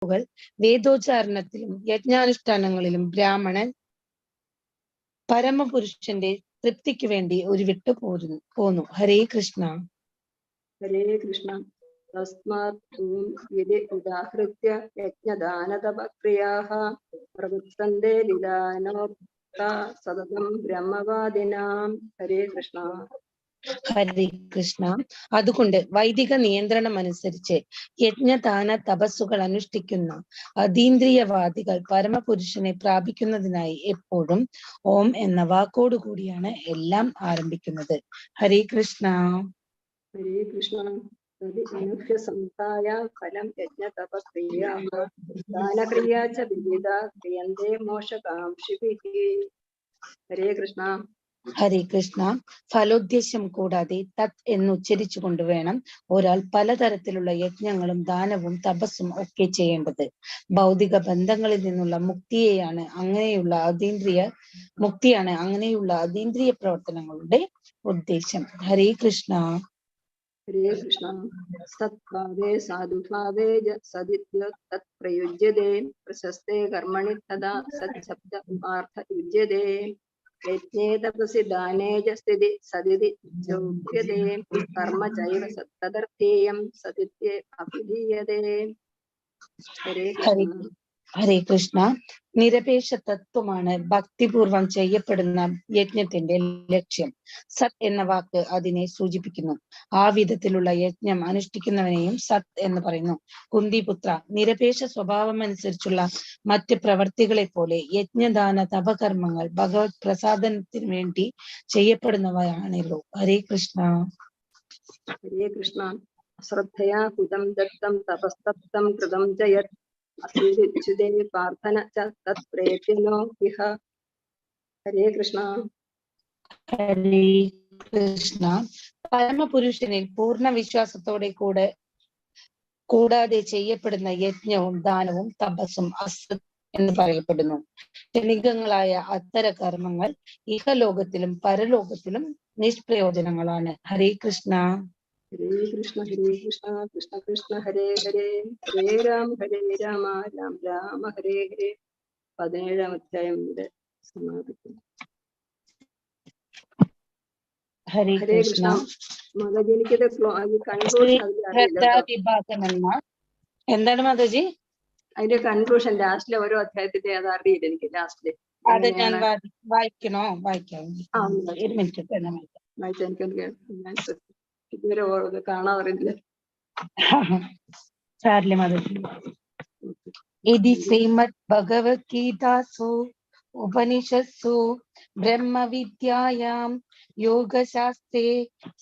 വാക്കുകൾ വേദോച്ചാരണത്തിലും യജ്ഞാനുഷ്ഠാനങ്ങളിലും ബ്രാഹ്മണൻ പരമപുരുഷന്റെ തൃപ്തിക്ക് വേണ്ടി ഉരുവിട്ടു പോന്നു. ഹരേ കൃഷ്ണ. ഹരേ കൃഷ്ണ. തസ്മാത് ഉദാഹൃത്യ യജ്ഞദാനതപക്രിയാഃ പ്രവർത്തന്തെ ലീലാനോക്ത സതതം ബ്രഹ്മവാദിനാം. ഹരേ കൃഷ്ണ. ഹരേ കൃഷ്ണ. അതുകൊണ്ട് വൈദിക നിയന്ത്രണം അനുസരിച്ച് യജ്ഞദാന തപസ്സുകൾ അനുഷ്ഠിക്കുന്ന അതീന്ദ്രിയവാദികൾ പരമപുരുഷനെ പ്രാപിക്കുന്നതിനായി എപ്പോഴും ഓം എന്ന വാക്കോടുകൂടിയാണ് എല്ലാം ആരംഭിക്കുന്നത്. ഹരേ കൃഷ്ണ. ഹരേ കൃഷ്ണ. അനുഷ്ഠ്യസംസ്ഥായ ഫലം യജ്ഞതപക്രിയാഃ ദാനക്രിയാ ച വിവിധ ക്രിയന്തേ മോക്ഷകാംക്ഷിഭിഃ. ഹരേ കൃഷ്ണ. ഹരേ കൃഷ്ണ. ഫലോദ്ദേശം കൂടാതെ തത് എന്നുച്ചരിച്ചു കൊണ്ടുവേണം ഒരാൾ പലതരത്തിലുള്ള യജ്ഞങ്ങളും ദാനവും തപസ്സും ഒക്കെ ചെയ്യേണ്ടത്. ഭൗതിക ബന്ധങ്ങളിൽ നിന്നുള്ള മുക്തിയാണ് അങ്ങനെയുള്ള അതീന്ദ്രിയ പ്രവർത്തനങ്ങളുടെ ഉദ്ദേശം. ഹരേ കൃഷ്ണ. ഹരേ കൃഷ്ണ. സത്ഭാവേ സാധുഭാവേ സദിത്യ തത് പ്രയുജ്യതേ പ്രശസ്തേ കർമ്മണി തഥാ സച്ഛബ്ദ ഉപാർത്ഥ യുജ്യതേ. യജ്ഞേ തപസി ദാനേ ച സ്ഥിതി സദിതി ചോപ്യതേ കർമ്മ ചൈവ തദർത്ഥേയം സദിത്യേ അഭിധീയതേ. ഹരേ കൃഷ്ണ. ഹരേ കൃഷ്ണ. നിരപേക്ഷ തത്വമാണ് ഭക്തിപൂർവം ചെയ്യപ്പെടുന്ന യജ്ഞത്തിന്റെ ലക്ഷ്യം. സത് എന്ന വാക്ക് അതിനെ സൂചിപ്പിക്കുന്നു. ആ വിധത്തിലുള്ള യജ്ഞം അനുഷ്ഠിക്കുന്നവനെയും സത് എന്ന് പറയുന്നു. കുന്തിപുത്ര, നിരപേക്ഷ സ്വഭാവം അനുസരിച്ചുള്ള മറ്റ് പ്രവർത്തികളെ പോലെ യജ്ഞദാന തപകർമ്മങ്ങൾ ഭഗവത് പ്രസാദനത്തിന് വേണ്ടി ചെയ്യപ്പെടുന്നവയാണല്ലോ. ഹരേ കൃഷ്ണ. ഹരേ കൃഷ്ണ. ശ്രദ്ധയാ കുതം ദത്തം തപസ്തപ്തം കൃതം ച യത് അത്യുച്യുതേ പ്രാർത്ഥന ച തത് പ്രയത്നോ ഇഹ. ഹരേ കൃഷ്ണ. ഹരേ കൃഷ്ണ. പരമപുരുഷനിൽ പൂർണ്ണ വിശ്വാസത്തോടെ കൂടാതെ ചെയ്യപ്പെടുന്ന യജ്ഞവും ദാനവും തപസ്സും അസത് എന്ന് പറയപ്പെടുന്നു. ക്ഷണികങ്ങളായ അത്തര കർമ്മങ്ങൾ ഇഹലോകത്തിലും പരലോകത്തിലും നിഷ്പ്രയോജനങ്ങളാണ്. ഹരേ കൃഷ്ണ. ഹരേ കൃഷ്ണ. ഹരേ കൃഷ്ണ. കൃഷ്ണ കൃഷ്ണ ഹരേ ഹരേ ഹരേ രാമ രാമ രാമ ഹരേ ഹരേ. 17-ാം അധ്യായം ഇവിടെ സമാപിക്കുന്നു. ഹരേ കൃഷ്ണ. മാതാജി, എനിക്കത് കൺക്ലൂഷൻ എന്താണ് മാതാജി അതിന്റെ കൺക്ലൂഷൻ ലാസ്റ്റിലെ ഓരോ അധ്യായത്തിന്റെ അത് അറിയില്ല എനിക്ക്. ലാസ്റ്റില് അത് ഞാൻ വായിക്കാം. ഒരു മിനിറ്റ് വായിച്ച ഇതുവരെ കാണാറില്ല. സാരില്ല മാതാജി. ഇതി ശ്രീമദ് ഭഗവത് ഗീതാസു ഉപനിഷത്സു ബ്രഹ്മവിദ്യായാം യോഗശാസ്ത്രേ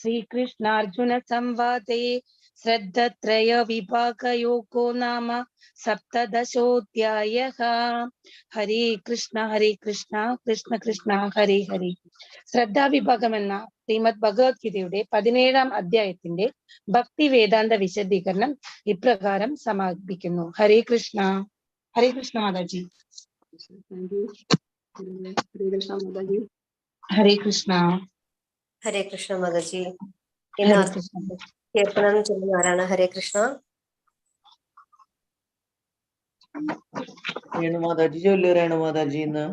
ശ്രീകൃഷ്ണാർജുന സംവാദേ ശ്രദ്ധത്രയ വിഭാഗയോഗോ നാമ സപ്തദശോധ്യായഃ. ഹരേ കൃഷ്ണ. ഹരേ കൃഷ്ണ. കൃഷ്ണ കൃഷ്ണ ഹരേ ഹരേ. ശ്രദ്ധാവിഭാഗം എന്ന ശ്രീമദ് ഭഗവത്ഗീതയുടെ 17-ാം അധ്യായത്തിന്റെ ഭക്തി വേദാന്ത വിശദീകരണം ഇപ്രകാരം സമാപിക്കുന്നു. ഹരേ കൃഷ്ണ. ഹരേ കൃഷ്ണ മാതാജി. ഹരേ കൃഷ്ണ മാതാജി. ഹരേ കൃഷ്ണ. ഹരേ കൃഷ്ണ മാതാജി. കീർത്തനം ചൊല്ലുന്ന ആരാണ്? ഹരേ കൃഷ്ണ. രേണുമാതാജി ചൊല്ലു. രേണുമാതാജി ഇന്ന്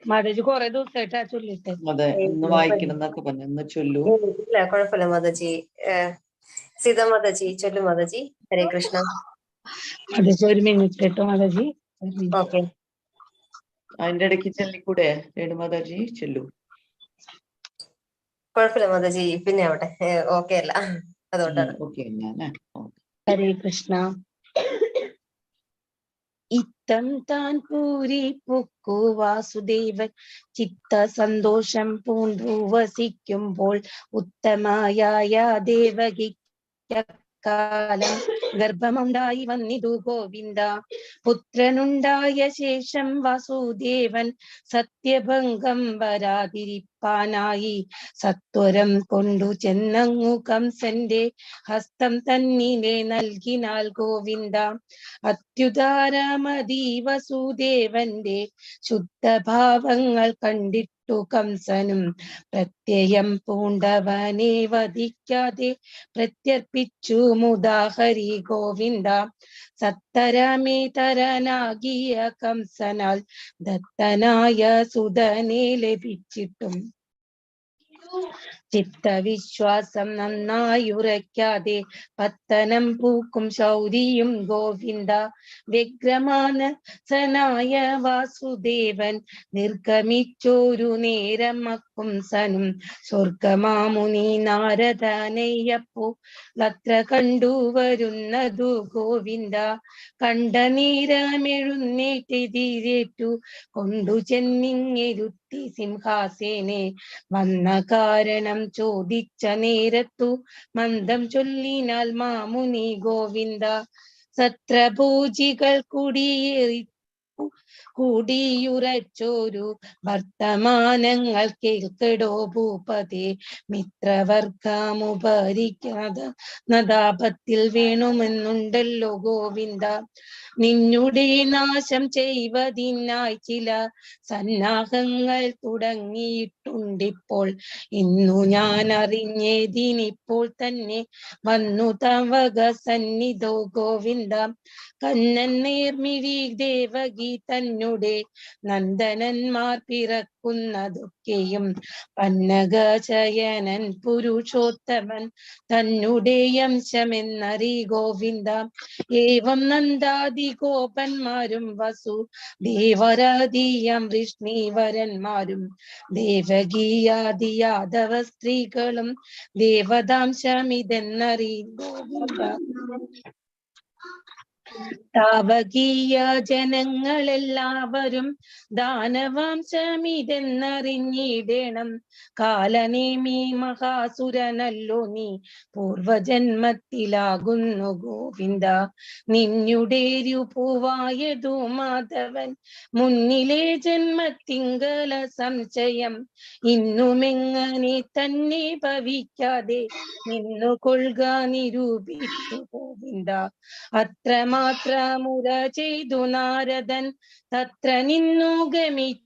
മാതാജി കുറെ ദിവസമായിട്ടാ ചൊല്ലിട്ട്. അതെ, ഇന്ന് വായിക്കണം എന്നൊക്കെ പറഞ്ഞു. ഇന്ന് ചൊല്ലു. ഇല്ല, കുഴപ്പമില്ല മാതാജി. സീത മാതാജി ചൊല്ലു മാതാജി. ഹരേ കൃഷ്ണ. മാതാജി ഒരു മിനിറ്റ് കേട്ടോ മാതാജി. ഓക്കെ, അതിന്റെ ഇടയ്ക്ക് ചൊല്ലിക്കൂടെ രേണുമാതാജി? ചൊല്ലു. കുഴപ്പമില്ല മാതാജി, പിന്നെ ആവട്ടെ. ഓക്കെ അല്ല, അതുകൊണ്ടാണ്. ഹരേ കൃഷ്ണ. ഇത്തം താൻ പൂരി പൊക്കു വാസുദേവൻ ചിത്ത സന്തോഷം പൂണ്ടു വസിക്കുമ്പോൾ ഉത്തമായ ദേവകിക്കാലം ഗർഭമുണ്ടായി വന്നിതു ഗോവിന്ദ. പുത്രനുണ്ടായ ശേഷം വാസുദേവൻ സത്യഭംഗം വരാതിരിപ്പാനായി സത്വരം കൊണ്ടു ചെന്നങ്ങു കംസന്റെ ഹസ്തം തന്നിലെ നൽകിനാൽ ഗോവിന്ദ. അത്യുദാരമതി വസുദേവന്റെ ശുദ്ധഭാവങ്ങൾ കണ്ടിട്ട് വിട്ടു കംസനും പ്രത്യയം പൂണ്ടവനെ വധിക്കാതെ പ്രത്യർപ്പിച്ചു മുദാഹരി ഗോവിന്ദ. സത്തരമേതരനാകിയ കംസനാൽ ദത്തനായ സുതനെ ലഭിച്ചിട്ടും ചിത്തവിശ്വാസം നന്നായുറയ്ക്കാതെ പത്തനം പൂക്കും ശൗരിയും ഗോവിന്ദ. വ്യഗ്രമാനസനായ വാസുദേവൻ നിർഗമിച്ചോരു നേരം അക്കുംസനും സ്വർഗമാമുനി നാരദനയ്യപ്പോ അത്ര കണ്ടുവരുന്നതു ഗോവിന്ദ. കണ്ട നേരമെഴുന്നേറ്റെതിരേറ്റു കൊണ്ടു ചെന്നിങ്ങിരുത്തി സിംഹാസേനെ. വന്ന കാരണം ചോദിച്ച നേരത്തു മന്ദം ചൊല്ലിനാൽ മാമുനി ഗോവിന്ദ. സത്രഭോജികൾ കൂടിയുറച്ചോരു വർത്തമാനങ്ങൾ കേൾക്കടോ ഭൂപതേ. മിത്രവർഗമുപരിക്കാപത്തിൽ വേണമെന്നുണ്ടല്ലോ ഗോവിന്ദ. നിന്നുടെ നാശം ചെയ്വതിനായി ചില സന്നാഹങ്ങൾ തുടങ്ങിയിട്ടുണ്ടിപ്പോൾ. ഇന്നു ഞാൻ അറിഞ്ഞതിനിപ്പോൾ തന്നെ വന്നു തവക സന്നിധോ ഗോവിന്ദ. കണ്ണൻ നേർമിഴി ദേവകി തന്നെ നന്ദനന്മാർ പിറക്കുന്നതൊക്കെയും പന്നഗശയനൻ പുരുഷോത്തമൻ തന്നെ അംശമെന്നറി ഗോവിന്ദ. ഏവം നന്ദാദി ഗോപന്മാരും വസു ദേവരാദിയം വൃഷ്ണിവരന്മാരും ദേവകീയാദി യാദവ സ്ത്രീകളും ദേവതാംശമിതെന്നറി ഗോവിന്ദ. താവകീയ ജനങ്ങളെല്ലാവരും ദാനവാംശമിതെന്നറിഞ്ഞിടേണം. കാലനേമി മഹാസുരനല്ലോ നീ പൂർവജന്മത്തിലാകുന്നു ഗോവിന്ദ. നിന്നുടെ രൂപമായതു മാധവൻ മുന്നിലെ ജന്മത്തിങ്കല സംശയം. ഇന്നുമെങ്ങനെ തന്നെ ഭവിക്കാതെ നിന്നു കൊള്ളുക നിരൂപിച്ചു ഗോവിന്ദ. അത്രമാത്രമുര ചെയ്തു നാരദൻ തത്ര നിന്നു ഗമിച്ചോരനന്തരം.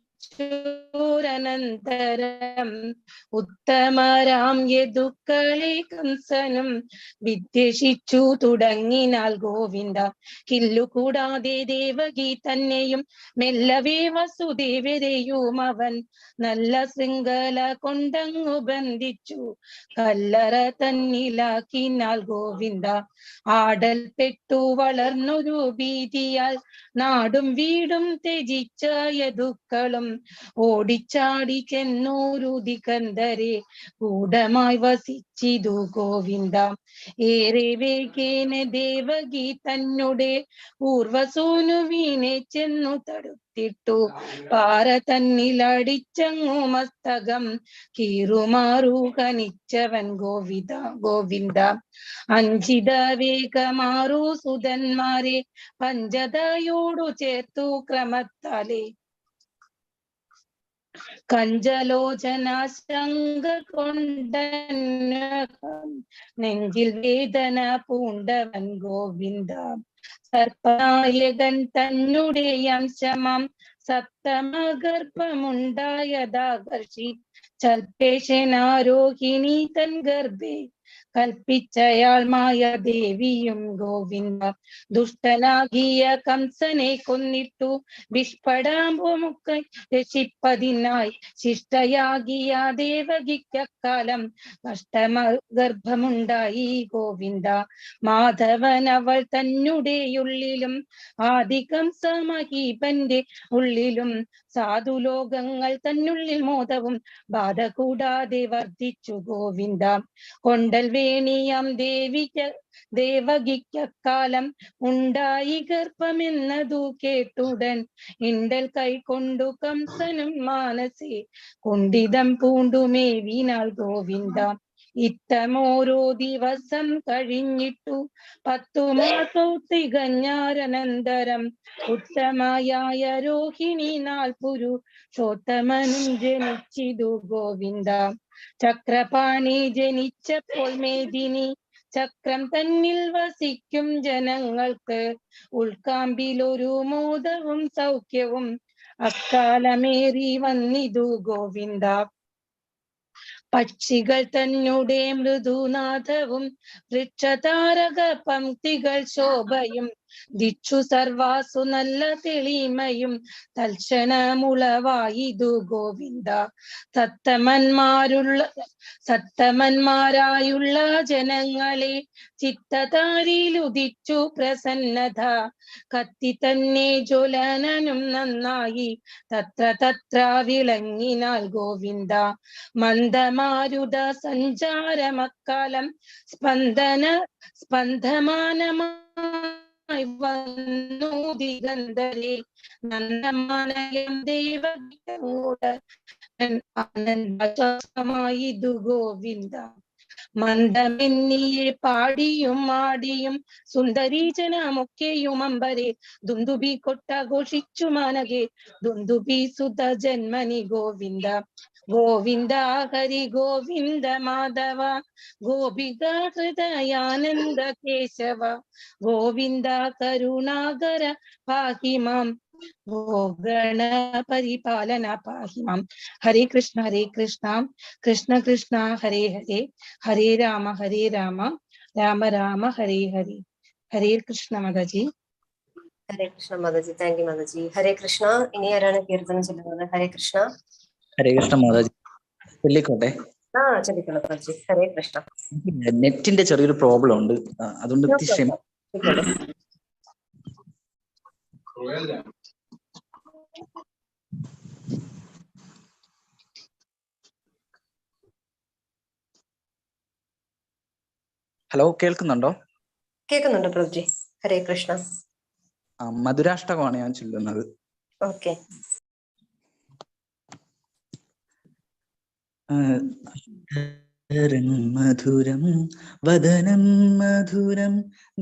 ഉത്തമരാം യദുക്കളെ കംസനും വിദ്വേഷിച്ചു തുടങ്ങിനാൽ ഗോവിന്ദ. കില്ലുകൂടാതെ ദേവകി തന്നെയും മെല്ലവേ വസുദേവരെയും അവൻ നല്ല ശൃംഖല കൊണ്ടങ്ങു ബന്ധിച്ചു കല്ലറ തന്നിലാക്കിനാൽ ഗോവിന്ദ. ആടൽപ്പെട്ടു വളർന്നൊരു ഭീതിയാൽ നാടും വീടും ത്യജിച്ച യദുക്കളും ഓടിച്ചാടി ചെന്നൂരു ദിഗന്ധരെ ഗൂഢമായി വസിച്ചിതു ഗോവിന്ദ. ഏറെ വേഗേന ദേവകി തന്നെ പൂർവസൂനുവിനെ ചെന്നു തടുത്തിട്ടു പാറ തന്നിലടിച്ചങ്ങു മസ്തകം കീറുമാറു കനിച്ചവൻ ഗോവിന്ദ. അഞ്ചിത വേഗമാറു സുതന്മാരെ പഞ്ചതയോടു ചേർത്തു ക്രമത്താലെ കഞ്ചലോചന ശങ്ക കൊണ്ട നെഞ്ചിൽ വേദന പൂണ്ടവൻ ഗോവിന്ദ. സർപ്പനായകൻ തന്നെ അംശമാം സപ്തമഗർഭമുണ്ടായതാകർഷി ചൽപേശനാരോഹിണി തൻ ഗർഭേ കൽപ്പിച്ചയാൾ മായ ദേവിയും ഗോവിന്ദ. ദുഷ്ടനാകിയ കംസനെ കൊന്നിട്ടു വിഷ്പടാമ്പുമുക്ക രക്ഷിപ്പതിനായി ശിഷ്ടയാകിയ ദേവകിക്കാലം കഷ്ടഗർഭമുണ്ടായി ഗോവിന്ദ. മാധവൻ അവൾ തന്നുടെയുള്ളിലും ആദികംസ മഹീപന്റെ ഉള്ളിലും സാധുലോകങ്ങൾ തന്നുള്ളിൽ മോദവും ബാധ കൂടാതെ വർദ്ധിച്ചു ഗോവിന്ദ. കൊണ്ടൽ വേണിയാം ദേവകിക്കാലം ഉണ്ടായി ഗർഭമെന്നതു കേട്ടുടൻ ഇണ്ടൽ കൈക്കൊണ്ടു കംസനും മാനസേ കുണ്ഠിതം പൂണ്ടുമേവിനാൾ ഗോവിന്ദ. ഇത്തമോരോ ദിവസം കഴിഞ്ഞിട്ടു 10 മാസം തികഞ്ഞാരനന്തരം ഉത്തമയായ രോഹിണി നാൾ പുരുഷോത്തമനും ജനിച്ചിതു ഗോവിന്ദ. ചക്രപാണി ജനിച്ചപ്പോൾ മേദിനി ചക്രം തന്നിൽ വസിക്കും ജനങ്ങൾക്ക് ഉൾക്കാമ്പിലൊരു മോദവും സൗഖ്യവും അക്കാലമേറി വന്നിതു ഗോവിന്ദ. പക്ഷികൾ തന്നെ മൃദുനാഥവും വൃക്ഷതാരക പംക്തികൾ ശോഭയും ദിച്ചു സർവാസു നല്ല തെളിമയും തൽക്ഷണമുളവായിതു ഗോവിന്ദ. സത്തമന്മാരായുള്ള ജനങ്ങളെ ചിത്തതാരിലുദിച്ചു പ്രസന്നത. കത്തി തന്നെ ജ്വലനനും നന്നായി തത്ര വിളങ്ങിനാൽ ഗോവിന്ദ. മന്ദമാരുത സഞ്ചാരമക്കാലം സ്പന്ദമാനമായി വന്നു ദിഗന്ധരെ. നന്ദമാനയം ദേവഗീതമൂട ആനന്ദാശ്വാസമായിതു ഗോവിന്ദ. മന്ദമെന്നിയെ പാടിയും ആടിയും സുന്ദരീജനമൊക്കെയും അമ്പരെ ദുന്ദുബി കൊട്ടാഘോഷിച്ചു മാനകെ ദുന്ദുബി സുത ജന്മനി ഗോവിന്ദ. ഗോവിന്ദ ഹരി ഗോവിന്ദ മാധവ ഗോപിക ഹൃദയാനന്ദ കേശവ. ഗോവിന്ദ കരുണാകര പാഹി മാം ഗോഗണ പരിപാലന പാഹി മാം. ഹരേ കൃഷ്ണ കൃഷ്ണ കൃഷ്ണ ഹരേ ഹരേ, ഹരേ രാമ രാമ രാമ ഹരേ ഹരേ. ഹരേ കൃഷ്ണ മാതാജി. ഹരേ കൃഷ്ണ മാതാജി. താങ്ക് യു മാതാജി. ഹരേ കൃഷ്ണ. ഇനി ആരാണ് കീർത്തനം ചൊല്ലുന്നത്? ഹരേ കൃഷ്ണ. ഹരേ കൃഷ്ണ മാതാജി. ചൊല്ലിക്കോട്ടെ. ചൊല്ലിക്കോളൂ മാതാജി. ഹരേ കൃഷ്ണ. നെറ്റിന്റെ ചെറിയൊരു പ്രോബ്ലം ഉണ്ട്, അതുകൊണ്ട് ഹലോ, കേൾക്കുന്നുണ്ടോ? കേൾക്കുന്നുണ്ട് പ്രഭുജി. ഹരേ കൃഷ്ണ. മധുരാഷ്ടകമാണ് ഞാൻ ചൊല്ലുന്നത്. ഓക്കെ. മധുരം വദനം മധുരം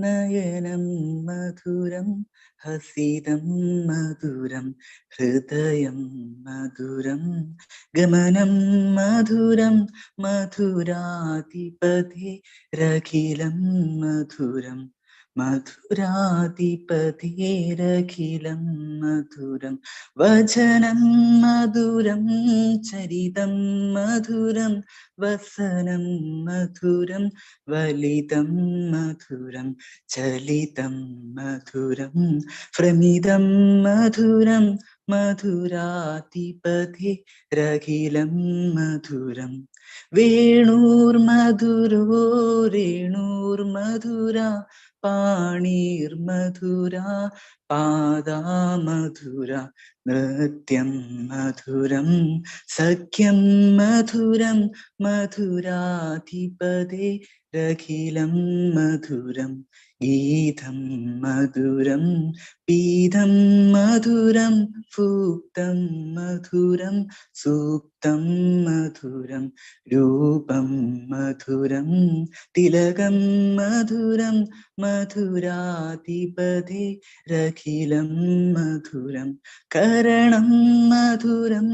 നയനം മധുരം ഹസിതം മധുരം ഹൃദയം മധുരം ഗമനം മധുരം മധുരാധിപതിരഖിലം മധുരം മധുരാധിപതിരഖിലം മധുരം വചനം മധുരം ചരിതം മധുരം വസനം മധുരം വലിതം മധുരം ചലിതം മധുരം പ്രമിതം മധുരം മധുരാധിപതിരഖിലം മധുരം വേണൂർമധുരോ രേണൂർമധുര പാണീർമധുര പാദാമധുര നൃത്യം മധുരം സഖ്യം മധുരം മധുരാധിപതിരഖിലം മധുരം ഗീതം മധുരം പീതം മധുരം സൂക്തം മധുരം സൂക്തം മധുരം രൂപം മധുരം തിലകം മധുരം മധുരാധിപതിരഖിലം മധുരം കരണം മധുരം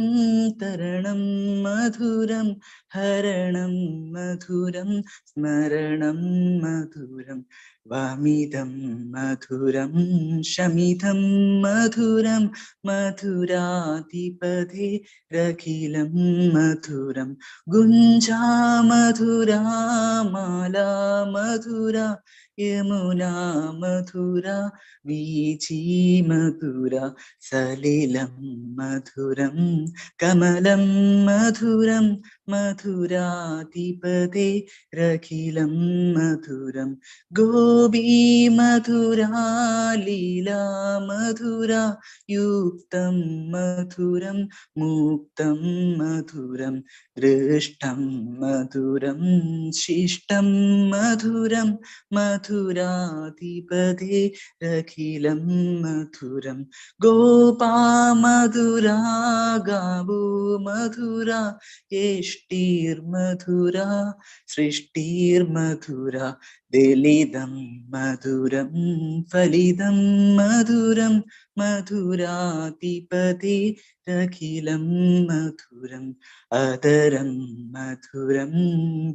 തരണം മധുരം ഹരണം മധുരം സ്മരണം മധുരം വമിതം മധുരം ശമിതം മധുരം മധുരാധിപതിരഖിലം മധുരം ഗുഞ്ചാ മധുരാ മാലാ മധുര യമുനാ മധുര വീചി മധുര സലിലം മധുരം കമലം മധുരം മധുരാധിപതിരഖിലം മധുരം ഗോപീ മധുരാ ലീലാ മധുര യുക്തം മധുരം മുക്തം മധുരം ദൃഷ്ടം മധുരം ശിഷ്ടം മധുരം മധുരാധിപതിരഖിലം മധുരം ഗോപാ മധുരാ ഗാവോ മധുര യേഷ്ടീർമധുര സൃഷ്ടിർമധുര ദലിതം മധുരം ഫലിതം മധുരം मधुरातिपतिरखिलं मधुरम् अदरं मधुरं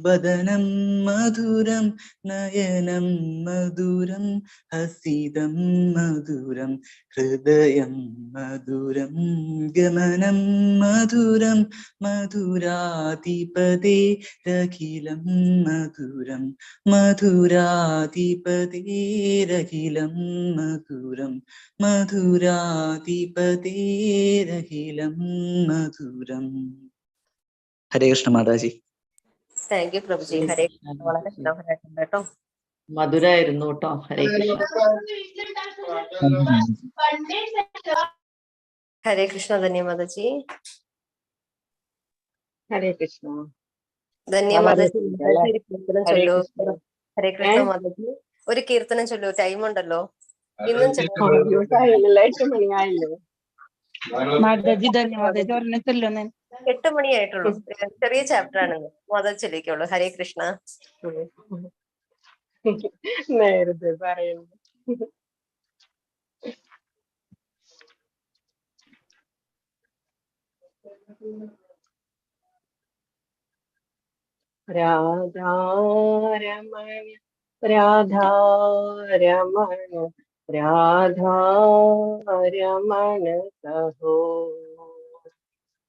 वदनं मधुरं नयनं मधुरं हसितं मधुरं हृदयं मधुरं गमनं मधुरं मधुरातिपतिरखिलं मधुरं मधुरातिपतिरखिलं मधुरं मधुरातिपतिरखिलं मधुरम्. ഹരേ കൃഷ്ണ മാതാജി. Thank U പ്രഭുജി. ഹരേ കൃഷ്ണ. വളരെ മനോഹരമായിട്ടുണ്ട് കേട്ടോ. മധുരായിരുന്നു കേട്ടോ. ഹരേ കൃഷ്ണ. ഹരേ കൃഷ്ണ. ധന്യ മാതാജി. ഹരേ കൃഷ്ണ. ധന്യ മാതാജി. ഒരു കീർത്തനം ചൊല്ലൂ. ഹരേ കൃഷ്ണ മാതാജി. ഒരു കീർത്തനം ചൊല്ലൂ. ടൈം ഉണ്ടല്ലോ. ഇന്നും ചൊല്ലൂ. 8 മണിയായില്ലേ? മാതാജി ധന്യവാദജി ഒരെണ്ണത്തല്ലോ 8 മണിയായിട്ടുള്ളൂ. ചെറിയ ചാപ്റ്റർ ആണെന്ന് മാതാജി ചൊല്ലിക്കോളൂ. ഹരേ കൃഷ്ണ. നേരത്തെ പറയുന്നു. രാധാരമണ രാധാരമണ राधा-रमण कहो,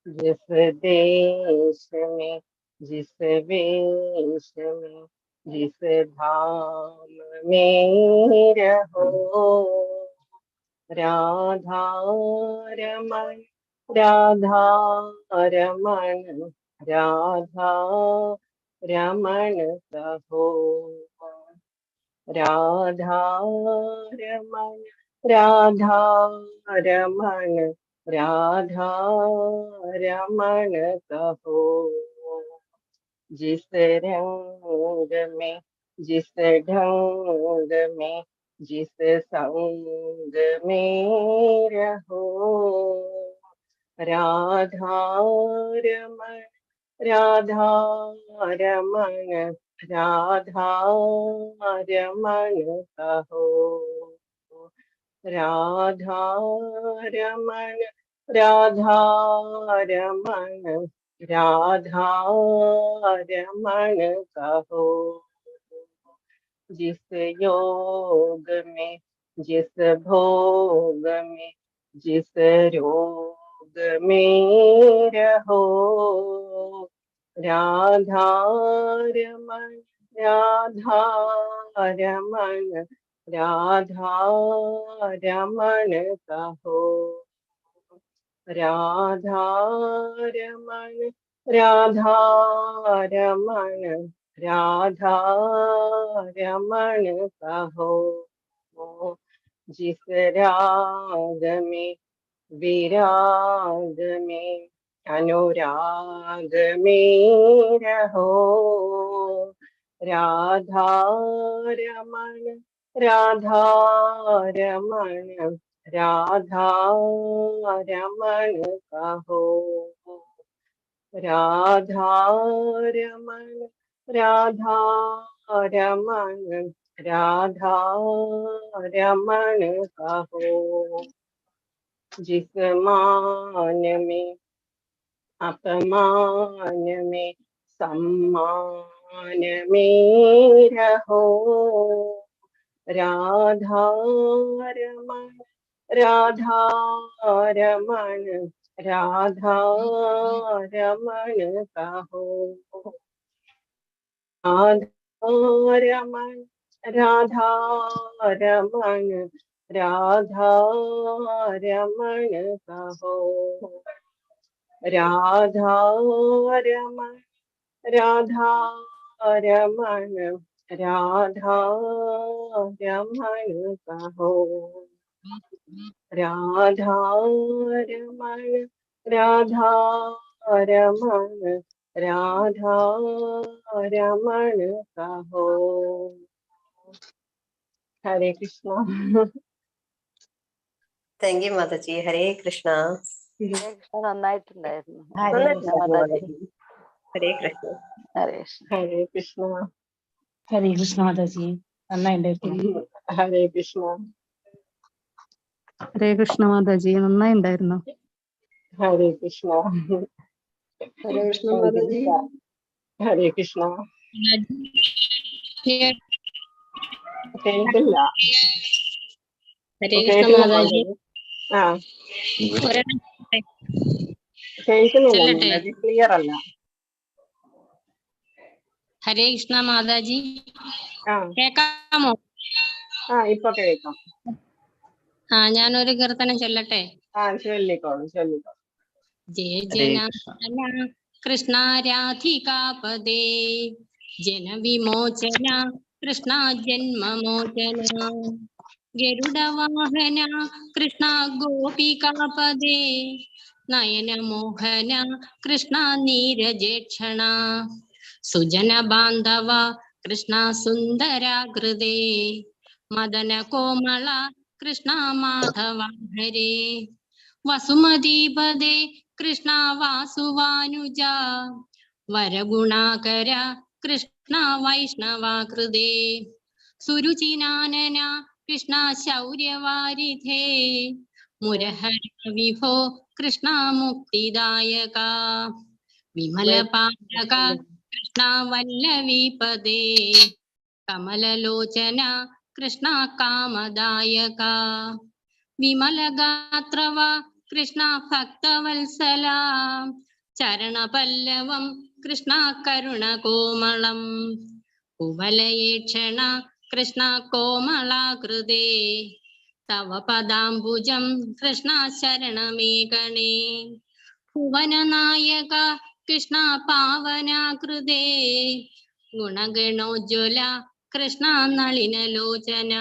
जिस देश में जिस वेश में जिस धाम में रहो, राधा-रमण राधा-रमण राधा-रमण कहो, राधा-रमण राधा-रमण राधा-रमण कहो, जिस रंग में जिस ढंग में जिस संग में रहो, राधा-रमण राधा-रमण राधा-रमण कहो, राधा-रमण राधा-रमण राधा-रमण कहो, जिस योग में जिस भोग में जिस रोग में रहो, राधा-रमण राधा-रमण राधा-रमण कहो, राधा-रमण राधा-रमण राधा-रमण कहो, जिस राग में विराग में अनुराग में रहो, राधा-रमण राधा-रमण राधा-रमण कहो, राधा-रमण राधा-रमण राधा-रमण कहो, जिस मान में अपमान में सम्मान में रहो, राधा-रमण राधा-रमण राधा-रमण कहो, राधा-रमण राधा-रमण राधा-रमण कहो, राधा-रमण राधा-रमण राधा-रमण कहो, राधा-रमण राधा-रमण राधा-रमण कहो. हरे कृष्ण. താങ്ക് യു മാതാജി. ഹരേ കൃഷ്ണ. നന്നായിട്ടുണ്ടായിരുന്നു. ഹരേ കൃഷ്ണ. ഹരേ കൃഷ്ണ. ഹരേ കൃഷ്ണ മാതാജി നന്നായിട്ടുണ്ടായിരുന്നു. ഹരേ കൃഷ്ണ. ഹരേ കൃഷ്ണ മാതാജി, നന്നായി ഉണ്ടായിരുന്നു. ഹരേ കൃഷ്ണ. ഹരേ കൃഷ്ണ മാതാജി. ഹരേ കൃഷ്ണ. കേൾക്കില്ല. ഹരേ കൃഷ്ണ മാതാജി. ആ കേൾക്കുന്നില്ല, ക്ലിയർ അല്ല. ഹരേ കൃഷ്ണ മാതാജി, ആ കേക്കാമോ? ഇപ്പൊ കേൾക്കാം. ഞാനൊരു കീർത്തനം ചൊല്ലട്ടെ. ചൊല്ലിക്കോളൂ. ജയ ജനാർദ്ദന കൃഷ്ണ രാധികാപദേ, ജനവിമോചന കൃഷ്ണ ജന്മമോചന, ഗരുഡവാഹന കൃഷ്ണ ഗോപികാപദേ, നയനമോഹന കൃഷ്ണ നീരജേക്ഷണ, സുജന ബാന്ധവ കൃഷ്ണ സുന്ദരാകൃതേ, മദന കോമള കൃഷ്ണ മാധവ ഹരേ, വസുമതീപദേ കൃഷ്ണ വാസുവാനുജ, വരഗുണാകര കൃഷ്ണ വൈഷ്ണവാകൃതേ, സുരുചിനാനന കൃഷ്ണ ശൗര്യവാരിധേ, മുരഹര വിഭോ കൃഷ്ണ മുക്തിദായക, വിമലപാലക കൃഷ്ണ വല്ലവീപദേ, കമലലോചന കൃഷ്ണ കാമദായക, വിമലഗാത്രവ കൃഷ്ണ ഭക്തവത്സല, ചരണപല്ലവം കൃഷ്ണ കരുണകോമളം, കുവലയേക്ഷണ കൃഷ്ണ കോമളാകൃതേ, തവ പദാംബുജം കൃഷ്ണ ശരണമേകണേ, ഭുവനനായക കൃഷ്ണ പാവനാകൃതേ, ഗുണഗണോജ്വല കൃഷ്ണ നളിനലോചന,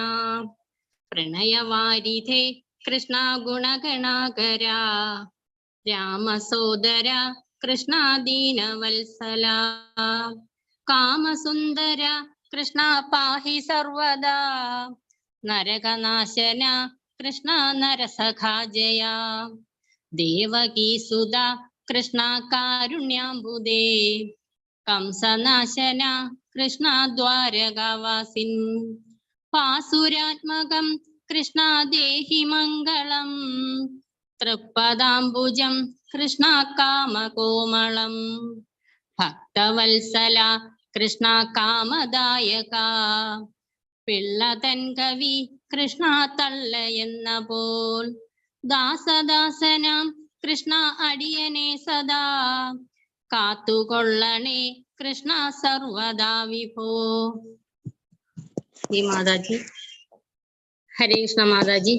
പ്രണയവാരിധേ കൃഷ്ണ ഗുണഗണാകര, രാമസോദര കൃഷ്ണ ദീനവത്സല, കാമസുന്ദര കൃഷ്ണ പാഹി സർവദാ, നരകനാശന കൃഷ്ണ നരസഖാജയ, ദേവകീസുത കൃഷ്ണ കാരുണ്യാംബുദേ, കംസനാശന കൃഷ്ണ ദ്വാരകാവാസിൻ, പാസുരാത്മകം കൃഷ്ണ ദേഹി മംഗളം, തൃപ്പദാംബുജം കൃഷ്ണ കാമകോമളം, ഭക്തവത്സല കൃഷ്ണ കാമദായക, പിള്ളതൻ കവി കൃഷ്ണ തള്ളയെന്ന പോൽ, ദാസദാസനാം കൃഷ്ണ അടിയനെ സദാ, കാത്തുകൊള്ളണേ കൃഷ്ണ സർവദാ വിഭോ. മാതാജി. ഹരേ കൃഷ്ണ മാതാജി.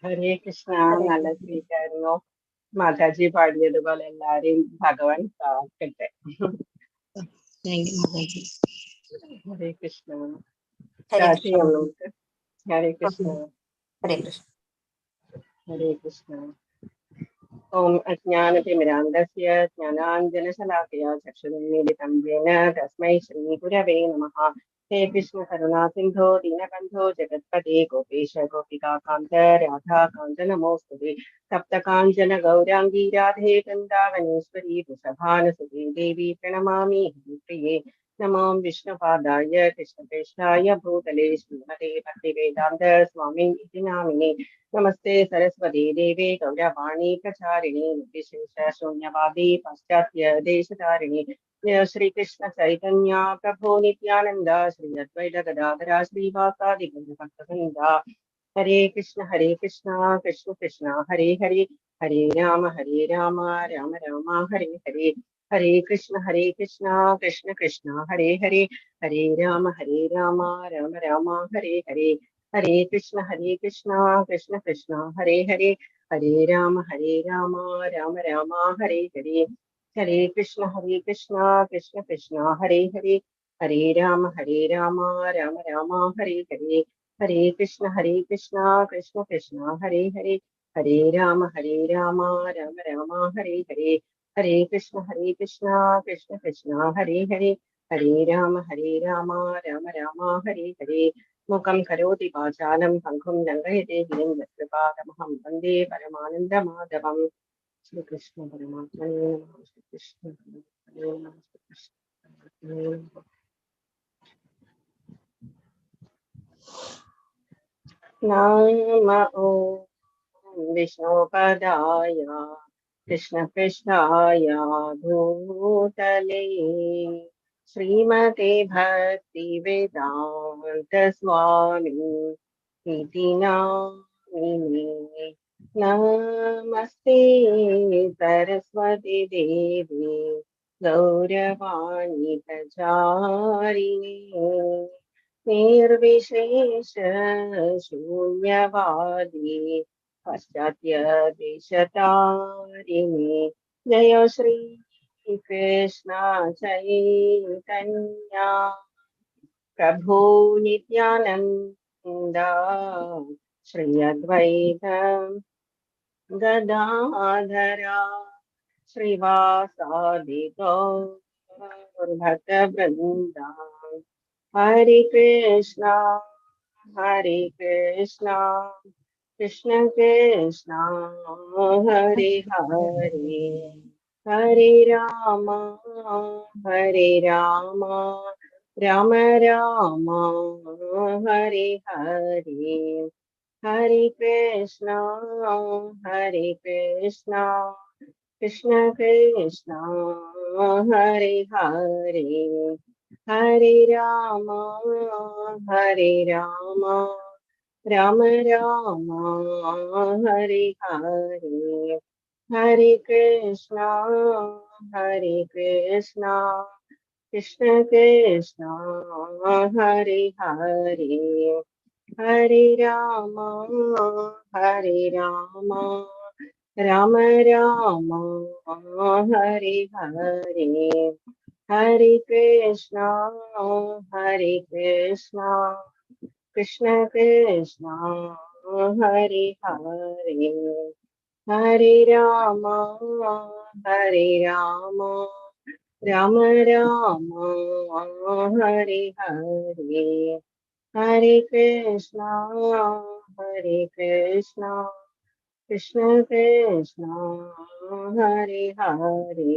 ഹരേ കൃഷ്ണ. നല്ല സ്പീക്കായിരുന്നു. മാതാജി പാടിയതുപോലെ എല്ലാരെയും ഭഗവാൻ കാക്കട്ടെ. ഹരേ കൃഷ്ണ. ഹരേ കൃഷ്ണ. ഹരേ കൃഷ്ണ. ഓം അജ്ഞാനതിമിരാന്ധസ്യ ജ്ഞാനാഞ്ജനശലാകയാ ചക്ഷുരുന്മീലിതം യേന തസ്മൈ ശ്രീഗുരവേ നമഃ. ഹേ കൃഷ്ണ കരുണാ സിന്ധോ ദീനബന്ധോ ജഗത്പതേ ഗോപേശ ഗോപികാകാന്ത രാധാകാന്ത നമോസ്തുതേ. സപ്തകാഞ്ചന ഗൗരാംഗീ രാധേ വൃന്ദാവനേശ്വരി വൃഷഭാനുസുതേ ദേവി പ്രണമാമി ഹരിപ്രിയേ. നമോ വിഷ്ണുപാദായ കൃഷ്ണപ്രേഷ്ഠായ ഭൂതലേ ശ്രീമതേ ഭക്തിവേദാന്ത സ്വാമി ഇതി നാമിനേ. നമസ്തേ സരസ്വതീ ദേവേ ഗൗരവാണി പ്രചാരിണി നിർവിശേഷ ശൂന്യവാദി പാശ്ചാത്യ ദേശധാരിണി. ശ്രീകൃഷ്ണ ചൈതന്യ പ്രഭോ നിത്യാനന്ദ ശ്രീ അദ്വൈത ഗദാധര ശ്രീവാസാദി ഭക്തവൃന്ദ. ഹരേ കൃഷ്ണ കൃഷ്ണ കൃഷ്ണ ഹരേ ഹരേ, ഹരേ രാമ രാമ രാമ ഹരേ ഹരേ. ഹരേ കൃഷ്ണ കൃഷ്ണ കൃഷ്ണ ഹരേ ഹരേ, ഹരേ രാമ രാമ രാമ ഹരേ ഹരേ. ഹരേ കൃഷ്ണ കൃഷ്ണ കൃഷ്ണ ഹരേ ഹരേ, ഹരേ രാമ രാമ രാമ ഹരേ ഹരേ. ഹരേ കൃഷ്ണ കൃഷ്ണ കൃഷ്ണ ഹരേ ഹരേ, ഹരേ രാമ രാമ രാമ ഹരേ ഹരേ. ഹരേ കൃഷ്ണ കൃഷ്ണ കൃഷ്ണ ഹരേ ഹരേ, ഹരേ രാമ രാമ രാമ ഹരേ ഹരേ. ഹരേ കൃഷ്ണ കൃഷ്ണ കൃഷ്ണ ഹരേ ഹരേ, ഹരേ രാമ രാമ ഹരേ ഹരേ. മുഖം കരോതി വാചാലം പങ്കും ലംഘയതേ ഗിരിം യത്കൃപാതമഹം വന്ദേ പരമാനന്ദമാധവം. ശ്രീകൃഷ്ണ പരമാത്മനേ നമഃ. ശ്രീകൃഷ്ണ പരമാത്മനേ നമഃ. ശ്രീകൃഷ്ണ പരമാത്മനേ നമഃ. നമോ विष्णुपदाय कृष्णकृष्णाय भूतले श्रीमते भक्तिवेदान्त स्वामी इति नामिने। नमस्ते सरस्वती देवी गौरवाणी प्रचारिणे निर्विशेष शून्यवादी पाश्चात्य देशतारिणे। जय श्री कृष्ण चैतन्य प्रभु नित्यानंद श्री अद्वैत गदाधरा श्रीवासादि गौरभक्तवृंदा। हरे कृष्णा कृष्ण कृष्णा हरे हरे हरे राम राम राम हरे हरे। हरे कृष्णा कृष्ण कृष्णा हरे हरे हरे राम राम राम हरे हरे। हरे कृष्णा कृष्ण कृष्णा हरे हरे हरे राम राम राम हरे हरे। हरे कृष्णा कृष्ण कृष्णा हरे हरे हरे राम राम राम हरे हरे। हरे कृष्णा कृष्ण कृष्णा हरे हरे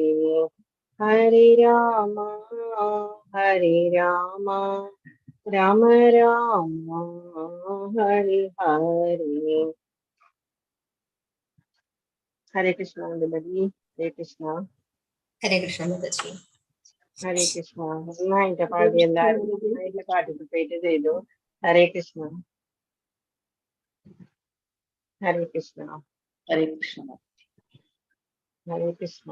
हरे राम राम राम हरे हरे। हरे कृष्णा everybody. हरे कृष्णा ഹരേ കൃഷ്ണ മാതാജി. ഹരേ കൃഷ്ണ. നന്നായിട്ട് പാടി, എല്ലാവരും നന്നായിട്ട് പാർട്ടിസിപ്പേറ്റ് ചെയ്തു. ഹരേ കൃഷ്ണ ഹരേ കൃഷ്ണ ഹരേ കൃഷ്ണ. ഹരേ കൃഷ്ണ.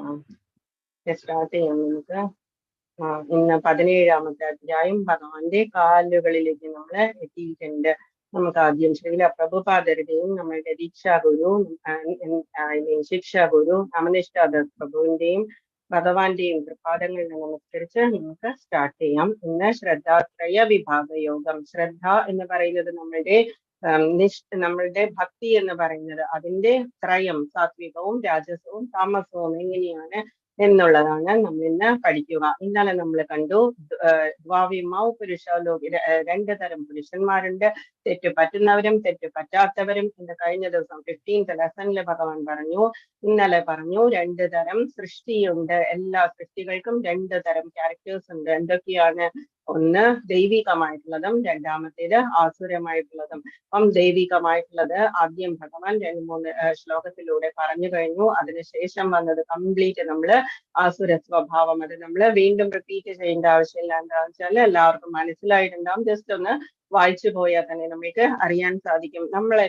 സ്റ്റാർട്ട് ചെയ്യാം നമുക്ക്. ഇന്ന് 17ാമത്തെ അധ്യായം ഭഗവാന്റെ കാലുകളിലേക്ക് നമ്മൾ എത്തിയിട്ടുണ്ട്. നമുക്ക് ആദ്യം ശ്രീല പ്രഭുപാദരുടെയും നമ്മളുടെ ദീക്ഷാഗുരു ശിക്ഷാഗുരു അമനിഷ്ഠാദാസ് പ്രഭുവിന്റെയും ഭഗവാന്റെയും കൃപാദങ്ങളിൽ നമസ്കരിച്ച് നമുക്ക് സ്റ്റാർട്ട് ചെയ്യാം. ഇന്ന് ശ്രദ്ധാത്രയ വിഭാഗ യോഗം. ശ്രദ്ധ എന്ന് പറയുന്നത് നമ്മളുടെ ഭക്തി എന്ന് പറയുന്നത് അതിന്റെ ത്രയം, സാത്വികവും രാജസവും താമസവും എങ്ങനെയാണ് എന്നുള്ളതാണ് നമ്മൾ ഇന്ന് പഠിക്കുക. ഇന്നലെ നമ്മൾ കണ്ടു ദ്വാവിമൗ പുരുഷലോകി, 2 തരം പുരുഷന്മാരുണ്ട്, തെറ്റ് പറ്റുന്നവരും തെറ്റ് പറ്റാത്തവരും. ഇന്ന് കഴിഞ്ഞ ദിവസം 15th ലെസണിൽ ഭഗവാൻ പറഞ്ഞു, ഇന്നലെ പറഞ്ഞു 2 തരം സൃഷ്ടിയുണ്ട്. എല്ലാ സൃഷ്ടികൾക്കും 2 തരം ക്യാരക്ടേഴ്സ് ഉണ്ട്. എന്തൊക്കെയാണ്? ഒന്ന് ദൈവികമായിട്ടുള്ളതും രണ്ടാമത്തേത് ആസുരമായിട്ടുള്ളതും. അപ്പം ദൈവികമായിട്ടുള്ളത് ആദ്യം ഭഗവാൻ 2-3 ശ്ലോകത്തിലൂടെ പറഞ്ഞു കഴിഞ്ഞു. അതിനുശേഷം വന്നത് കംപ്ലീറ്റ് നമ്മള് ആസുര സ്വഭാവം. അത് നമ്മൾ വീണ്ടും റിപ്പീറ്റ് ചെയ്യേണ്ട ആവശ്യമില്ല. എന്താണെന്ന് വെച്ചാൽ എല്ലാവർക്കും മനസ്സിലായിട്ടുണ്ടാവും. ജസ്റ്റ് ഒന്ന് വായിച്ചു പോയാൽ തന്നെ നമുക്ക് അറിയാൻ സാധിക്കും. നമ്മളെ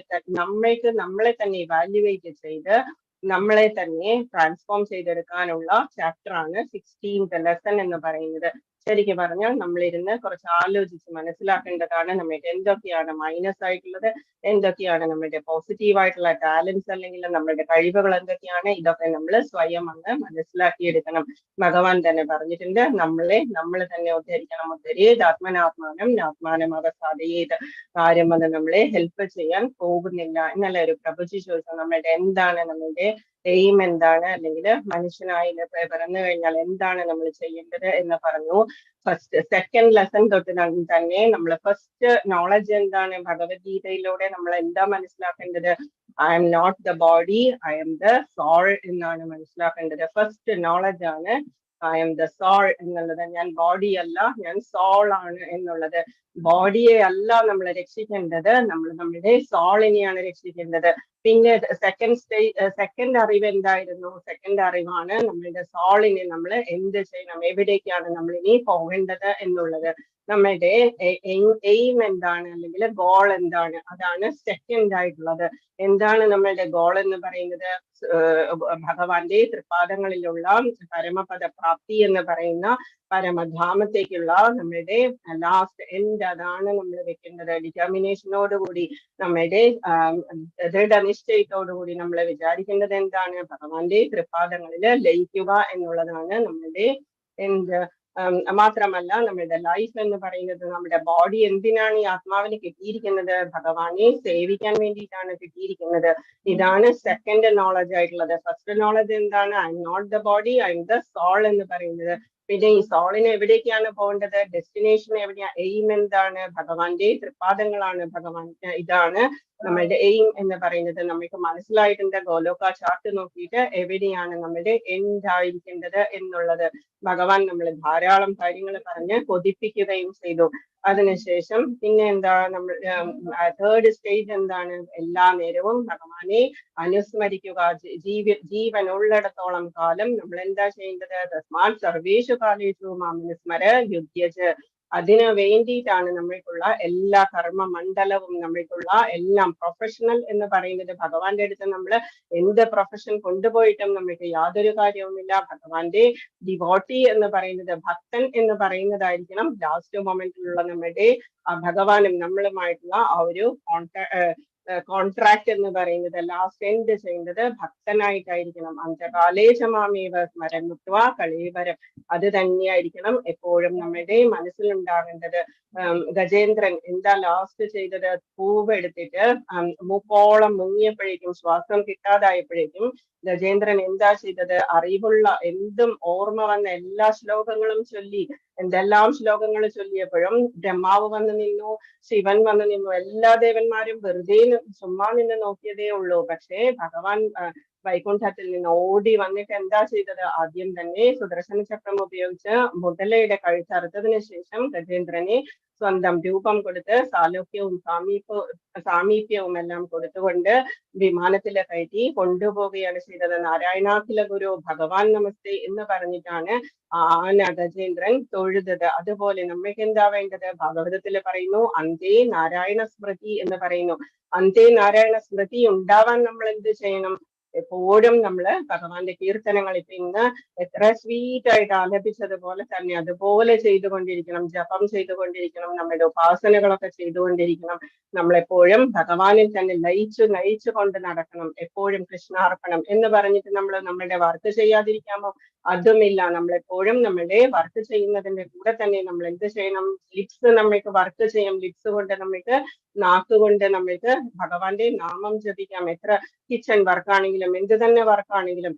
തന്നെ ഇവാലുവേറ്റ് ചെയ്ത് നമ്മളെ തന്നെ ട്രാൻസ്ഫോം ചെയ്തെടുക്കാനുള്ള ചാപ്റ്ററാണ് 16th ലെസൺ എന്ന് പറയുന്നത്. ശരിക്കും പറഞ്ഞാൽ നമ്മളിരുന്ന് കുറച്ച് ആലോചിച്ച് മനസ്സിലാക്കേണ്ടതാണ് നമ്മൾക്ക് എന്തൊക്കെയാണ് മൈനസ് ആയിട്ടുള്ളത്, എന്തൊക്കെയാണ് നമ്മുടെ പോസിറ്റീവ് ആയിട്ടുള്ള ടാലൻസ് അല്ലെങ്കിൽ നമ്മുടെ കഴിവുകൾ എന്തൊക്കെയാണ്. ഇതൊക്കെ നമ്മൾ സ്വയം അങ്ങ് മനസ്സിലാക്കിയെടുക്കണം. ഭഗവാൻ തന്നെ പറഞ്ഞിട്ടുണ്ട്, നമ്മൾ തന്നെ ഉദ്ധരിക്കണം. ഉദ്ധരിയത് ആത്മാനം അവസാദയേത്. ആരും വന്ന് നമ്മളെ ഹെൽപ്പ് ചെയ്യാൻ പോകുന്നില്ല. ഇന്നലെ ഒരു പ്രഭുജി ചോദിച്ചു, നമ്മളുടെ എന്താണ്, നമ്മളുടെ എയിം എന്താണ്, അല്ലെങ്കിൽ മനുഷ്യനായി പിറന്നു കഴിഞ്ഞാൽ എന്താണ് നമ്മൾ ചെയ്യേണ്ടത് എന്ന് പറഞ്ഞു. സെക്കൻഡ് ലെസൺ തൊട്ട് തന്നെ നമ്മൾ ഫസ്റ്റ് നോളജ് എന്താണ്, ഭഗവത്ഗീതയിലൂടെ നമ്മൾ എന്താ മനസ്സിലാക്കേണ്ടത്? I am not the body, I am the soul എന്നാണ് മനസ്സിലാക്കേണ്ടത്. ഫസ്റ്റ് നോളജ് ആണ് ഐ എം ദ സോൾ എന്നുള്ളത്. ഞാൻ ബോഡി അല്ല, ഞാൻ സോൾ ആണ് എന്നുള്ളത്. ബോഡിയെ അല്ല നമ്മൾ രക്ഷിക്കേണ്ടത്, നമ്മൾ നമ്മുടെ സോളിനെയാണ് രക്ഷിക്കേണ്ടത്. പിന്നെ സെക്കൻഡ് അറിവ് എന്തായിരുന്നു? സെക്കൻഡ് അറിവാണ് നമ്മളുടെ സോളിനെ നമ്മൾ എന്ത് ചെയ്യണം, എവിടേക്കാണ് നമ്മൾ ഇനി പോകേണ്ടത് എന്നുള്ളത്. നമ്മളുടെ എയിം എന്താണ്, അല്ലെങ്കിൽ ഗോൾ എന്താണ്, അതാണ് സെക്കൻഡ് ആയിട്ടുള്ളത്. എന്താണ് നമ്മളുടെ ഗോൾ എന്ന് പറയുന്നത്? ഭഗവാന്റെ തൃപ്പാദങ്ങളിലുള്ള പരമപദ പ്രാപ്തി എന്ന് പറയുന്ന പരമധാമത്തേക്കുള്ള നമ്മളുടെ ലാസ്റ്റ് എൻഡ്, അതാണ് നമ്മൾ വെക്കേണ്ടത്. ഡിറ്റർമിനേഷനോടുകൂടി നമ്മളുടെ ദൃഢനിശ്ചയത്തോടുകൂടി നമ്മൾ വിചാരിക്കേണ്ടത് എന്താണ്? ഭഗവാന്റെ തൃപ്പാദങ്ങളിൽ ലയിക്കുക എന്നുള്ളതാണ് നമ്മളുടെ എന്ത്. മാത്രമല്ല നമ്മളുടെ ലൈഫ് എന്ന് പറയുന്നത്, നമ്മുടെ ബോഡി എന്തിനാണ് ഈ ആത്മാവിന് കിട്ടിയിരിക്കുന്നത്? ഭഗവാനെ സേവിക്കാൻ വേണ്ടിയിട്ടാണ് കിട്ടിയിരിക്കുന്നത്. ഇതാണ് സെക്കൻഡ് നോളജ് ആയിട്ടുള്ളത്. ഫസ്റ്റ് നോളജ് എന്താണ്? I am not the body, I am the soul എന്ന് പറയുന്നത്. പിന്നെ ഈ സോളിന് എവിടേക്കാണ് പോകേണ്ടത്? ഡെസ്റ്റിനേഷൻ എവിടെയാ? എയിം എന്താണ്? ഭഗവാന്റെ തൃപ്പാദങ്ങളാണ്. ഇതാണ് നമ്മളുടെ എയിം എന്ന് പറയുന്നത്. നമുക്ക് മനസ്സിലായിട്ടുണ്ട് ഗോലോക ചാർട്ട് നോക്കിയിട്ട് എവിടെയാണ് നമ്മളുടെ എൻഡ് ആയിരിക്കേണ്ടത് എന്നുള്ളത്. ഭഗവാൻ നമ്മൾ ധാരാളം കാര്യങ്ങൾ പറഞ്ഞ് കൊതിപ്പിക്കുകയും ചെയ്തു. അതിനുശേഷം പിന്നെ എന്താ, നമ്മൾ തേർഡ് സ്റ്റേജ് എന്താണ്? എല്ലാ നേരവും ഭഗവാനെ അനുസ്മരിക്കുക. ജീവൻ ഉള്ളിടത്തോളം കാലം നമ്മൾ എന്താ ചെയ്യേണ്ടത്? തസ്മാത് സർവേഷു കാലേഷു മാമനുസ്മര യുധ്യജ്. അതിനു വേണ്ടിയിട്ടാണ് നമ്മൾക്കുള്ള എല്ലാ കർമ്മ മണ്ഡലവും, നമ്മൾക്കുള്ള എല്ലാം. പ്രൊഫഷണൽ എന്ന് പറയുന്നത്, ഭഗവാന്റെ അടുത്ത് നമ്മൾ എന്ത് പ്രൊഫഷൻ കൊണ്ടുപോയിട്ടും നമ്മൾക്ക് യാതൊരു കാര്യവുമില്ല. ഭഗവാന്റെ ഡിവോട്ടി എന്ന് പറയുന്നത്, ഭക്തൻ എന്ന് പറയുന്നതായിരിക്കണം ലാസ്റ്റ് മൊമെന്റിലുള്ള നമ്മുടെ ഭഗവാനും നമ്മളുമായിട്ടുള്ള ആ ഒരു കോൺട്രാക്ട് എന്ന് പറയുന്നത്, ലാസ്റ്റ് എൻഡ് ചെയ്യുന്നത് ഭക്തനായിട്ടായിരിക്കണം. അന്തകാലേശമാമേവ സ്മരൻ മുക്വാ കളീവരം. അത് തന്നെയായിരിക്കണം എപ്പോഴും നമ്മുടെ മനസ്സിലുണ്ടാകേണ്ടത്. ഗജേന്ദ്രൻ എന്താ ലാസ്റ്റ് ചെയ്തത്? പൂവ് എടുത്തിട്ട് മൂക്കോളം മുങ്ങിയപ്പോഴേക്കും, ശ്വാസം കിട്ടാതായപ്പോഴേക്കും ഗജേന്ദ്രൻ എന്താ ചെയ്തത്? അറിവുള്ള എന്തും ഓർമ്മ വന്ന എല്ലാ ശ്ലോകങ്ങളും ചൊല്ലി. എന്തെല്ലാം ശ്ലോകങ്ങൾ ചൊല്ലിയപ്പോഴും ബ്രഹ്മാവ് വന്ന് നിന്നു, ശിവൻ വന്ന് നിന്നു, എല്ലാ ദേവന്മാരും വെറുതെ ചുമ്മാ നിന്ന് നോക്കിയതേ ഉള്ളൂ. പക്ഷേ ഭഗവാൻ വൈകുണ്ഠത്തിൽ നിന്ന് ഓടി വന്നിട്ട് എന്താ ചെയ്തത്? ആദ്യം തന്നെ സുദർശന ചക്രം ഉപയോഗിച്ച് മുതലയുടെ കഴുത്തറുത്തതിന് ശേഷം ഗജേന്ദ്രനെ സ്വന്തം രൂപം കൊടുത്ത് സാലോക്യവും സാമീപ്യവും എല്ലാം കൊടുത്തുകൊണ്ട് വിമാനത്തിൽ കയറ്റി കൊണ്ടുപോവുകയാണ് ചെയ്തത്. നാരായണാഖില ഗുരു ഭഗവാൻ നമസ്തേ എന്ന് പറഞ്ഞിട്ടാണ് ആന ഗജേന്ദ്രൻ തൊഴുതത്. അതുപോലെ നമ്മൾക്ക് എന്താ വേണ്ടത്? ഭാഗവതത്തിൽ പറയുന്നു അന്തേ നാരായണ സ്മൃതി എന്ന് പറയുന്നു. അന്തേ നാരായണ സ്മൃതി ഉണ്ടാവാൻ നമ്മൾ എന്ത് ചെയ്യണം? എപ്പോഴും നമ്മള് ഭഗവാന്റെ കീർത്തനങ്ങൾ ഇപ്പൊ ഇന്ന് എത്ര സ്വീറ്റ് ആയിട്ട് ആലപിച്ചതുപോലെ തന്നെ അതുപോലെ ചെയ്തുകൊണ്ടിരിക്കണം. ജപം ചെയ്തുകൊണ്ടിരിക്കണം. നമ്മുടെ ഉപാസനകളൊക്കെ ചെയ്തുകൊണ്ടിരിക്കണം. നമ്മളെപ്പോഴും ഭഗവാനിൽ തന്നെ ലയിച്ചു കൊണ്ട് നടക്കണം. എപ്പോഴും കൃഷ്ണാർപ്പണം എന്ന് പറഞ്ഞിട്ട് നമ്മൾ നമ്മളുടെ വർക്ക് ചെയ്യാതിരിക്കാമോ? അതുമില്ല. നമ്മളെപ്പോഴും നമ്മളുടെ വർക്ക് ചെയ്യുന്നതിന്റെ കൂടെ തന്നെ നമ്മൾ എന്ത് ചെയ്യണം? ലിപ്സ് നമ്മൾക്ക് വർക്ക് ചെയ്യാം. ലിപ്സ് കൊണ്ട് നമ്മൾക്ക് നാക്കുകൊണ്ട് നമ്മൾക്ക് ഭഗവാന്റെ നാമം ജപിക്കാം. എത്ര കിച്ചൺ വർക്കാണെങ്കിലും എന്ത് തന്നെ വർക്കാണെങ്കിലും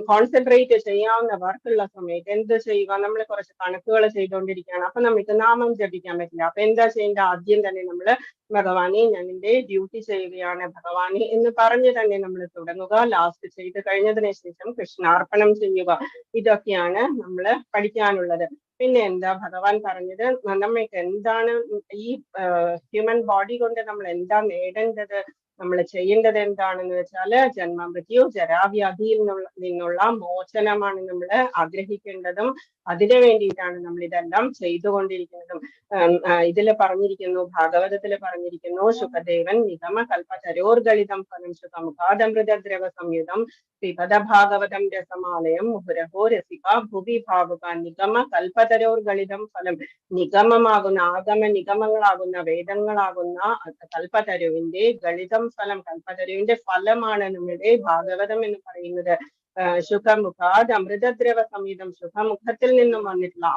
കോൺസെൻട്രേറ്റ് ചെയ്യാവുന്ന വർക്കുള്ള സമയത്ത് എന്ത് ചെയ്യുക? നമ്മൾ കുറച്ച് കണക്കുകൾ ചെയ്തുകൊണ്ടിരിക്കുകയാണ്. അപ്പൊ നമുക്ക് നാമം ജപിക്കാൻ പറ്റില്ല. അപ്പൊ എന്താ ചെയ്യേണ്ട? ആദ്യം തന്നെ നമ്മൾ ഭഗവാനെ, ഞാൻ എന്റെ ഡ്യൂട്ടി ചെയ്യുകയാണ് ഭഗവാനെ എന്ന് പറഞ്ഞ് തന്നെ നമ്മൾ തുടങ്ങുക. ലാസ്റ്റ് ചെയ്ത് കഴിഞ്ഞതിന് ശേഷം കൃഷ്ണാർപ്പണം ചെയ്യുക. ഇതൊക്കെയാണ് നമ്മൾ പഠിക്കാനുള്ളത്. പിന്നെ എന്താ ഭഗവാൻ പറഞ്ഞത്? നമ്മൾക്ക് എന്താണ് ഈ ഹ്യൂമൻ ബോഡി കൊണ്ട് നമ്മൾ എന്താ നേടേണ്ടത്? നമ്മൾ ചെയ്യേണ്ടത് എന്താണെന്ന് വെച്ചാൽ ജന്മമൃത്യു ജരാവ്യാധിയിൽ നിന്നുള്ള മോചനമാണ് നമ്മൾ ആഗ്രഹിക്കേണ്ടതും. അതിനു വേണ്ടിയിട്ടാണ് നമ്മൾ ഇതെല്ലാം ചെയ്തുകൊണ്ടിരിക്കുന്നതും. ഇതിൽ പറഞ്ഞിരിക്കുന്നു, ഭാഗവതത്തിൽ പറഞ്ഞിരിക്കുന്നു, ശുകദേവൻ നിഗമ കൽപ്പതരോർഗളിതം ഫലം ശുഖമുഖാദമൃതദ്രവ സംയുതം പിബത ഭാഗവതം രസമാലയം മുഹുരഹോ രസിക ഭുവി ഭാവുക. നിഗമ കൽപ്പതരോർഗളിതം ഫലം, നിഗമമാകുന്ന നിഗമങ്ങളാകുന്ന വേദങ്ങളാകുന്ന കൽപ്പതരുവിന്റെ ഗളിതം ഫലം, കൽപ്പതരുവിന്റെ ഫലമാണ് നമ്മുടെ ഭാഗവതം എന്ന് പറയുന്നത്. ശുഖമുഖാദ് അമൃതദ്രവ സംയുതം, ശുഖമുഖത്തിൽ നിന്നും വന്നിട്ടുള്ള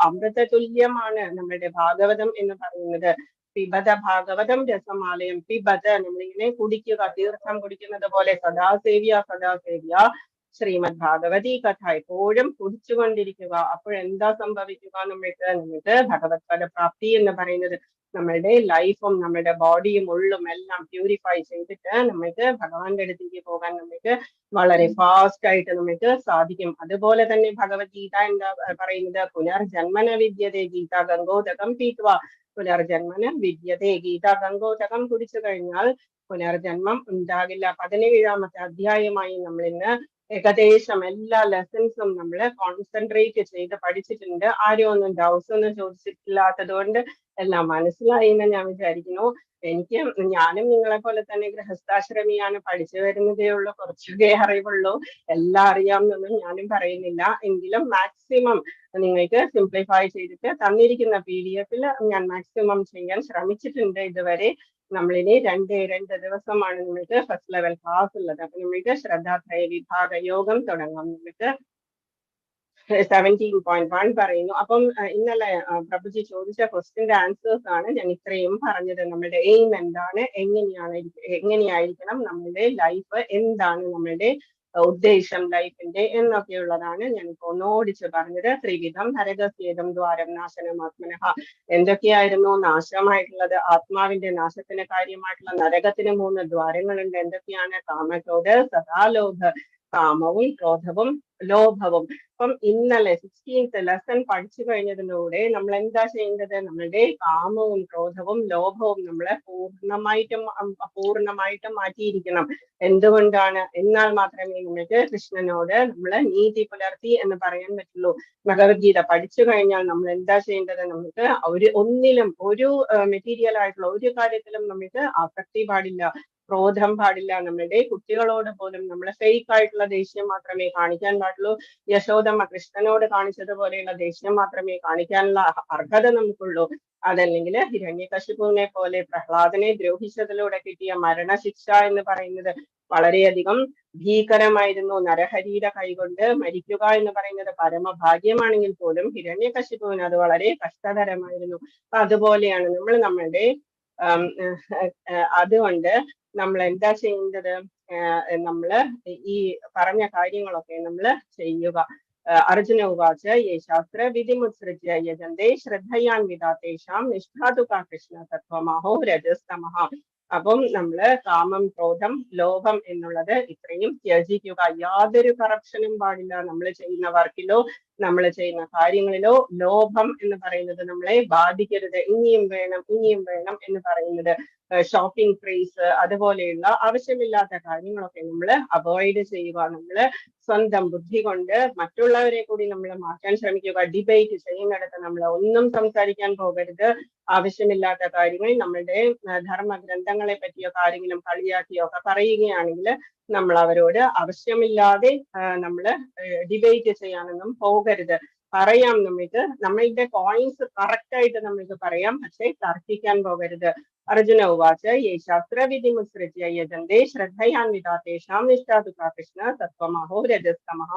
അമൃത തുല്യമാണ് നമ്മുടെ ഭാഗവതം എന്ന് പറയുന്നത്. പിബത ഭാഗവതം രസമാലയം, പിബത നമ്മളിങ്ങനെ കുടിക്കുക, തീർത്ഥം കുടിക്കുന്നത് പോലെ. സദാസേവ്യ ശ്രീമദ് ഭാഗവതി കഥ എപ്പോഴും കുടിച്ചുകൊണ്ടിരിക്കുക. അപ്പോഴെന്താ സംഭവിക്കുക? നമുക്ക് ഭഗവത് പദപ്രാപ്തി എന്ന് പറയുന്നത് നമ്മളുടെ ലൈഫും നമ്മുടെ ബോഡിയും ഉള്ളും എല്ലാം പ്യൂരിഫൈ ചെയ്തിട്ട് നമുക്ക് ഭഗവാന്റെ അടുത്തേക്ക് പോകാൻ നമുക്ക് വളരെ ഫാസ്റ്റ് ആയിട്ട് നമുക്ക് സാധിക്കും. അതുപോലെ തന്നെ ഭഗവത്ഗീത എന്താ പറയുന്നത്? പുനർജന്മന വിദ്യതേ ഗീത ഗംഗോദകം പീത്വ. പുനർജന്മന വിദ്യതേ, ഗീത ഗംഗോദകം കുടിച്ചു കഴിഞ്ഞാൽ പുനർജന്മം ഉണ്ടാകില്ല. 17ാമത്തെ അധ്യായമായി നമ്മൾ ഇന്ന് ഏകദേശം എല്ലാ ലെസൺസും നമ്മൾ കോൺസെൻട്രേറ്റ് ചെയ്ത് പഠിച്ചിട്ടുണ്ട്. ആരും ഒന്നും ഡൗട്ട്സ് ഒന്നും ചോദിച്ചിട്ടില്ലാത്തത് കൊണ്ട് എല്ലാം മനസ്സിലായി എന്ന് ഞാൻ വിചാരിക്കുന്നു. ഞാനും നിങ്ങളെ പോലെ തന്നെ ഗൃഹസ്ഥാശ്രമിയാണ്, പഠിച്ചു വരുന്നതേ ഉള്ളൂ, കുറച്ചൊക്കെ അറിവുള്ളൂ. എല്ലാം അറിയാമെന്നൊന്നും ഞാനും പറയുന്നില്ല. എങ്കിലും മാക്സിമം നിങ്ങൾക്ക് സിംപ്ലിഫൈ ചെയ്തിട്ട് തന്നിരിക്കുന്ന PDF ഞാൻ മാക്സിമം ചെയ്യാൻ ശ്രമിച്ചിട്ടുണ്ട് ഇതുവരെ. നമ്മളിനി രണ്ട് ദിവസമാണ് നിങ്ങൾക്ക് ഫസ്റ്റ് ലെവൽ ക്ലാസ് ഉള്ളത്. അപ്പൊ നിങ്ങൾക്ക് ശ്രദ്ധാത്രയ വിഭാഗ യോഗം തുടങ്ങാം. നിങ്ങൾക്ക് 17.1 പറയുന്നു. അപ്പം ഇന്നലെ പ്രഭുജി ചോദിച്ച ക്വസ്റ്റ്യന്റെ ആൻസേഴ്സ് ആണ് ഞാൻ ഇത്രയും പറഞ്ഞത്. നമ്മുടെ എയിം എന്താണ്, എങ്ങനെയായിരിക്കണം നമ്മളുടെ ലൈഫ്, എന്താണ് നമ്മളുടെ ഉദ്ദേശം ലൈഫിന്റെ എന്നൊക്കെയുള്ളതാണ് ഞാനിപ്പോ ഓടിച്ച് പറഞ്ഞത്. ത്രിവിധം ഹരകസ്യേതം ദ്വാരം നാശനം ആത്മനഃ. എന്തൊക്കെയായിരുന്നു നാശമായിട്ടുള്ളത്? ആത്മാവിന്റെ നാശത്തിന് കാര്യമായിട്ടുള്ള നരകത്തിന് 3 ദ്വാരങ്ങളുണ്ട്. എന്തൊക്കെയാണ്? കാമക്രോധ സദാലോഭ, കാമവും ക്രോധവും ലോഭവും. അപ്പം ഇന്നലെ 16th ലെസൺ പഠിച്ചു കഴിഞ്ഞതിലൂടെ നമ്മൾ എന്താ ചെയ്യേണ്ടത്? നമ്മളുടെ കാമവും ക്രോധവും ലോഭവും നമ്മളെ പൂർണ്ണമായിട്ടും മാറ്റിയിരിക്കണം. എന്തുകൊണ്ടാണ്? എന്നാൽ മാത്രമേ നമുക്ക് കൃഷ്ണനോട് നമ്മള് നീതി പുലർത്തി എന്ന് പറയാൻ പറ്റുള്ളൂ. ഭഗവത്ഗീത പഠിച്ചു കഴിഞ്ഞാൽ നമ്മൾ എന്താ ചെയ്യേണ്ടത്? നമുക്ക് ഒന്നിലും ഒരു മെറ്റീരിയൽ ആയിട്ടുള്ള ഒരു കാര്യത്തിലും നമുക്ക് ആസക്തി പാടില്ല, ക്രോധം പാടില്ല. നമ്മളുടെ കുട്ടികളോട് പോലും നമ്മൾ ഫേക്ക് ആയിട്ടുള്ള ദേഷ്യം മാത്രമേ കാണിക്കാൻ പാടുള്ളൂ. യശോദമ്മ കൃഷ്ണനോട് കാണിച്ചതുപോലെയുള്ള ദേഷ്യം മാത്രമേ കാണിക്കാനുള്ള അർഹത നമുക്കുള്ളൂ. അതല്ലെങ്കിൽ ഹിരണ്യകശിപുവിനെ പോലെ പ്രഹ്ലാദനെ ദ്രോഹിച്ചതിലൂടെ കിട്ടിയ മരണശിക്ഷ എന്ന് പറയുന്നത് വളരെയധികം ഭീകരമായിരുന്നു. നരഹരിയുടെ കൈകൊണ്ട് മരിക്കുക എന്ന് പറയുന്നത് പരമഭാഗ്യമാണെങ്കിൽ പോലും ഹിരണ്യകശിപുവിന് അത് വളരെ കഷ്ടതരമായിരുന്നു. അപ്പൊ അതുപോലെയാണ് നമ്മളുടെ അതുകൊണ്ട് നമ്മൾ എന്താ ചെയ്യേണ്ടത്? നമ്മള് ഈ പറഞ്ഞ കാര്യങ്ങളൊക്കെ നമ്മൾ ചെയ്യുക. അർജുന ഉവാച യേ ശാസ്ത്ര വിധിമുത്സൃജ്യ യജന്തേ ശ്രദ്ധയാൻവിതാ തേഷാം നിഷ്ഠാതുകാ കൃഷ്ണ തത്വമഹോ രജസ്തമഃ. അപ്പം നമ്മള് കാമം, ക്രോധം, ലോഭം എന്നുള്ളത് ഇത്രയും ത്യജിക്കുക. യാതൊരു കറപ്ഷനും പാടില്ല. നമ്മൾ ചെയ്യുന്ന വർക്കിലോ നമ്മൾ ചെയ്യുന്ന കാര്യങ്ങളിലോ ലോഭം എന്ന് പറയുന്നത് നമ്മളെ ബാധിക്കരുത്. ഇനിയും വേണം എന്ന് പറയുന്നത്, ഷോപ്പിംഗ് ക്രേസ്, അതുപോലെയുള്ള ആവശ്യമില്ലാത്ത കാര്യങ്ങളൊക്കെ നമ്മൾ അവോയ്ഡ് ചെയ്യുക. നമ്മൾ സ്വന്തം ബുദ്ധി കൊണ്ട് മറ്റുള്ളവരെ കൂടി നമ്മൾ മാറ്റാൻ ശ്രമിക്കുക. ഡിബേറ്റ് ചെയ്യുന്നിടത്ത് നമ്മൾ ഒന്നും സംസാരിക്കാൻ പോകരുത്. ആവശ്യമില്ലാത്ത കാര്യങ്ങൾ, നമ്മളുടെ ധർമ്മഗ്രന്ഥങ്ങളെ പറ്റിയോ ആരെങ്കിലും കളിയാക്കിയോ ഒക്കെ പറയുകയാണെങ്കിൽ നമ്മൾ അവരോട് ആവശ്യമില്ലാതെ നമ്മൾ ഡിബേറ്റ് ചെയ്യാനൊന്നും പോകരുത്. പറയാം, നമ്മളുടെ പോയിന്റ്സ് കറക്റ്റ് ആയിട്ട് നമുക്ക് പറയാം, പക്ഷെ തർക്കിക്കാൻ പോകരുത്. അർജുന ഉവാച യേ ശാസ്ത്ര വിധിമുത്സൃജ്യ യജന്തേ ശ്രദ്ധയാൻവിതാ തേഷാം നിഷ്ഠാതുകാ കൃഷ്ണ തത്വമഹോ രജസ്തമഃ.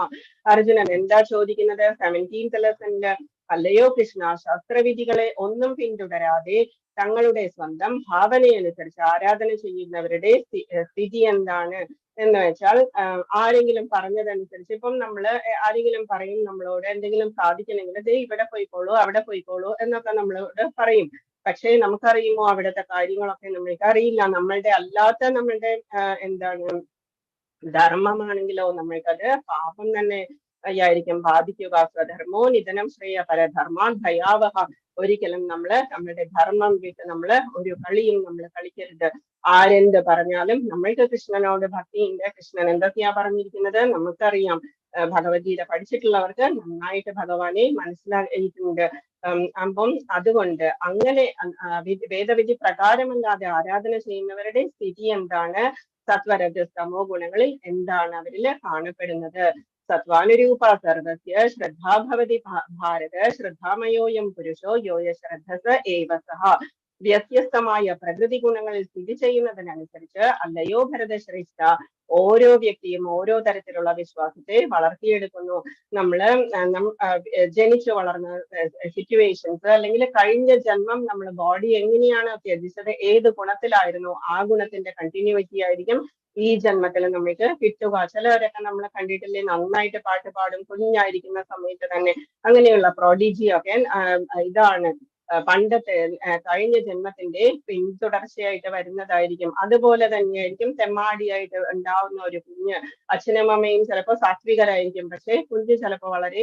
അർജുനൻ എന്താ ചോദിക്കുന്നത്? 17th ലെസണില്, അല്ലയോ കൃഷ്ണ, ശാസ്ത്രവിധികളെ ഒന്നും പിന്തുടരാതെ തങ്ങളുടെ സ്വന്തം ഭാവനയനുസരിച്ച് ആരാധന ചെയ്യുന്നവരുടെ സ്ഥിതി എന്താണ് എന്ന് വെച്ചാൽ, ആരെങ്കിലും പറഞ്ഞതനുസരിച്ച്, ഇപ്പം ആരെങ്കിലും പറയും നമ്മളോട് എന്തെങ്കിലും സാധിക്കണമെങ്കിൽ ഇവിടെ പോയിക്കോളൂ, അവിടെ പോയിക്കോളൂ എന്നൊക്കെ നമ്മളോട് പറയും. പക്ഷേ നമുക്കറിയുമോ അവിടുത്തെ കാര്യങ്ങളൊക്കെ? നമ്മൾക്ക് അറിയില്ല. നമ്മളുടെ എന്താണ് ധർമ്മമാണെങ്കിലോ നമ്മൾക്കത് പാപം തന്നെ ആയിരിക്കും ബാധിക്കുക. സ്വധർമ്മോ നിധനം ശ്രേയ പരധർമാൻ ഭയാവഹ. ഒരിക്കലും നമ്മുടെ ധർമ്മം വിട്ട് ഒരു കളിയും കളിക്കരുത്. ആരെന്ത് പറഞ്ഞാലും നമ്മൾക്ക് കൃഷ്ണനോട് ഭക്തിയുണ്ട്. കൃഷ്ണൻ എന്തൊക്കെയാ പറഞ്ഞിരിക്കുന്നത് നമുക്കറിയാം. ഭഗവത്ഗീത പഠിച്ചിട്ടുള്ളവർക്ക് നന്നായിട്ട് ഭഗവാനെ മനസ്സിലായിട്ടുണ്ട്. അപ്പം അതുകൊണ്ട് അങ്ങനെ വേദവിധി പ്രകാരമല്ലാതെ ആരാധന ചെയ്യുന്നവരുടെ സ്ഥിതി എന്താണ്? സത്വരജസ്തമോ ഗുണങ്ങളിൽ എന്താണ് അവരിൽ കാണപ്പെടുന്നത്? സത്വാനുരൂപ സർവസ്യ ശ്രദ്ധാ ഭവതി ഭാരത ശ്രദ്ധാമയോയം പുരുഷോ യോയ ശ്രദ്ധസ ഏവ സഹ. വ്യത്യസ്തമായ പ്രകൃതി ഗുണങ്ങളിൽ സ്ഥിതി ചെയ്യുന്നതിനനുസരിച്ച് അല്ലയോ ഭരതശ്രേഷ്ഠ, ഓരോ വ്യക്തിയും ഓരോ തരത്തിലുള്ള വിശ്വാസത്തെ വളർത്തിയെടുക്കുന്നു. ജനിച്ചു വളർന്ന സിറ്റുവേഷൻസ്, അല്ലെങ്കിൽ കഴിഞ്ഞ ജന്മം ബോഡി എങ്ങനെയാണ് ത്യജിച്ചത്, ഏത് ഗുണത്തിലായിരുന്നു, ആ ഗുണത്തിന്റെ കണ്ടിന്യൂറ്റി ആയിരിക്കും ഈ ജന്മത്തിൽ നമുക്ക് കിട്ടുക. ചിലവരൊക്കെ നമ്മൾ കണ്ടിട്ടില്ലേ, നന്നായിട്ട് പാട്ട് പാടും കുഞ്ഞായിരിക്കുന്ന സമയത്ത് തന്നെ. അങ്ങനെയുള്ള പ്രോഡിജി ഒക്കെ ഇതാണ് പണ്ടത്തെ കഴിഞ്ഞ ജന്മത്തിന്റെ പിന്തുടർച്ചയായിട്ട് വരുന്നതായിരിക്കും. അതുപോലെ തന്നെയായിരിക്കും തെമ്മാടിയായിട്ട് ഉണ്ടാവുന്ന ഒരു കുഞ്ഞ്. അച്ഛനും അമ്മയും ചിലപ്പോൾ സാത്വികരായിരിക്കും, പക്ഷെ കുഞ്ഞ് ചിലപ്പോൾ വളരെ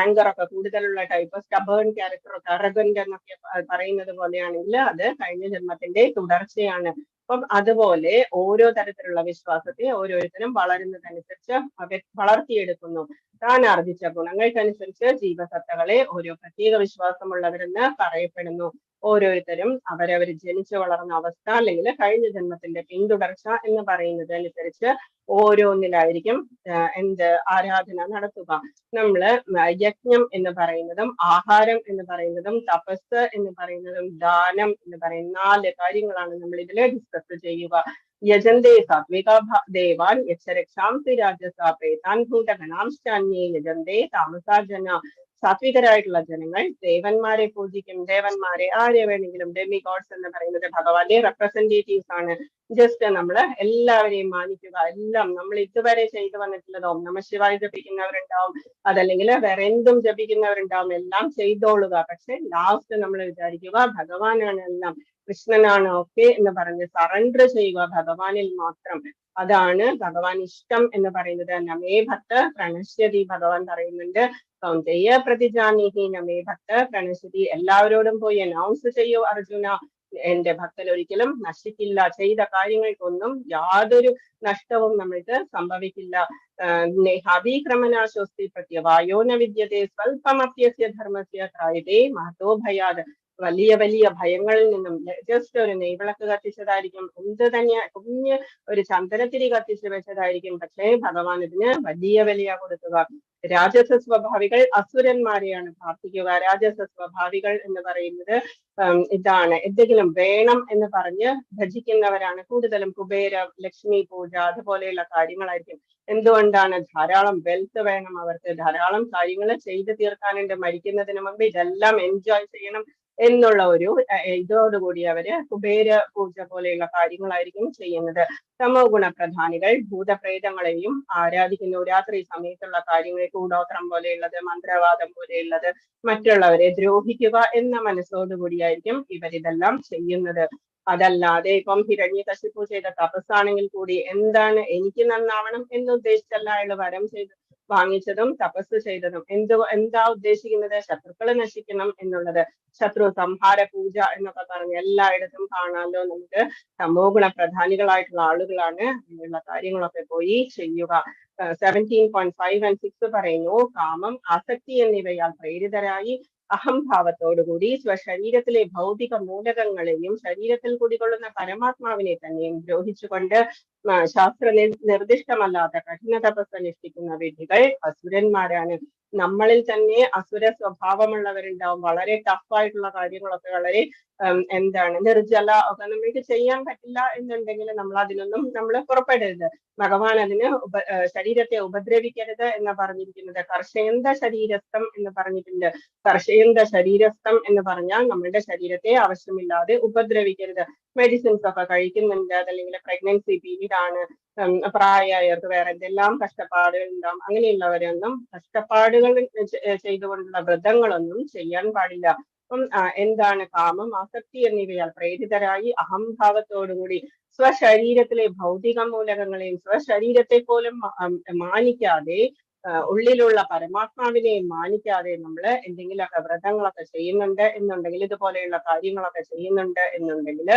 ആങ്കർ ഒക്കെ കൂടുതലുള്ള ടൈപ്പ്, സ്റ്റബേൺ ക്യാരക്ടർ ഒക്കെ, അറഗന്റ് എന്നൊക്കെ പറയുന്നത് പോലെയാണെങ്കിൽ അത് കഴിഞ്ഞ ജന്മത്തിന്റെ തുടർച്ചയാണ്. അപ്പം അതുപോലെ ഓരോ തരത്തിലുള്ള വിശ്വാസത്തെ ഓരോരുത്തരും വളരുന്നതനുസരിച്ച് വളർത്തിയെടുക്കുന്നു. താൻ ആർജിച്ച ഗുണങ്ങൾക്കനുസരിച്ച് ജീവസത്തകളെ ഓരോ പ്രത്യേക വിശ്വാസമുള്ളവരെന്ന് പറയപ്പെടുന്നു. ഓരോരുത്തരും അവരവർ ജനിച്ചു വളർന്ന അവസ്ഥ അല്ലെങ്കിൽ കഴിഞ്ഞ ജന്മത്തിന്റെ പിന്തുടർച്ച എന്ന് പറയുന്നത് അനുസരിച്ച് ഓരോന്നിലായിരിക്കും ആരാധന നടത്തുക. നമ്മള് യജ്ഞം എന്ന് പറയുന്നതും ആഹാരം എന്ന് പറയുന്നതും തപസ് എന്ന് പറയുന്നതും ദാനം എന്ന് പറയുന്ന 4 കാര്യങ്ങളാണ് നമ്മൾ ഇതിൽ ഡിസ്കസ് ചെയ്യുക. യജന്തേ സാത്വിക ദേവാൻ യക്ഷരക്ഷാംസി രാജസ പ്രേതാൻ ഭൂതഗണാംശ്ചാന്യേ യജന്തേ താമസാ ജന. സാത്വികരായിട്ടുള്ള ജനങ്ങൾ ദേവന്മാരെ പൂജിക്കും. ദേവന്മാരെ ആരെ വേണമെങ്കിലും ഡെമി ഗോഡ്സ് എന്ന് പറയുന്നത് ഭഗവാന്റെ റെപ്രസെന്റേറ്റീവ്സ് ആണ്. ജസ്റ്റ് നമ്മൾ എല്ലാവരെയും മാനിക്കുക. എല്ലാം നമ്മൾ ഇതുവരെ ചെയ്തു വന്നിട്ടുള്ളതോ നമഃശിവായ ജപിക്കുന്നവരുണ്ടാവും, അതല്ലെങ്കിൽ വേറെ എന്തും ജപിക്കുന്നവരുണ്ടാവും, എല്ലാം ചെയ്തോളുക. പക്ഷെ ലാസ്റ്റ് നമ്മൾ വിചാരിക്കുക ഭഗവാനാണ് എല്ലാം, കൃഷ്ണനാണ് ഒക്കെ എന്ന് പറഞ്ഞ് സറണ്ടർ ചെയ്യുക ഭഗവാനിൽ മാത്രം. അതാണ് ഭഗവാൻ ഇഷ്ടം എന്ന് പറയുന്നത്. നമേ ഭക്ത പ്രണശ്യതി ഭഗവാൻ പറയുന്നുണ്ട്. കൗന്ദേയ പ്രതിജാനീഹി നമേ ഭക്ത പ്രണശ്യതി. എല്ലാവരോടും പോയി അനൗൺസ് ചെയ്യൂ അർജുന, എന്റെ ഭക്തൻ ഒരിക്കലും നശിക്കില്ല. ചെയ്ത കാര്യങ്ങൾക്കൊന്നും യാതൊരു നഷ്ടവും നമ്മൾക്ക് സംഭവിക്കില്ല. ഹവിക്രമനാശോസ്തി പ്രത്യവായോ ന വിദ്യത്തെ സ്വൽപമപ്യസ്യ ധർമ്മസ്യ ത്രായതേ മഹതോ ഭയാത്. വലിയ വലിയ ഭയങ്ങളിൽ നിന്നും ജസ്റ്റ് ഒരു നെയ്വിളക്ക് കത്തിച്ചതായിരിക്കും, എന്ത് തന്നെ കുഞ്ഞ് ഒരു ചന്ദനത്തിരി കത്തിച്ച് വെച്ചതായിരിക്കും, പക്ഷേ ഭഗവാൻ ഇതിന് വലിയ വില കൊടുക്കുക. രാജസ സ്വഭാവികൾ അസുരന്മാരെയാണ് പ്രാർത്ഥിക്കുക. രാജസ സ്വഭാവികൾ എന്ന് പറയുന്നത് ഇതാണ്, എന്തെങ്കിലും വേണം എന്ന് പറഞ്ഞ് ഭജിക്കുന്നവരാണ് കൂടുതലും. കുബേര, ലക്ഷ്മി പൂജ അതുപോലെയുള്ള കാര്യങ്ങളായിരിക്കും. എന്തുകൊണ്ടാണ്? ധാരാളം വെൽത്ത് വേണം അവർക്ക്, ധാരാളം കാര്യങ്ങൾ ചെയ്തു തീർക്കാനുണ്ട്, മരിക്കുന്നതിന് മുമ്പ് ഇതെല്ലാം എൻജോയ് ചെയ്യണം എന്നുള്ള ഒരു ഇതോടുകൂടി അവര് കുബേര പൂജ പോലെയുള്ള കാര്യങ്ങളായിരിക്കും ചെയ്യുന്നത്. തമോ ഗുണപ്രധാനികൾ ഭൂതപ്രേതങ്ങളെയും ആരാധിക്കുന്നു. രാത്രി സമയത്തുള്ള കാര്യങ്ങൾ, കൂടോത്രം പോലെയുള്ളത്, മന്ത്രവാദം പോലെയുള്ളത്, മറ്റുള്ളവരെ ദ്രോഹിക്കുക എന്ന മനസ്സോടുകൂടിയായിരിക്കും ഇവരിതെല്ലാം ചെയ്യുന്നത്. അതല്ലാതെ ഇപ്പം ഹിരണ്യകശിപു ചെയ്ത തപസ്സാണെങ്കിൽ കൂടി എന്താണ് എനിക്ക് നന്നാവണം എന്നുദ്ദേശിച്ചല്ല അയാൾ വരം ചെയ്ത് വാങ്ങിച്ചതും തപസ് ചെയ്തതും. എന്താ ഉദ്ദേശിക്കുന്നത്? ശത്രുക്കളെ നശിക്കണം എന്നുള്ളത്. ശത്രു സംഹാര പൂജ എന്നൊക്കെ പറഞ്ഞ് എല്ലായിടത്തും കാണാമല്ലോ നമുക്ക്. തമോ ഗുണ പ്രധാനികളായിട്ടുള്ള ആളുകളാണ് ഇങ്ങനെയുള്ള കാര്യങ്ങളൊക്കെ പോയി ചെയ്യുക. 17.5 and 6 പറയുന്നു, കാമം, ആസക്തി എന്നിവയാൽ പ്രേരിതരായി അഹംഭാവത്തോടുകൂടി സ്വശരീരത്തിലെ ഭൗതിക മൂലകങ്ങളെയും ശരീരത്തിൽ കുടികൊള്ളുന്ന പരമാത്മാവിനെ തന്നെയും ദ്രോഹിച്ചുകൊണ്ട് ശാസ്ത്ര നിർദ്ദിഷ്ടമല്ലാത്ത കഠിന തപസ് അനുഷ്ഠിക്കുന്ന വിധികൾ അസുരന്മാരാണ്. നമ്മളിൽ തന്നെ അസുര സ്വഭാവമുള്ളവരുണ്ടാവും. വളരെ ടഫായിട്ടുള്ള കാര്യങ്ങളൊക്കെ വളരെ നിർജ്ജല ഒക്കെ നമ്മൾക്ക് ചെയ്യാൻ പറ്റില്ല എന്നുണ്ടെങ്കിൽ നമ്മൾ അതിനൊന്നും നമ്മൾ പുറപ്പെടരുത്. ഭഗവാൻ അതിന് ശരീരത്തെ ഉപദ്രവിക്കരുത് എന്ന് പറഞ്ഞിരിക്കുന്നത്. കർഷയന്ത ശരീരസ്ഥം എന്ന് പറഞ്ഞിട്ടുണ്ട്. കർഷയന്ത ശരീരസ്ഥം എന്ന് പറഞ്ഞാൽ നമ്മളുടെ ശരീരത്തെ ആവശ്യമില്ലാതെ ഉപദ്രവിക്കരുത്. മെഡിസിൻസ് ഒക്കെ കഴിക്കുന്നുണ്ട്, അതല്ലെങ്കിൽ പ്രഗ്നൻസി പീരീഡ് ആണ്, പ്രായമായവർക്ക് വേറെ എന്തെല്ലാം കഷ്ടപ്പാടുകൾ ഉണ്ടാവും. അങ്ങനെയുള്ളവരൊന്നും കഷ്ടപ്പാടുകൾ ചെയ്തുകൊണ്ടുള്ള വ്രതങ്ങളൊന്നും ചെയ്യാൻ പാടില്ല. അപ്പം എന്താണ്? കാമം, ആസക്തി എന്നിവയാൽ പ്രേരിതരായി അഹംഭാവത്തോടുകൂടി സ്വശരീരത്തിലെ ഭൗതിക മൂലകങ്ങളെയും സ്വശരീരത്തെ പോലും മാനിക്കാതെ, ഉള്ളിലുള്ള പരമാത്മാവിനെ മാനിക്കാതെ നമ്മൾ എന്തെങ്കിലുമൊക്കെ വ്രതങ്ങളൊക്കെ ചെയ്യുന്നുണ്ട് എന്നുണ്ടെങ്കിൽ, ഇതുപോലെയുള്ള കാര്യങ്ങളൊക്കെ ചെയ്യുന്നുണ്ട് എന്നുണ്ടെങ്കിൽ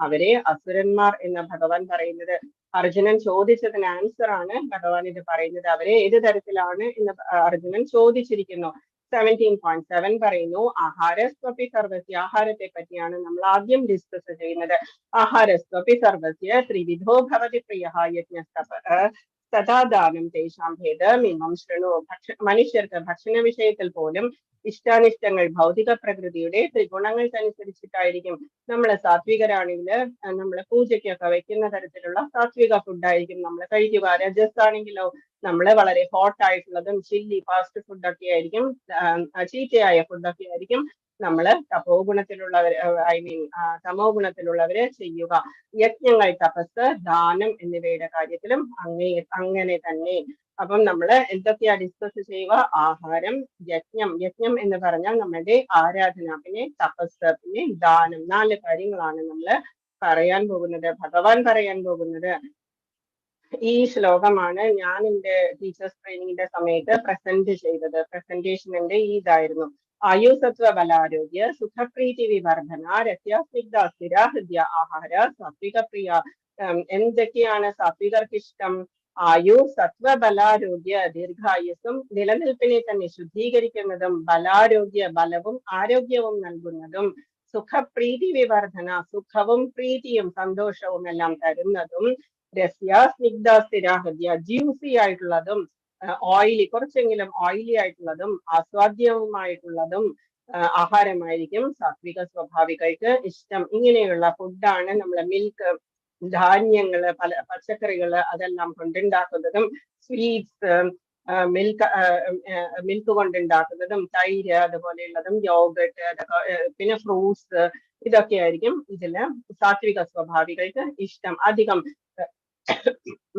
അവരെ അസുരന്മാർ എന്ന് ഭഗവാൻ പറയുന്നത്. അർജുനൻ ചോദിച്ചതിന് ആൻസർ ആണ് ഭഗവാൻ ഇത് പറയുന്നത്. അവരെ ഏത് തരത്തിലാണ് എന്ന് അർജുനൻ ചോദിച്ചിരിക്കുന്നു. 17.7 പറയുന്നു, ആഹാരസ്വപി സർവസ്യ. ആഹാരത്തെ പറ്റിയാണ് നമ്മൾ ആദ്യം ഡിസ്കസ് ചെയ്യുന്നത്. ആഹാരസ്വപി സർവസ്യ ത്രിവിധോ ഭവതി പ്രിയഃ യജ്ഞസ്തപഃ സദാദാനം തേഷാം ഭേദമിമം ശൃണു. മനുഷ്യർക്ക് ഭക്ഷണ വിഷയത്തിൽ പോലും ഇഷ്ടാനിഷ്ടങ്ങൾ ഭൗതിക പ്രകൃതിയുടെ ത്രിഗുണങ്ങൾക്കനുസരിച്ചിട്ടായിരിക്കും. നമ്മൾ സാത്വികരാണെങ്കിൽ നമ്മൾ പൂജയ്ക്കൊക്കെ വെക്കുന്ന തരത്തിലുള്ള സാത്വിക ഫുഡായിരിക്കും നമ്മൾ കഴിക്കുക. രജസാണെങ്കിലോ നമ്മൾ വളരെ ഹോട്ട് ആയിട്ടുള്ളതും ചില്ലി ഫാസ്റ്റ് ഫുഡൊക്കെ ആയിരിക്കും, ചീത്തയായ ഫുഡൊക്കെ ആയിരിക്കും നമ്മൾ തപോ ഗുണത്തിലുള്ളവർ തമോ ഗുണത്തിലുള്ളവര് ചെയ്യുക. യജ്ഞങ്ങൾ, തപസ്, ദാനം എന്നിവയുടെ കാര്യത്തിലും അങ്ങനെ തന്നെ. അപ്പം നമ്മൾ എന്തൊക്കെയാ ഡിസ്കസ് ചെയ്യുക? ആഹാരം, യജ്ഞം. യജ്ഞം എന്ന് പറഞ്ഞാൽ നമ്മുടെ ആരാധന, പിന്നെ തപസ്, പിന്നെ ദാനം. 4 കാര്യങ്ങളാണ് നമ്മൾ പറയാൻ പോകുന്നത്, ഭഗവാൻ പറയാൻ പോകുന്നത്. ഈ ശ്ലോകമാണ് ഞാൻ എൻ്റെ ടീച്ചേഴ്സ് ട്രെയിനിങ്ങിന്റെ സമയത്ത് പ്രസന്റ് ചെയ്തത്. പ്രസന്റേഷൻ എൻ്റെ ഇതായിരുന്നു. ആയുസത്വ ബലാരോഗ്യ സുഖപ്രീതി വിവർധന രസ്യ സ്നിഗ്ധ സ്ഥിര ഹൃദയ ആഹാര സാത്വിക പ്രിയ. എന്തൊക്കെയാണ് സാത്വികർക്ക് ഇഷ്ടം? ആയു, സത്വ, ബലാരോഗ്യ, ദീർഘായുസ്സും നിലനിൽപ്പിനെ തന്നെ ശുദ്ധീകരിക്കുന്നതും ബലാരോഗ്യ ബലവും ആരോഗ്യവും നൽകുന്നതും സുഖപ്രീതി വിവർധന സുഖവും പ്രീതിയും സന്തോഷവും എല്ലാം തരുന്നതും രസ്യ സ്നിഗ്ധ സ്ഥിര ഹൃദയ ജ്യൂസി ആയിട്ടുള്ളതും ഓയിലി കുറച്ചെങ്കിലും ഓയിലി ആയിട്ടുള്ളതും ആസ്വാദ്യവുമായിട്ടുള്ളതും ആഹാരമായിരിക്കും സാത്വിക സ്വഭാവികൾക്ക് ഇഷ്ടം. ഇങ്ങനെയുള്ള ഫുഡാണ് നമ്മളെ മിൽക്ക്, ധാന്യങ്ങള്, പച്ചക്കറികള് അതെല്ലാം കൊണ്ടുണ്ടാക്കുന്നതും സ്വീറ്റ്സ്, മിൽക്ക് കൊണ്ടുണ്ടാക്കുന്നതും തൈര് അതുപോലെയുള്ളതും യോഗട്ട് അതൊക്കെ പിന്നെ ഫ്രൂട്ട്സ് ഇതൊക്കെ ആയിരിക്കും ഇതില് സാത്വിക സ്വഭാവികൾക്ക് ഇഷ്ടം. അധികം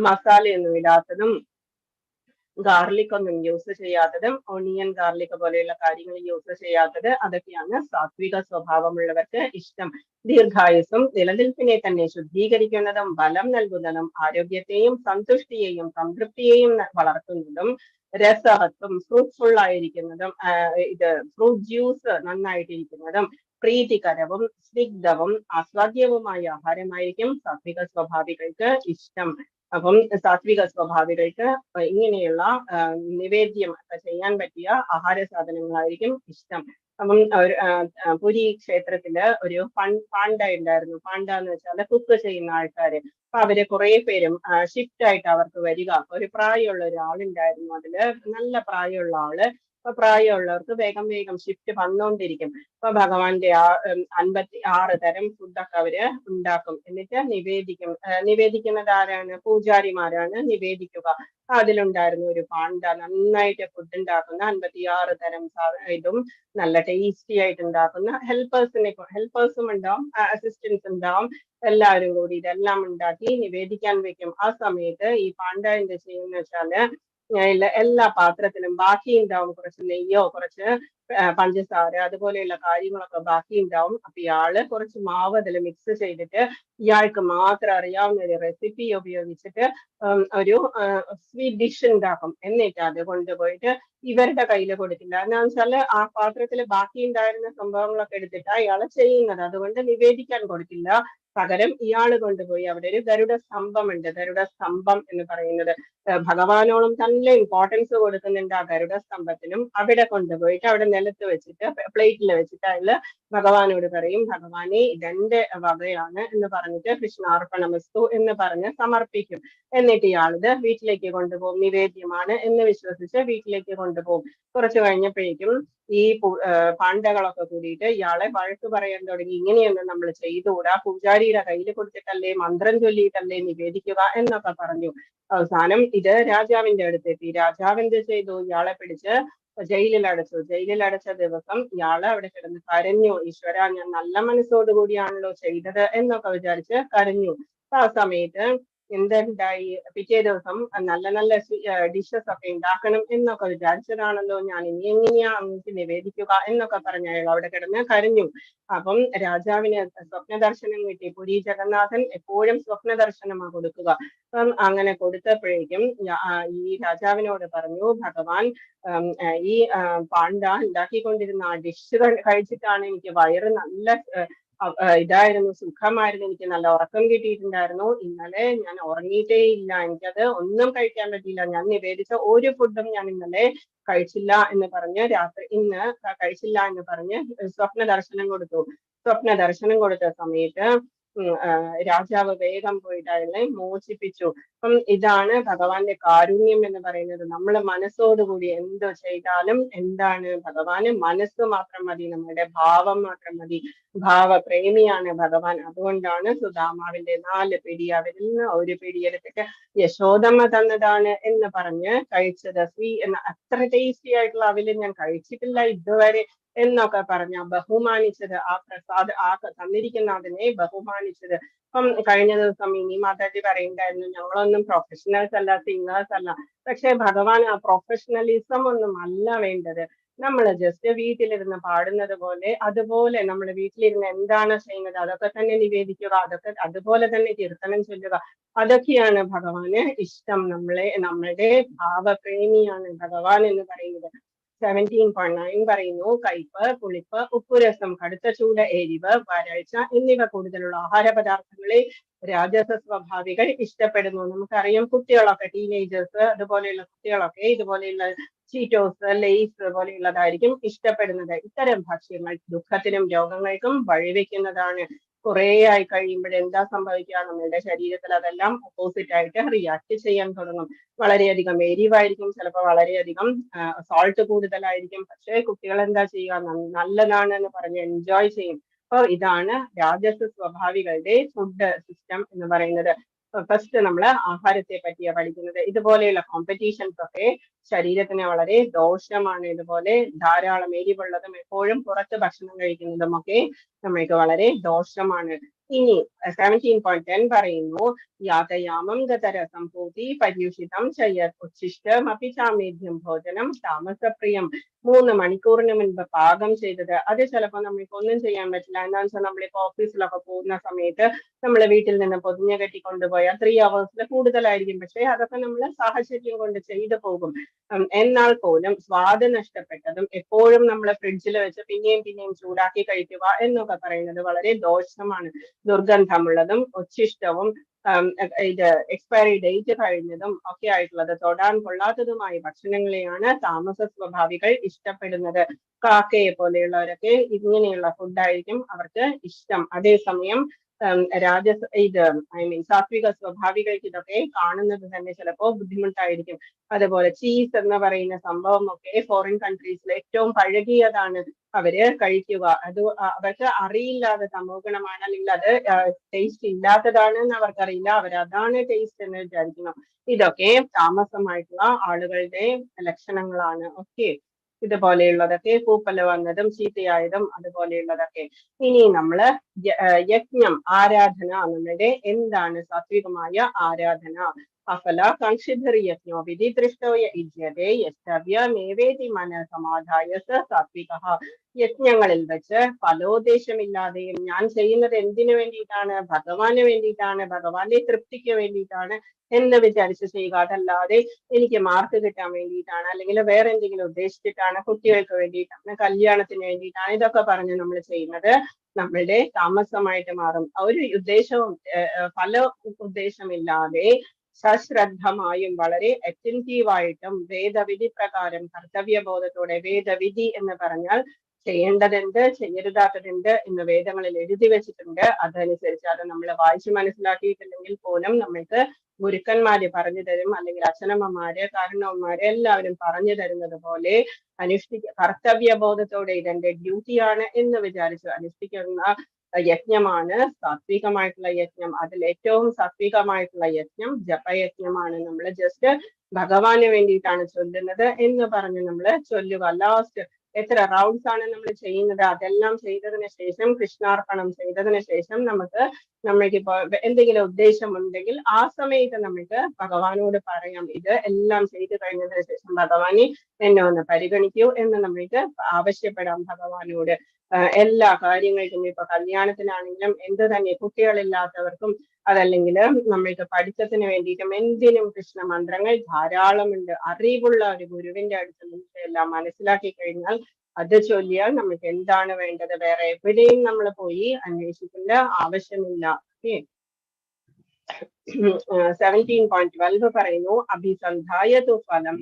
മസാലയൊന്നും ഇടാത്തതും ഗാർലിക് ഒന്നും യൂസ് ചെയ്യാത്തതും ഓണിയൻ ഗാർലിക് പോലെയുള്ള കാര്യങ്ങൾ യൂസ് ചെയ്യാത്തത് അതൊക്കെയാണ് സാത്വിക സ്വഭാവമുള്ളവർക്ക് ഇഷ്ടം. ദീർഘായുസ്സും നിലനിൽപ്പിനെ തന്നെ ശുദ്ധീകരിക്കുന്നതും ബലം നൽകുന്നതും ആരോഗ്യത്തെയും സന്തുഷ്ടിയെയും സംതൃപ്തിയെയും വളർത്തുന്നതും രസവത്വം ഫ്രൂട്ട്ഫുൾ ആയിരിക്കുന്നതും ഇത് ഫ്രൂട്ട് ജ്യൂസ് നന്നായിട്ടിരിക്കുന്നതും പ്രീതികരവും സ്നിഗ്ധവും ആസ്വാദ്യവുമായ ആഹാരമായിരിക്കും സാത്വിക സ്വഭാവികൾക്ക് ഇഷ്ടം. അപ്പം സാത്വിക സ്വഭാവികൾക്ക് ഇങ്ങനെയുള്ള നിവേദ്യം ചെയ്യാൻ പറ്റിയ ആഹാര സാധനങ്ങളായിരിക്കും ഇഷ്ടം. അപ്പം പുരി ക്ഷേത്രത്തില് ഒരു പാണ്ഡ ഉണ്ടായിരുന്നു. പാണ്ഡ എന്ന് വെച്ചാൽ കുക്ക് ചെയ്യുന്ന ആൾക്കാര്. അപ്പൊ അവര് കുറെ പേരും ഷിഫ്റ്റ് ആയിട്ട് അവർക്ക് വരിക. ഒരു പ്രായമുള്ള ഒരാളുണ്ടായിരുന്നു. അതില് നല്ല പ്രായമുള്ള ആള്. അപ്പൊ പ്രായമുള്ളവർക്ക് വേഗം വേഗം ഷിഫ്റ്റ് വന്നുകൊണ്ടിരിക്കും. അപ്പൊ ഭഗവാന്റെ 56 തരം ഫുഡൊക്കെ അവര് ഉണ്ടാക്കും. എന്നിട്ട് നിവേദിക്കും. നിവേദിക്കുന്നത് ആരാണ്? പൂജാരിമാരാണ് നിവേദിക്കുക. അതിലുണ്ടായിരുന്നു ഒരു പാണ്ഡ നന്നായിട്ട് ഫുഡ് ഉണ്ടാക്കുന്ന 56 തരം ഇതും നല്ല ടേസ്റ്റി ആയിട്ട് ഉണ്ടാക്കുന്ന ഹെൽപ്പേഴ്സും ഉണ്ടാവും, അസിസ്റ്റൻസ് ഉണ്ടാവും. എല്ലാവരും കൂടി ഇതെല്ലാം ഉണ്ടാക്കി നിവേദിക്കാൻ വെക്കും. ആ സമയത്ത് ഈ പാണ്ഡ എന്ത് ചെയ്യുന്ന വെച്ചാല് എല്ലാ പാത്രത്തിലും ബാക്കി ഉണ്ടാവും. കുറച്ച് നെയ്യോ കുറച്ച് പഞ്ചസാര അതുപോലെയുള്ള കാര്യങ്ങളൊക്കെ ബാക്കി ഉണ്ടാവും. അപ്പൊ ഇയാള് കുറച്ച് മാവ് അതിൽ മിക്സ് ചെയ്തിട്ട് ഇയാൾക്ക് മാത്രം അറിയാവുന്ന ഒരു റെസിപ്പി ഉപയോഗിച്ചിട്ട് ഒരു സ്വീറ്റ് ഡിഷ് ഉണ്ടാക്കും. എന്നിട്ട് അത് കൊണ്ടുപോയിട്ട് ഇവരുടെ കയ്യിൽ കൊടുക്കില്ല. എന്താണെന്ന് വെച്ചാല് ആ പാത്രത്തിൽ ബാക്കി ഉണ്ടായിരുന്ന സംഭവങ്ങളൊക്കെ എടുത്തിട്ട് അയാള് ചെയ്യുന്നത്. അതുകൊണ്ട് നിവേദിക്കാൻ കൊടുക്കില്ല. പകരം ഇയാള് കൊണ്ടുപോയി അവിടെ ഒരു ഗരുഡ സ്തംഭമുണ്ട്. ഗരുഡ സ്തംഭം എന്ന് പറയുന്നത് ഭഗവാനോളം തന്നെ ഇമ്പോർട്ടൻസ് കൊടുക്കുന്നുണ്ട് ആ ഗരുഡ സ്തംഭത്തിനും. അവിടെ കൊണ്ടുപോയിട്ട് അവിടെ നിലത്ത് വെച്ചിട്ട് പ്ലേറ്റിൽ വെച്ചിട്ട് അതില് ഭഗവാനോട് പറയും, ഭഗവാനെ ഇതെന്റെ വകയാണ് എന്ന് പറഞ്ഞിട്ട് കൃഷ്ണാർപ്പണമസ്തു എന്ന് പറഞ്ഞ് സമർപ്പിക്കും. എന്നിട്ട് ഇയാളിത് വീട്ടിലേക്ക് കൊണ്ടുപോകും. നിവേദ്യമാണ് എന്ന് വിശ്വസിച്ച് വീട്ടിലേക്ക് കൊണ്ടുപോകും. കുറച്ച് കഴിഞ്ഞപ്പോഴേക്കും ഈ പാണ്ഡകളൊക്കെ കൂടിയിട്ട് ഇയാളെ വഴക്ക് പറയാൻ തുടങ്ങി. ഇങ്ങനെയൊന്നും നമ്മൾ ചെയ്തുകൂടാ, പൂജാരിയുടെ കയ്യിൽ കൊടുത്തിട്ടല്ലേ, മന്ത്രം ചൊല്ലിയിട്ടല്ലേ നിവേദിക്കുക എന്നൊക്കെ പറഞ്ഞു. അവസാനം ഇത് രാജാവിന്റെ അടുത്തെത്തി. രാജാവ് എന്ത് ചെയ്തു? ഇയാളെ പിടിച്ച് ജയിലിൽ അടച്ചു. ജയിലിൽ അടച്ച ദിവസം ഇയാള് അവിടെ കിടന്ന് കരഞ്ഞു. ഈശ്വര, ഞാൻ നല്ല മനസ്സോടുകൂടിയാണല്ലോ ചെയ്തത് എന്നൊക്കെ വിചാരിച്ച് കരഞ്ഞു. അപ്പൊ ആ സമയത്ത് എന്തുണ്ടായി? പിറ്റേ ദിവസം നല്ല നല്ല ഡിഷസ് ഒക്കെ ഉണ്ടാക്കണം എന്നൊക്കെ വിചാരിച്ചതാണല്ലോ ഞാൻ, ഇനി എങ്ങനെയാ അങ്ങേക്ക് നിവേദിക്കുക എന്നൊക്കെ പറഞ്ഞ അയാൾ അവിടെ കിടന്ന് കരഞ്ഞു. അപ്പം രാജാവിന് സ്വപ്ന ദർശനം കിട്ടി. പുരി ജഗന്നാഥൻ എപ്പോഴും സ്വപ്ന ദർശനമാണ് കൊടുക്കുക. അപ്പം അങ്ങനെ കൊടുത്തപ്പോഴേക്കും ഈ രാജാവിനോട് പറഞ്ഞു, ഭഗവാൻ ഈ പാണ്ഡ ഉണ്ടാക്കിക്കൊണ്ടിരുന്ന ആ ഡിഷ് കഴിച്ചിട്ടാണ് എനിക്ക് വയറ് നല്ല ഇതായിരുന്നു, സുഖമായിരുന്നു, എനിക്ക് നല്ല ഉറക്കം കിട്ടിയിട്ടുണ്ടായിരുന്നു. ഇന്നലെ ഞാൻ ഉറങ്ങിയിട്ടേ ഇല്ല, എനിക്കത് ഒന്നും കഴിക്കാൻ പറ്റിയില്ല. ഞാൻ നിവേദിച്ച ഒരു ഫുഡും ഞാൻ ഇന്നലെ കഴിച്ചില്ല എന്ന് പറഞ്ഞ് ഇന്ന് കഴിച്ചില്ല എന്ന് പറഞ്ഞ് സ്വപ്ന ദർശനം കൊടുത്തു. സ്വപ്ന ദർശനം കൊടുത്ത സമയത്ത് രാജാവ് വേഗം പോയിട്ട് അയാളെ മോചിപ്പിച്ചു. അപ്പം ഇതാണ് ഭഗവാന്റെ കാരുണ്യം എന്ന് പറയുന്നത്. നമ്മൾ മനസ്സോടുകൂടി എന്തോ ചെയ്താലും എന്താണ്, ഭഗവാന് മനസ്സ് മാത്രം മതി, നമ്മുടെ ഭാവം മാത്രം മതി. ഭാവപ്രേമിയാണ് ഭഗവാൻ. അതുകൊണ്ടാണ് സുദാമാവിന്റെ 4 പിടി അവരിൽ നിന്ന് ഒരു പിടി എടുത്തിട്ട് യശോദമ്മ തന്നതാണ് എന്ന് പറഞ്ഞ് കഴിച്ചത്. അത്ര ടേസ്റ്റി ആയിട്ടുള്ള അവില് ഞാൻ കഴിച്ചിട്ടില്ല ഇതുവരെ എന്നൊക്കെ പറഞ്ഞ ബഹുമാനിച്ചത്. ആ തന്നിരിക്കുന്ന അതിനെ ബഹുമാനിച്ചത്. അപ്പം കഴിഞ്ഞ ദിവസം ഇനി മാതാജി പറയുണ്ടായിരുന്നു, ഞങ്ങളൊന്നും പ്രൊഫഷണൽസ് അല്ല, സിംഗേഴ്സ് അല്ല. പക്ഷെ ഭഗവാൻ ആ പ്രൊഫഷണലിസം ഒന്നും അല്ല വേണ്ടത്. നമ്മൾ ജസ്റ്റ് വീട്ടിലിരുന്ന് പാടുന്നത് പോലെ, അതുപോലെ നമ്മൾ വീട്ടിലിരുന്ന് എന്താണ് ചെയ്യുന്നത് അതൊക്കെ തന്നെ നിവേദിക്കുക, അതൊക്കെ അതുപോലെ തന്നെ കീർത്തനം ചൊല്ലുക. അതൊക്കെയാണ് ഭഗവാന് ഇഷ്ടം. നമ്മളുടെ ഭാവപ്രേമിയാണ് ഭഗവാൻ എന്ന് പറയുന്നത്. 17.9 പറയുന്നു, കയ്പ്, പുളിപ്പ്, ഉപ്പുരസം, കടുത്ത ചൂട്, എരിവ്, വരൾച്ച എന്നിവ കൂടുതലുള്ള ആഹാര പദാർത്ഥങ്ങളെ രാജസ സ്വഭാവികൾ ഇഷ്ടപ്പെടുന്നു. നമുക്കറിയാം കുട്ടികളൊക്കെ, ടീനേജേഴ്സ് അതുപോലെയുള്ള കുട്ടികളൊക്കെ ഇതുപോലെയുള്ള ചീറ്റോസ്, ലെയ്സ് പോലെയുള്ളതായിരിക്കും ഇഷ്ടപ്പെടുന്നത്. ഇത്തരം ഭക്ഷ്യങ്ങൾ ദുഃഖത്തിനും രോഗങ്ങൾക്കും വഴിവെക്കുന്നതാണ്. കുറെ ആയി കഴിയുമ്പോൾ എന്താ സംഭവിക്കുക, നമ്മളുടെ ശരീരത്തിൽ അതെല്ലാം ഓപ്പോസിറ്റ് ആയിട്ട് റിയാക്ട് ചെയ്യാൻ തുടങ്ങും. വളരെയധികം എരിവായിരിക്കും, ചിലപ്പോൾ വളരെയധികം സോൾട്ട് കൂടുതലായിരിക്കും. പക്ഷേ കുട്ടികൾ എന്താ ചെയ്യുക, നല്ലതാണ് എന്ന് പറഞ്ഞ് എൻജോയ് ചെയ്യും. അപ്പൊ ഇതാണ് രാജസ സ്വഭാവികളുടെ ഫുഡ് സിസ്റ്റം എന്ന് പറയുന്നത്. ഫസ്റ്റ് നമ്മൾ ആഹാരത്തെ പറ്റിയാണ് പഠിക്കുന്നത്. ഇതുപോലെയുള്ള കോമ്പറ്റീഷൻസ് ഒക്കെ ശരീരത്തിന് വളരെ ദോഷമാണ്. ഇതുപോലെ ധാരാളം എരിവുള്ളതും എപ്പോഴും പുറത്ത് ഭക്ഷണം കഴിക്കുന്നതും ഒക്കെ നമ്മൾക്ക് വളരെ ദോഷമാണ്. ഇനി 17.10 പറയുന്നു, യാതയാമം ഗതരസം പൂതി പര്യുഷിതം ചയത് ഉച്ഛിഷ്ടം അപി ചാമേദ്യം ഭോജനം താമസപ്രിയം. 3 മണിക്കൂറിന് മുൻപ് പാകം ചെയ്തത്, അത് ചിലപ്പോൾ നമ്മൾക്ക് ഒന്നും ചെയ്യാൻ പറ്റില്ല. എന്താണെന്ന് വെച്ചാൽ നമ്മളിപ്പോ ഓഫീസിലൊക്കെ പോകുന്ന സമയത്ത് നമ്മൾ വീട്ടിൽ നിന്ന് പൊതിഞ്ഞ കെട്ടി കൊണ്ടുപോയാൽ 3 hours കൂടുതലായിരിക്കും. പക്ഷേ അതൊക്കെ നമ്മൾ സാഹചര്യം കൊണ്ട് ചെയ്തു പോകും. എന്നാൽ പോലും സ്വാദ് നഷ്ടപ്പെട്ടതും എപ്പോഴും നമ്മൾ ഫ്രിഡ്ജിൽ വെച്ച് പിന്നെയും പിന്നെയും ചൂടാക്കി കഴിക്കുക എന്നൊക്കെ പറയുന്നത് വളരെ ദോഷമാണ്. ദുർഗന്ധമുള്ളതും ഉച്ഛിഷ്ടവും ഇത് എക്സ്പയറി ഡേറ്റ് കഴിഞ്ഞതും ഒക്കെ ആയിട്ടുള്ളത്, തൊടാൻ കൊള്ളാത്തതുമായ ഭക്ഷണങ്ങളെയാണ് താമസ സ്വഭാവികൾ ഇഷ്ടപ്പെടുന്നത്. കാക്കയെ പോലെയുള്ളവരൊക്കെ ഇങ്ങനെയുള്ള ഫുഡായിരിക്കും അവർക്ക് ഇഷ്ടം. അതേസമയം സാത്വിക സ്വഭാവികൾക്ക് ഇതൊക്കെ കാണുന്നത് തന്നെ ചിലപ്പോൾ ബുദ്ധിമുട്ടായിരിക്കും. അതുപോലെ ചീസ് എന്ന് പറയുന്ന സംഭവം ഒക്കെ ഫോറിൻ കൺട്രീസിൽ ഏറ്റവും പഴകിയതാണ് അവര് കഴിക്കുക. അത് അവർക്ക് അറിയില്ലാതെ തമോ ഗുണമാണ്, അല്ലെങ്കിൽ അത് ടേസ്റ്റ് ഇല്ലാത്തതാണ് എന്ന് അവർക്കറിയില്ല, അവരതാണ് ടേസ്റ്റ് എന്ന് വിചാരിക്കുന്നു. ഇതൊക്കെ താമസമായിട്ടുള്ള ആളുകളുടെ ലക്ഷണങ്ങളാണ്. ഓക്കെ, ഇതുപോലെയുള്ളതൊക്കെ പൂപ്പല വന്നതും ചീത്തയായതും അതുപോലെയുള്ളതൊക്കെ. ഇനി നമ്മള് യജ്ഞം, ആരാധന, നമ്മുടെ എന്താണ് സാത്വികമായ ആരാധന? അഫല കാംക്ഷിധർയജ്ഞോ വിധി ദൃഷ്ടോയ ഇജ്യതേ യസ്തവ്യമേവേതി മനസമാധായ സാത്വികഃ. യജ്ഞങ്ങളിൽ വെച്ച് ഫലോദ്ദേശമില്ലാതെയും ഞാൻ ചെയ്യുന്നത് എന്തിനു വേണ്ടിയിട്ടാണ്, ഭഗവാന് വേണ്ടിയിട്ടാണ്, ഭഗവാന്റെ തൃപ്തിക്ക് വേണ്ടിയിട്ടാണ് എന്ന് വിചാരിച്ച് ചെയ്യുക. അതല്ലാതെ എനിക്ക് മാർക്ക് കിട്ടാൻ വേണ്ടിയിട്ടാണ്, അല്ലെങ്കിൽ വേറെ എന്തെങ്കിലും ഉദ്ദേശിച്ചിട്ടാണ്, കുട്ടികൾക്ക് വേണ്ടിയിട്ടാണ്, കല്യാണത്തിന് വേണ്ടിയിട്ടാണ്, ഇതൊക്കെ പറഞ്ഞ് നമ്മൾ ചെയ്യുന്നത് നമ്മളുടെ താമസമായിട്ട് മാറും. ഒരു ഉദ്ദേശവും ഫല ഉദ്ദേശമില്ലാതെ സശ്രദ്ധമായും വളരെ അറ്റൻറ്റീവായിട്ടും വേദവിധി പ്രകാരം കർത്തവ്യബോധത്തോടെ, വേദവിധി എന്ന് പറഞ്ഞാൽ ചെയ്യേണ്ടതുണ്ട് ചെയ്യരുതാത്തതുണ്ട് എന്ന് വേദങ്ങളിൽ എഴുതി വെച്ചിട്ടുണ്ട്. അതനുസരിച്ച് അത് നമ്മൾ വായിച്ച് മനസ്സിലാക്കിയിട്ടില്ലെങ്കിൽ പോലും നമ്മൾക്ക് ഗുരുക്കന്മാര് പറഞ്ഞു തരും, അല്ലെങ്കിൽ അച്ഛനമ്മമാര്, കാരണവന്മാര് എല്ലാവരും പറഞ്ഞു തരുന്നത് പോലെ കർത്തവ്യബോധത്തോടെ ഇതെന്റെ ഡ്യൂട്ടിയാണ് എന്ന് വിചാരിച്ച് അനുഷ്ഠിക്കുന്ന യജ്ഞമാണ് സാത്വികമായിട്ടുള്ള യജ്ഞം. അതിൽ ഏറ്റവും സാത്വികമായിട്ടുള്ള യജ്ഞം ജപയജ്ഞമാണ്. നമ്മൾ ജസ്റ്റ് ഭഗവാന് വേണ്ടിയിട്ടാണ് ചൊല്ലുന്നത് എന്ന് പറഞ്ഞ് നമ്മൾ ചൊല്ലുക. ലാസ്റ്റ് എത്ര റൗണ്ട്സ് ആണ് നമ്മൾ ചെയ്യുന്നത്, അതെല്ലാം ചെയ്തതിന് ശേഷം, കൃഷ്ണാർപ്പണം ചെയ്തതിന് ശേഷം നമ്മൾക്കിപ്പോ എന്തെങ്കിലും ഉദ്ദേശമുണ്ടെങ്കിൽ ആ സമയത്ത് നമുക്ക് ഭഗവാനോട് പറയാം. ഇത് എല്ലാം ചെയ്തു കഴിഞ്ഞതിന് ശേഷം ഭഗവാനെ എന്നെ ഒന്ന് പരിഗണിക്കൂ എന്ന് നമ്മൾക്ക് ആവശ്യപ്പെടാം ഭഗവാനോട്. എല്ലാ കാര്യങ്ങൾക്കും, ഇപ്പൊ കല്യാണത്തിനാണെങ്കിലും എന്ത് തന്നെ, കുട്ടികളില്ലാത്തവർക്കും അതല്ലെങ്കിൽ നമ്മൾക്ക് പഠിത്തത്തിന് വേണ്ടിയിട്ടും എന്തിനും കൃഷ്ണ മന്ത്രങ്ങൾ ധാരാളമുണ്ട്. അറിവുള്ള ഒരു ഗുരുവിന്റെ അടുത്ത് നമുക്ക് എല്ലാം മനസ്സിലാക്കി കഴിഞ്ഞാൽ അത് ചൊല്ലിയാൽ നമുക്ക് എന്താണ് വേണ്ടത്, വേറെ എവിടെയും നമ്മൾ പോയി അന്വേഷിക്കേണ്ട ആവശ്യമില്ല. ഓക്കെ, 17.12 പറയുന്നു, അഭിസന്ധായതു ഫലം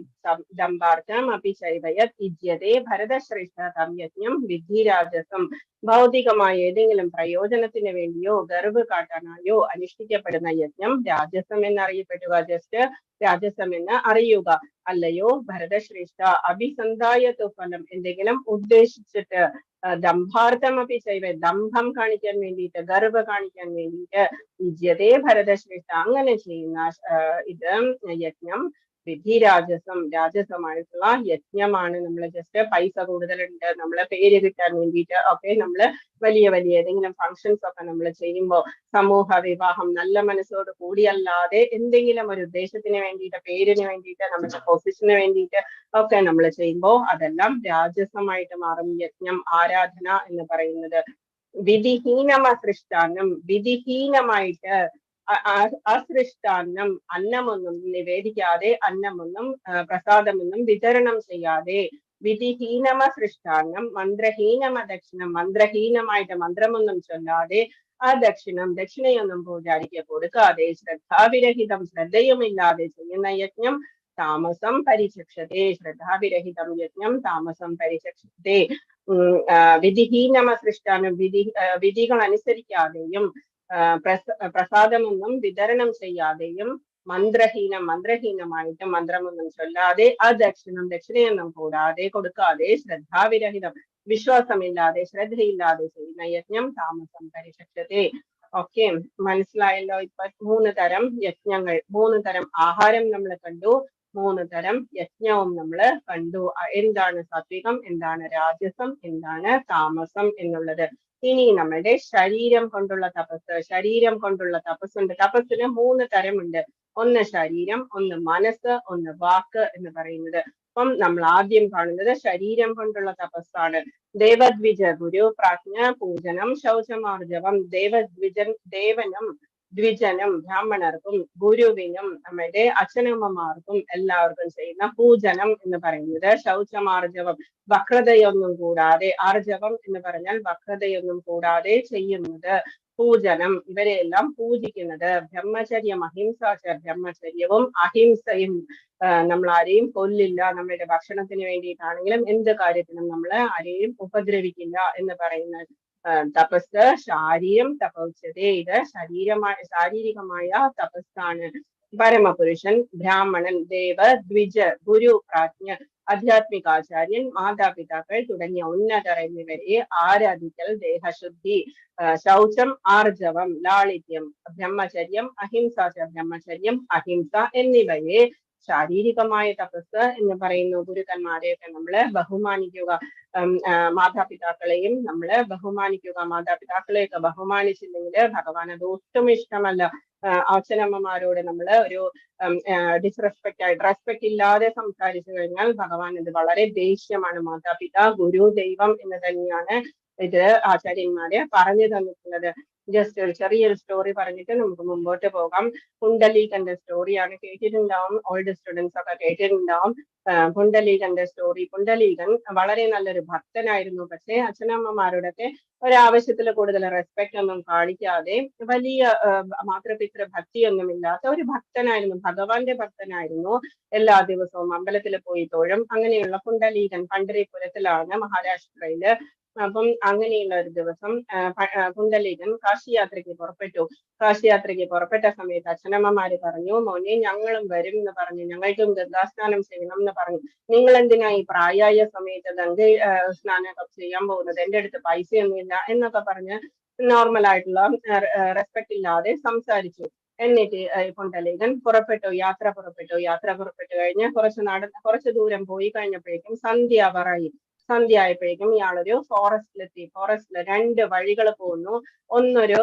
ദമ്പാർത്ഥം അപി ചൈവയത് ഇജ്യതേ ഭരതശ്രേഷ്ഠ തം യജ്ഞം വിദ്ധിരാജസം. ഭൗതികമായ ഏതെങ്കിലും പ്രയോജനത്തിന് വേണ്ടിയോ ഗർവ് കാട്ടാനായോ അനുഷ്ഠിക്കപ്പെടുന്ന യജ്ഞം രാജസം എന്നറിയപ്പെടുക. ജസ്റ്റ് രാജസം എന്ന് അറിയുക. അല്ലയോ ഭരതശ്രേഷ്ഠ, അഭിസന്ധായതു ഫലം, എന്തെങ്കിലും ഉദ്ദേശിച്ചിട്ട്, ദമ്പാർത്ഥം അപി ചൈവ, ദമ്പം കാണിക്കാൻ വേണ്ടിയിട്ട്, ഗർവ് കാണിക്കാൻ വേണ്ടിയിട്ട്, ഇജ്യതേ ഭരതശ്രേഷ്ഠ, അങ്ങനെ ചെയ്യുന്ന ഇത് യജ്ഞം വിധിരാജസം, രാജസമായിട്ടുള്ള യജ്ഞമാണ്. നമ്മൾ ജസ്റ്റ് പൈസ കൂടുതലുണ്ട്, നമ്മളെ പേര് കിട്ടാൻ വേണ്ടിയിട്ട് ഒക്കെ നമ്മൾ വലിയ വലിയ ഏതെങ്കിലും ഫങ്ഷൻസ് ഒക്കെ നമ്മൾ ചെയ്യുമ്പോൾ, സമൂഹ വിവാഹം നല്ല മനസ്സോട് കൂടിയല്ലാതെ എന്തെങ്കിലും ഒരു ഉദ്ദേശത്തിന് വേണ്ടിയിട്ട്, പേരിന് വേണ്ടിയിട്ട്, നമ്മുടെ പൊസിഷന് വേണ്ടിയിട്ട് ഒക്കെ നമ്മൾ ചെയ്യുമ്പോൾ അതെല്ലാം രാജസമായിട്ട് മാറും. യജ്ഞം, ആരാധന എന്ന് പറയുന്നത് വിധിഹീനമസൃഷ്ടാനം, വിധിഹീനമായിട്ട് അസൃഷ്ടാന്നം, അന്നമൊന്നും നിവേദിക്കാതെ, അന്നമൊന്നും പ്രസാദമൊന്നും വിതരണം ചെയ്യാതെ, വിധിഹീനമ സൃഷ്ടാന്നം മന്ത്രഹീനമ ദക്ഷിണം. മന്ത്രഹീനമായിട്ട് മന്ത്രമൊന്നും ചൊല്ലാതെ ആ ദക്ഷിണയൊന്നും പൂജാരിക്ക് കൊടുക്കാതെ ശ്രദ്ധാവിരഹിതം ശ്രദ്ധയുമില്ലാതെ ചെയ്യുന്ന യജ്ഞം താമസം പരിചക്ഷത്തെ. ശ്രദ്ധാവിരഹിതം യജ്ഞം താമസം പരിചക്ഷത്തെ. വിധിഹീനമ സൃഷ്ടാനം വിധികൾ അനുസരിക്കാതെയും പ്രസാദമൊന്നും വിതരണം ചെയ്യാതെയും മന്ത്രഹീനമായിട്ട് മന്ത്രമൊന്നും ചൊല്ലാതെ ദക്ഷിണയൊന്നും കൂടാതെ കൊടുക്കാതെ ശ്രദ്ധാവിരഹിതം വിശ്വാസമില്ലാതെ ശ്രദ്ധയില്ലാതെ ചെയ്യുന്ന യജ്ഞം താമസം പരിചക്ഷത്തെ. ഓക്കെ, മനസ്സിലായല്ലോ? ഇപ്പൊ 3 തരം യജ്ഞങ്ങൾ, 3 തരം ആഹാരം നമ്മൾ കണ്ടു, 3 തരം യജ്ഞവും നമ്മൾ കണ്ടു. എന്താണ് സാത്വികം, എന്താണ് രാജസം, എന്താണ് താമസം എന്നുള്ളത്. ഇനി നമ്മളുടെ ശരീരം കൊണ്ടുള്ള തപസ്. ശരീരം കൊണ്ടുള്ള തപസ്സുണ്ട്. തപസ്സിന് 3 തരമുണ്ട്. ഒന്ന് ശരീരം, ഒന്ന് മനസ്സ്, ഒന്ന് വാക്ക് എന്ന് പറയുന്നത്. അപ്പം നമ്മൾ ആദ്യം കാണുന്നത് ശരീരം കൊണ്ടുള്ള തപസ്സാണ്. ദേവദ്വിജ ഗുരു പ്രാജ്ഞ പൂജനം ശൗചമാർജവം. ദേവനും ദ്വിജനും ബ്രാഹ്മണർക്കും ഗുരുവിനും നമ്മുടെ അച്ഛനമ്മമാർക്കും എല്ലാവർക്കും ചെയ്യുന്ന പൂജനം എന്ന് പറയുന്നത് ശൗചമാർജവം. വക്രതയൊന്നും കൂടാതെ, ആർജവം എന്ന് പറഞ്ഞാൽ വക്രതയൊന്നും കൂടാതെ ചെയ്യുന്നത് പൂജനം. ഇവരെയെല്ലാം പൂജിക്കുന്നത്. ബ്രഹ്മചര്യം അഹിംസാച. ബ്രഹ്മചര്യവും അഹിംസയും. നമ്മൾ ആരെയും കൊല്ലില്ല. നമ്മുടെ ഭക്ഷണത്തിന് വേണ്ടിയിട്ടാണെങ്കിലും എന്ത് കാര്യത്തിനും നമ്മൾ ആരെയും ഉപദ്രവിക്കില്ല എന്ന് പറയുന്ന തപസ് ശാരീരം തപോച്ചതേ. ഇത് ശാരീരികമായ തപസ്സാണ്. പരമപുരുഷൻ, ബ്രാഹ്മണൻ, ദേവ, ദ്വിജ, ഗുരു, പ്രാജ്ഞ, ആധ്യാത്മികാചാര്യൻ, മാതാപിതാക്കൾ തുടങ്ങിയ ഉന്നതർ എന്നിവരെ ആരാധിക്കൽ ദേഹശുദ്ധി. ശൗചം, ആർജവം, ലാളിത്യം, ബ്രഹ്മചര്യം, അഹിംസാച. ബ്രഹ്മചര്യം, അഹിംസ എന്നിവയെ ശാരീരികമായ തപസ് എന്ന് പറയുന്നു. ഗുരുക്കന്മാരെയൊക്കെ നമ്മള് ബഹുമാനിക്കുക. മാതാപിതാക്കളെയും നമ്മള് ബഹുമാനിക്കുക. മാതാപിതാക്കളെയൊക്കെ ബഹുമാനിച്ചില്ലെങ്കിൽ ഭഗവാൻ അത് ഒട്ടും ഇഷ്ടമല്ല. അച്ഛനമ്മമാരോട് നമ്മള് ഒരു റെസ്പെക്ട് ഇല്ലാതെ സംസാരിച്ചു കഴിഞ്ഞാൽ ഭഗവാൻ ഇത് വളരെ ദേഷ്യമാണ്. മാതാപിതാ ഗുരു ദൈവം എന്ന് തന്നെയാണ് ഇത് ആചാര്യന്മാര് പറഞ്ഞു തന്നിട്ടുള്ളത്. ജസ്റ്റ് ഒരു ചെറിയൊരു സ്റ്റോറി പറഞ്ഞിട്ട് നമുക്ക് മുമ്പോട്ട് പോകാം. പുണ്ടലീകന്റെ സ്റ്റോറിയാണ്. കേട്ടിട്ടുണ്ടാവും, ഓൾഡ് സ്റ്റുഡൻസ് ഒക്കെ കേട്ടിട്ടുണ്ടാവും പുണ്ടലീകന്റെ സ്റ്റോറി. പുണ്ടലീകൻ വളരെ നല്ലൊരു ഭക്തനായിരുന്നു. പക്ഷേ അച്ഛനമ്മമാരോടൊക്കെ ഒരാവശ്യത്തിൽ കൂടുതൽ റെസ്പെക്ട് ഒന്നും കാണിക്കാതെ വലിയ മാതൃപിതൃ ഭക്തിയൊന്നുമില്ലാത്ത ഒരു ഭക്തനായിരുന്നു. ഭഗവാന്റെ ഭക്തനായിരുന്നു. എല്ലാ ദിവസവും അമ്പലത്തിൽ പോയി തൊഴും. അങ്ങനെയുള്ള പുണ്ടലീകൻ പണ്ഡരിപുരത്തിലാണ്, മഹാരാഷ്ട്രയില്. അപ്പം അങ്ങനെയുള്ള ഒരു ദിവസം പുണ്ടലീകൻ കാശിയാത്രയ്ക്ക് പുറപ്പെട്ടു. കാശിയാത്രയ്ക്ക് പുറപ്പെട്ട സമയത്ത് അച്ഛനമ്മമാര് പറഞ്ഞു, മോനെ ഞങ്ങളും വരും എന്ന് പറഞ്ഞു, ഞങ്ങൾക്കും ഗംഗാസ്നാനം ചെയ്യണം എന്ന് പറഞ്ഞു. നിങ്ങൾ എന്തിനാ ഈ പ്രായായ സമയത്ത് ഗംഗ സ്നാനമൊക്കെ ചെയ്യാൻ പോകുന്നത്? എന്റെ അടുത്ത് പൈസയൊന്നുമില്ല എന്നൊക്കെ പറഞ്ഞ് നോർമൽ ആയിട്ടുള്ള റെസ്പെക്ട് ഇല്ലാതെ സംസാരിച്ചു. എന്നിട്ട് പുണ്ടലീകൻ യാത്ര പുറപ്പെട്ടു കഴിഞ്ഞ് കുറച്ച് ദൂരം പോയി കഴിഞ്ഞപ്പോഴേക്കും സന്ധ്യ ആയപ്പോഴേക്കും ഇയാളൊരു ഫോറസ്റ്റിലെത്തി. ഫോറസ്റ്റിൽ 2 വഴികൾ പോകുന്നു. ഒന്നൊരു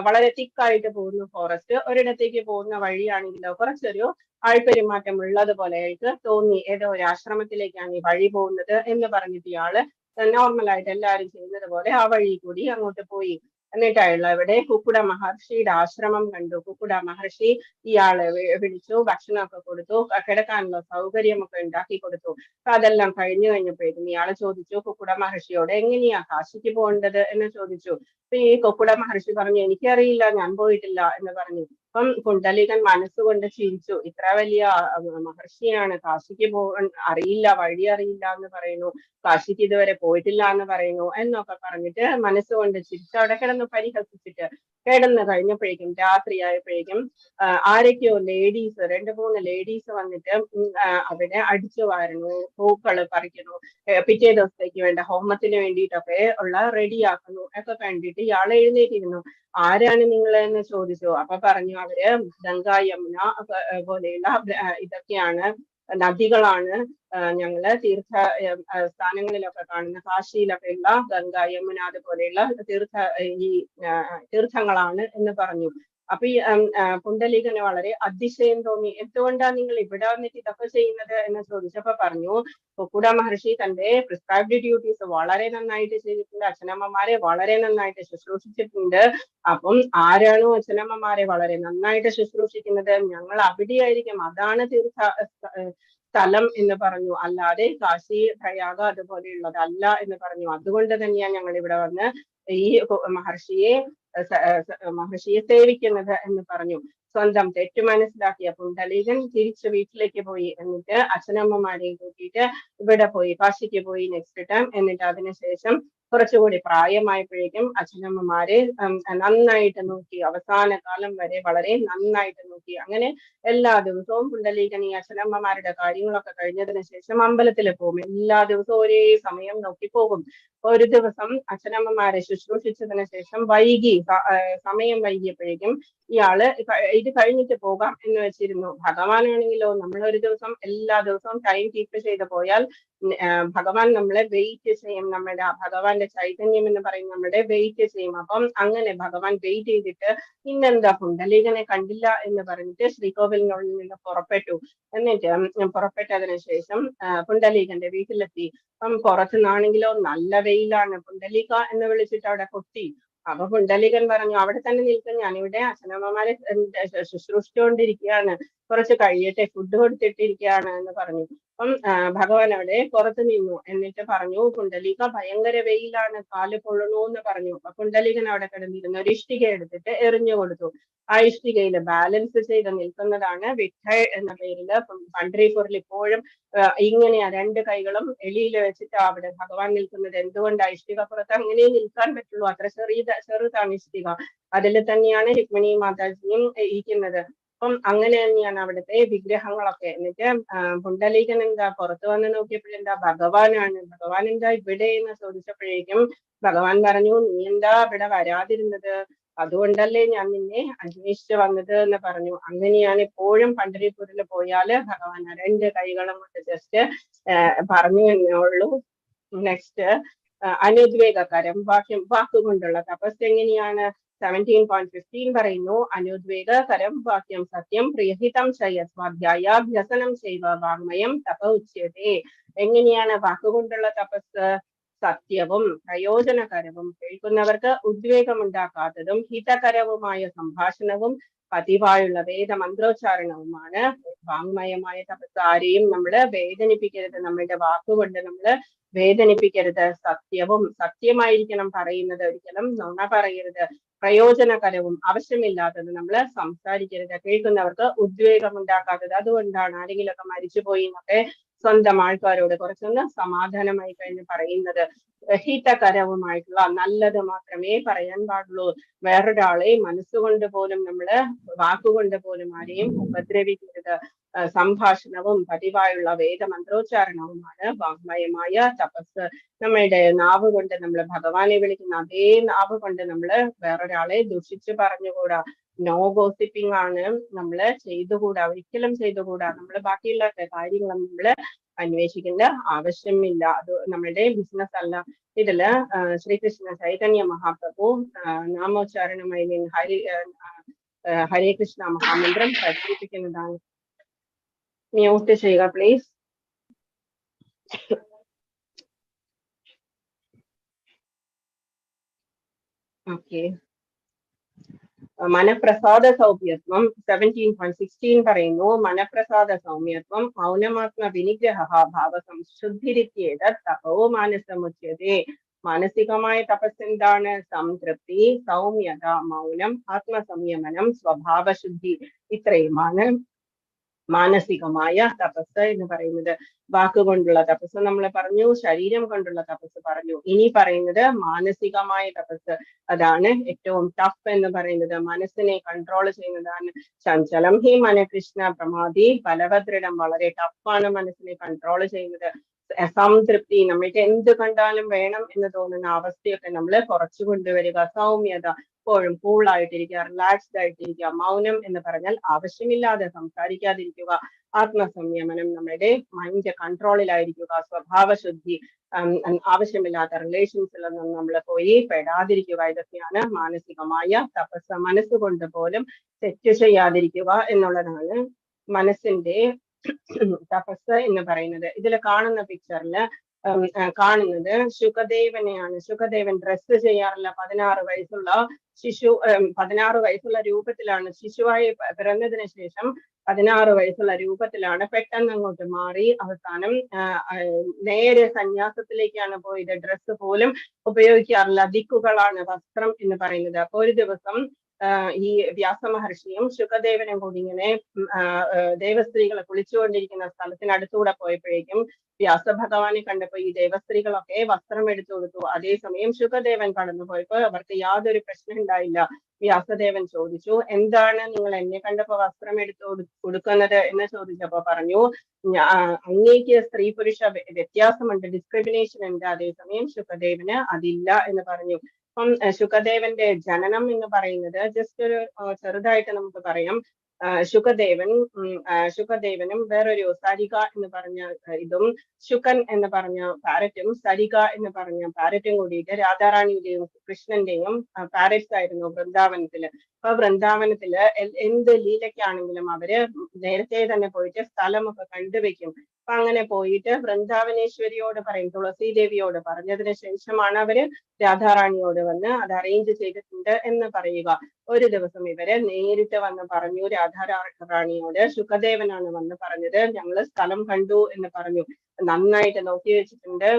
വളരെ തിക്കായിട്ട് പോകുന്നു ഫോറസ്റ്റ്. ഒരിടത്തേക്ക് പോകുന്ന വഴിയാണെങ്കിലോ കുറച്ചൊരു ആൾപ്പെരുമാറ്റം ഉള്ളതുപോലെ അയാൾക്ക് തോന്നി. ഏതോ ഒരു ആശ്രമത്തിലേക്കാണ് ഈ വഴി പോകുന്നത് എന്ന് പറഞ്ഞിട്ട് ഇയാള് നോർമലായിട്ട് എല്ലാവരും ചെയ്യുന്നത് പോലെ ആ വഴി കൂടി അങ്ങോട്ട് പോയി. എന്നിട്ട് അവിടെ കുക്കുട മഹർഷിയുടെ ആശ്രമം കണ്ടു. കുക്കുട മഹർഷി ഇയാളെ വിളിച്ചു, ഭക്ഷണമൊക്കെ കൊടുത്തു, കിടക്കാനുള്ള സൗകര്യമൊക്കെ ഉണ്ടാക്കി കൊടുത്തു. അപ്പൊ അതെല്ലാം കഴിഞ്ഞപ്പോഴേക്കും ഇയാളെ ചോദിച്ചു കുക്കുട മഹർഷിയോട്, എങ്ങനെയാ കാശിക്ക് പോകേണ്ടത് എന്ന് ചോദിച്ചു. അപ്പൊ ഈ കുക്കുട മഹർഷി പറഞ്ഞു, എനിക്കറിയില്ല, ഞാൻ പോയിട്ടില്ല എന്ന് പറഞ്ഞു. അപ്പം പുണ്ടലീകൻ മനസ്സുകൊണ്ട് ചിരിച്ചു. ഇത്ര വലിയ മഹർഷിയാണ്, കാശിക്ക് അറിയില്ല, വഴി അറിയില്ല എന്ന് പറയുന്നു, കാശിക്ക് ഇതുവരെ പോയിട്ടില്ല എന്ന് പറയുന്നു എന്നൊക്കെ പറഞ്ഞിട്ട് മനസ്സുകൊണ്ട് ചിരിച്ച് അവിടെ കിടന്ന് പരിഹസിച്ചിട്ട് കിടന്നു കഴിഞ്ഞപ്പോഴേക്കും രാത്രിയായപ്പോഴേക്കും ആരൊക്കെയോ ലേഡീസ് 2-3 ലേഡീസ് വന്നിട്ട് അവിടെ അടിച്ചു വാരുന്നു, പൂക്കള് പറിക്കുന്നു, പിറ്റേ ദിവസത്തേക്ക് വേണ്ട ഹോമത്തിന് വേണ്ടിയിട്ടൊക്കെ ഉള്ള റെഡിയാക്കുന്നു ഒക്കെ കണ്ടിട്ട് ഇയാൾ എഴുന്നേറ്റിരുന്നു. ആരാണ് നിങ്ങൾ എന്ന് ചോദിച്ചു. അപ്പൊ പറഞ്ഞു, അവര് ഗംഗാ യമുന പോലെയുള്ള ഇതൊക്കെയാണ്, നദികളാണ് ഞങ്ങള് സ്ഥാനങ്ങളിലൊക്കെ കാണുന്ന കാശിയിലൊക്കെ ഉള്ള ഗംഗ യമുന അതുപോലെയുള്ള തീർത്ഥങ്ങളാണ് എന്ന് പറഞ്ഞു. അപ്പൊ ഈ പുണ്ടലീകന് വളരെ അതിശയം തോന്നി. എന്തുകൊണ്ടാണ് നിങ്ങൾ ഇവിടെ വന്നിട്ട് ഇതൊക്കെ ചെയ്യുന്നത് എന്ന് ചോദിച്ചപ്പോ പറഞ്ഞു, കുക്കുട മഹർഷി തന്റെ പ്രിസ്ക്രൈബ്ഡ് ഡ്യൂട്ടീസ് വളരെ നന്നായിട്ട് ചെയ്തിട്ടുണ്ട്, അച്ഛനമ്മമാരെ വളരെ നന്നായിട്ട് ശുശ്രൂഷിച്ചിട്ടുണ്ട്. അപ്പം ആരാണോ അച്ഛനമ്മമാരെ വളരെ നന്നായിട്ട് ശുശ്രൂഷിക്കുന്നത് ഞങ്ങൾ അവിടെയായിരിക്കും, അതാണ് സ്ഥലം എന്ന് പറഞ്ഞു, അല്ലാതെ കാശി പ്രയാഗ അതുപോലെയുള്ളതല്ല എന്ന് പറഞ്ഞു. അതുകൊണ്ട് തന്നെയാണ് ഞങ്ങൾ ഇവിടെ വന്ന് ഈ മഹർഷിയെ സേവിക്കുന്നത് എന്ന് പറഞ്ഞു. സ്വന്തം തെറ്റ് മനസ്സിലാക്കിയ പുണ്ടലീകൻ തിരിച്ച് വീട്ടിലേക്ക് പോയി. എന്നിട്ട് അച്ഛനമ്മമാരെയും കൂട്ടിയിട്ട് ഇവിടെ പോയി, കാശിക്ക് പോയി നെക്സ്റ്റ് ടൈം. എന്നിട്ട് അതിനുശേഷം കുറച്ചുകൂടി പ്രായമായപ്പോഴേക്കും അച്ഛനമ്മമാരെ നന്നായിട്ട് നോക്കി, അവസാന കാലം വരെ വളരെ നന്നായിട്ട് നോക്കി. അങ്ങനെ എല്ലാ ദിവസവും പുണ്ടലീകൻ ഈ അച്ഛനമ്മമാരുടെ കാര്യങ്ങളൊക്കെ കഴിഞ്ഞതിന് ശേഷം അമ്പലത്തിൽ പോകും. എല്ലാ ദിവസവും ഒരേ സമയം നോക്കി പോകും. ഒരു ദിവസം അച്ഛനമ്മമാരെ ശുശ്രൂഷിച്ചതിന് ശേഷം സമയം വൈകിയപ്പോഴേക്കും ഇയാള് ഇത് കഴിഞ്ഞിട്ട് പോകാം എന്ന് വെച്ചിരുന്നു. ഭഗവാനാണെങ്കിലോ നമ്മളൊരു ദിവസം എല്ലാ ദിവസവും ടൈം കീപ്പ് ചെയ്ത് പോയാൽ ഭഗവാൻ നമ്മളെ വെയിറ്റ് ചെയ്യും. നമ്മുടെ ഭഗവാന്റെ ചൈതന്യം എന്ന് പറയുന്നത് നമ്മുടെ വെയിറ്റ് ചെയ്യും. അപ്പം അങ്ങനെ ഭഗവാൻ വെയിറ്റ് ചെയ്തിട്ട് ഇന്നെന്താ പുണ്ടലീകനെ കണ്ടില്ല എന്ന് പറഞ്ഞിട്ട് ശ്രീകോവിലിനുള്ളിൽ നിന്ന് പുറപ്പെട്ടു. എന്നിട്ട് പുറപ്പെട്ടതിന് ശേഷം പുണ്ടലീകന്റെ വീട്ടിലെത്തി. അപ്പം പുറത്തുനിന്നാണെങ്കിലോ നല്ല വെയിലാണ്. പുണ്ടലീക എന്ന് വിളിച്ചിട്ട് അവിടെ കൊട്ടി. അപ്പൊ പുണ്ടലീകൻ പറഞ്ഞു, അവിടെ തന്നെ നിൽക്കും, ഞാനിവിടെ അച്ഛനമ്മമാരെ ശുശ്രൂഷിച്ചുകൊണ്ടിരിക്കുകയാണ്, കുറച്ച് കഴിയട്ടെ, ഫുഡ് കൊടുത്തിട്ടിരിക്കുകയാണ് എന്ന് പറഞ്ഞു. അപ്പം ഭഗവാൻ അവിടെ പുറത്ത് നിന്നു. എന്നിട്ട് പറഞ്ഞു, പുണ്ടലീക ഭയങ്കര വെയിലാണ്, കാല് പൊള്ളണു എന്ന് പറഞ്ഞു. അപ്പൊ പുണ്ടലീകൻ അവിടെ കിടന്നിരുന്നു ഒരു ഇഷ്ടിക എടുത്തിട്ട് എറിഞ്ഞു കൊടുത്തു. ആ ഇഷ്ടികയിൽ ബാലൻസ് ചെയ്ത് നിൽക്കുന്നതാണ് വിഠൽ എന്ന പേരില് പണ്ഡ്രിപുരിൽ ഇപ്പോഴും ഇങ്ങനെയാ, രണ്ട് കൈകളും എളിയിൽ വെച്ചിട്ട് അവിടെ ഭഗവാൻ നിൽക്കുന്നത്. എന്തുകൊണ്ടാണ്? ഇഷ്ടിക പുറത്ത് അങ്ങനെ നിൽക്കാൻ പറ്റുള്ളൂ, അത്ര ചെറുതാണ് ഇഷ്ടിക. അതിൽ തന്നെയാണ് രുക്മിണി മാതാജിയും ഇരിക്കുന്നത്. അപ്പം അങ്ങനെ തന്നെയാണ് അവിടുത്തെ വിഗ്രഹങ്ങളൊക്കെ. എന്നിട്ട് പുണ്ടലീകൻ എന്താ പുറത്തു വന്ന് നോക്കിയപ്പോഴെന്താ ഭഗവാനാണ്. ഭഗവാൻ എന്താ ഇവിടെ എന്ന് ചോദിച്ചപ്പോഴേക്കും ഭഗവാൻ പറഞ്ഞു, നീ എന്താ ഇവിടെ വരാതിരുന്നത്? അതുകൊണ്ടല്ലേ ഞാൻ നിന്നെ അന്വേഷിച്ച് വന്നത് എന്ന് പറഞ്ഞു. അങ്ങനെയാണ് എപ്പോഴും പണ്ഡരിപുരിൽ പോയാല് ഭഗവാൻ രണ്ട് കൈകളും കൊണ്ട് ജസ്റ്റ് പറഞ്ഞു എന്നേ. നെക്സ്റ്റ് അനുദ്വേഗകരം വാക്കുകൊണ്ടുള്ള തപസ് എങ്ങനെയാണ്? 17.15 പറയുന്നു, അനുദ്വേഗകരം വാക്യം സത്യം പ്രിയഹിതം ചയ സ്വാധ്യായാഭ്യസനം ചെയ്വ വാങ്മയം തപ ഉച്യത്തെ. എങ്ങനെയാണ് വാക്കുകൊണ്ടുള്ള തപസ്? സത്യവും പ്രയോജനകരവും കേൾക്കുന്നവർക്ക് ഉദ്വേഗമുണ്ടാക്കാത്തതും ഹിതകരവുമായ സംഭാഷണവും പതിവായുള്ള വേദമന്ത്രോച്ചാരണവുമാണ് വാങ്മയമായ തപസ്. ആരെയും നമ്മള് വേദനിപ്പിക്കരുത്, നമ്മളുടെ വാക്കുകൊണ്ട് നമ്മള് വേദനിപ്പിക്കരുത്. സത്യമായിരിക്കണം പറയുന്നത്, ഒരിക്കലും നുണ പറയരുത്. പ്രയോജനകരവും ആവശ്യമില്ലാത്തത് നമ്മൾ സംസാരിക്കരുത്. കേൾക്കുന്നവർക്ക് ഉദ്വേഗം ഉണ്ടാക്കാത്തത്. അതുകൊണ്ടാണ് ആരെങ്കിലുമൊക്കെ മരിച്ചുപോയി എന്നൊക്കെ സ്വന്തം ആൾക്കാരോട് കുറച്ചൊന്ന് സമാധാനമായി കഴിഞ്ഞ് പറയുന്നത്. ഹിതകരവുമായിട്ടുള്ള നല്ലത് മാത്രമേ പറയാൻ പാടുള്ളൂ. വേറൊരാളെ മനസ്സുകൊണ്ട് പോലും നമ്മള് വാക്കുകൊണ്ട് പോലും ആരെയും ഉപദ്രവിക്കരുത്. സംഭാഷണവും പതിവായുള്ള വേദമന്ത്രോച്ചാരണവുമാണ് വാങ്മയമായ തപസ്. നമ്മളുടെ നാവ് കൊണ്ട് നമ്മൾ ഭഗവാനെ വിളിക്കുന്ന അതേ നാവ് കൊണ്ട് നമ്മള് വേറൊരാളെ ദുഷിച്ച് പറഞ്ഞുകൂടാ. നോ ഗോസിപ്പിംഗ് ആണ് നമ്മള് ചെയ്തുകൂടാ, ഒരിക്കലും ചെയ്തുകൂടാ. നമ്മൾ ബാക്കിയുള്ള കാര്യങ്ങൾ നമ്മള് അന്വേഷിക്കേണ്ട ആവശ്യമില്ല, അത് നമ്മളുടെ ബിസിനസ് അല്ല. ഇതില് ശ്രീകൃഷ്ണ ചൈതന്യ മഹാപ്രഭു നാമോച്ചാരണമായി ഹരേ കൃഷ്ണ മഹാമന്ത്രം പഠിപ്പിക്കുന്നതാണ്. മ്യൂട്ട് ചെയ്യുക പ്ലീസ്. ഓക്കെ. മനഃപ്രസാദ സൗമ്യത്വം 17.16 പറയുന്നു, മനഃപ്രസാദ സൗമ്യത്വം മൗനമാത്മ വിനിഗ്രഹ ഭാവ സംശുദ്ധിരിത്യേത തപോ മാനസമുച്യതേ. മാനസികമായ തപസ് എന്താണ്? സംതൃപ്തി, സൗമ്യത, മൗനം, ആത്മസംയമനം, സ്വഭാവശുദ്ധി, ഇത്രയുമാണ് മാനസികമായ തപസ് എന്ന് പറയുന്നത്. വാക്കുകൊണ്ടുള്ള തപസ് നമ്മൾ പറഞ്ഞു, ശരീരം കൊണ്ടുള്ള തപസ് പറഞ്ഞു. ഇനി പറയുന്നത് മാനസികമായ തപസ്. അതാണ് ഏറ്റവും ടഫ് എന്ന് പറയുന്നത്. മനസ്സിനെ കൺട്രോൾ ചെയ്യുന്നതാണ്. ചഞ്ചലം ഹി മനകൃഷ്ണ പ്രമാദി, ബലഭദ്രം. വളരെ ടഫാണ് മനസ്സിനെ കൺട്രോൾ ചെയ്യുന്നത്. സംതൃപ്തി, നമ്മൾക്ക് എന്ത് കണ്ടാലും വേണം എന്ന് തോന്നുന്ന അവസ്ഥയൊക്കെ നമ്മൾ കുറച്ചു കൊണ്ടുവരിക. സൗമ്യത, എപ്പോഴും കൂളായിട്ടിരിക്കുക, റിലാക്സ്ഡ് ആയിട്ടിരിക്കുക. മൗനം എന്ന് പറഞ്ഞാൽ ആവശ്യമില്ലാതെ സംസാരിക്കാതിരിക്കുക. ആത്മസംയമനം, നമ്മുടെ മൈൻഡ് കൺട്രോളിലായിരിക്കുക, സ്വഭാവശുദ്ധി, ആവശ്യമില്ലാത്ത റിലേഷൻസിലൊന്നും നമ്മൾ പോയി പെടാതിരിക്കുക. ഇതൊക്കെയാണ് മാനസികമായ തപസ്. മനസ്സുകൊണ്ട് പോലും തെറ്റ് ചെയ്യാതിരിക്കുക എന്നുള്ളതാണ് മനസ്സിന്റെ തപസ് എന്ന് പറയുന്നത്. ഇതിൽ കാണുന്ന പിക്ചറില് കാണുന്നത് ശുകദേവനെയാണ്. ശുകദേവൻ ഡ്രസ്സ് ചെയ്യാറില്ല. 16 വയസ്സുള്ള ശിശു, 16 വയസ്സുള്ള രൂപത്തിലാണ് ശിശുവായി പിറന്നതിന് ശേഷം 16 വയസ്സുള്ള രൂപത്തിലാണ് പെട്ടെന്ന് അങ്ങോട്ട് മാറി അവസാനം നേരെ സന്യാസത്തിലേക്കാണ് പോയത്. ഡ്രസ്സ് പോലും ഉപയോഗിക്കാറില്ല. ദിക്കുകളാണ് വസ്ത്രം എന്ന് പറയുന്നത്. അപ്പൊ ഒരു ദിവസം ഈ വ്യാസമഹർഷിയും ശുകദേവനും കൂടി ഇങ്ങനെ ദേവസ്ത്രീകളെ കുളിച്ചുകൊണ്ടിരിക്കുന്ന സ്ഥലത്തിനടുത്തൂടെ പോയപ്പോഴേക്കും വ്യാസഭഗവാനെ കണ്ടപ്പോ ഈ ദേവസ്ത്രീകളൊക്കെ വസ്ത്രം എടുത്തു കൊടുത്തു. അതേസമയം ശുകദേവൻ കടന്നു പോയപ്പോ അവർക്ക് യാതൊരു പ്രശ്നം ഉണ്ടായില്ല. വ്യാസദേവൻ ചോദിച്ചു, എന്താണ് നിങ്ങൾ എന്നെ കണ്ടപ്പോ വസ്ത്രം എടുത്തു കൊടുക്കുന്നത് എന്ന് ചോദിച്ചപ്പോ പറഞ്ഞു, അങ്ങേക്ക് സ്ത്രീ പുരുഷ വ്യത്യാസമുണ്ട്, ഡിസ്ക്രിമിനേഷൻ ഉണ്ട്, അതേസമയം ശുകദേവന് അതില്ല എന്ന് പറഞ്ഞു. അപ്പം ശുകദേവന്റെ ജനനം എന്ന് പറയുന്നത് ജസ്റ്റ് ഒരു ചെറുതായിട്ട് നമുക്ക് പറയാം. ശുകദേവനും വേറൊരു സരിക എന്ന് പറഞ്ഞ ഇതും ശുകൻ എന്ന് പറഞ്ഞ പാരറ്റും സരിക എന്ന് പറഞ്ഞ പാരറ്റും കൂടിയിട്ട് രാധാറാണിയുടെയും കൃഷ്ണന്റെയും പാരറ്റ്സ് ആയിരുന്നു വൃന്ദാവനത്തില്. അപ്പൊ വൃന്ദാവനത്തില് എന്ത് ലീലയ്ക്കാണെങ്കിലും അവര് നേരത്തെ തന്നെ പോയിട്ട് സ്ഥലമൊക്കെ കണ്ടുവെക്കും. അപ്പൊ അങ്ങനെ പോയിട്ട് വൃന്ദാവനേശ്വരിയോട് പറയും, തുളസി ദേവിയോട് പറഞ്ഞതിന് ശേഷമാണ് അവര് രാധാറാണിയോട് വന്ന് അത് അറേഞ്ച് ചെയ്തിട്ടുണ്ട് എന്ന് പറയുക. ഒരു ദിവസം ഇവര് നേരിട്ട് വന്ന് പറഞ്ഞു രാധാറാണിയോട്, ശുകദേവനാണ് വന്ന് പറഞ്ഞത്, ഞങ്ങള് സ്ഥലം കണ്ടു എന്ന് പറഞ്ഞു, നന്നായിട്ട് നോക്കി വെച്ചിട്ടുണ്ട്,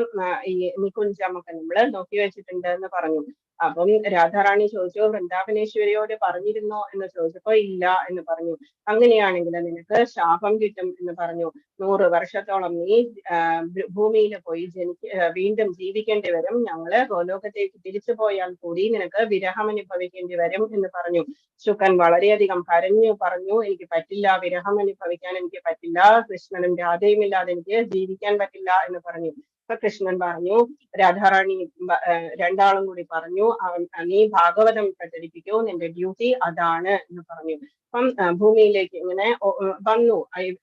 ഈ നികുഞ്ചമൊക്കെ നമ്മള് നോക്കി വെച്ചിട്ടുണ്ട് എന്ന് പറഞ്ഞു. അപ്പം രാധാറാണി ചോദിച്ചു, വൃന്ദാവനേശ്വരിയോട് പറഞ്ഞിരുന്നോ എന്ന് ചോദിച്ചപ്പോ ഇല്ല എന്ന് പറഞ്ഞു. അങ്ങനെയാണെങ്കിൽ നിനക്ക് ശാപം കിട്ടും എന്ന് പറഞ്ഞു. 100 വർഷത്തോളം നീ ഭൂമിയിൽ പോയി വീണ്ടും ജീവിക്കേണ്ടി വരും. ഞങ്ങള് ഗോലോകത്തേക്ക് തിരിച്ചു പോയാൽ കൂടി നിനക്ക് വിരഹം അനുഭവിക്കേണ്ടി വരും എന്ന് പറഞ്ഞു. ശുകൻ വളരെയധികം കരഞ്ഞു പറഞ്ഞു, എനിക്ക് പറ്റില്ല, വിരഹം അനുഭവിക്കാൻ എനിക്ക് പറ്റില്ല, കൃഷ്ണനും രാധയും ഇല്ലാതെ എനിക്ക് ജീവിക്കാൻ പറ്റില്ല എന്ന് പറഞ്ഞു. അപ്പൊ കൃഷ്ണൻ പറഞ്ഞു, രാധാറാണി രണ്ടാളും കൂടി പറഞ്ഞു, നീ ഭാഗവതം പ്രചരിപ്പിക്കൂ, നിന്റെ ഡ്യൂട്ടി അതാണ് എന്ന് പറഞ്ഞു. അപ്പം ഭൂമിയിലേക്ക് ഇങ്ങനെ വന്നു.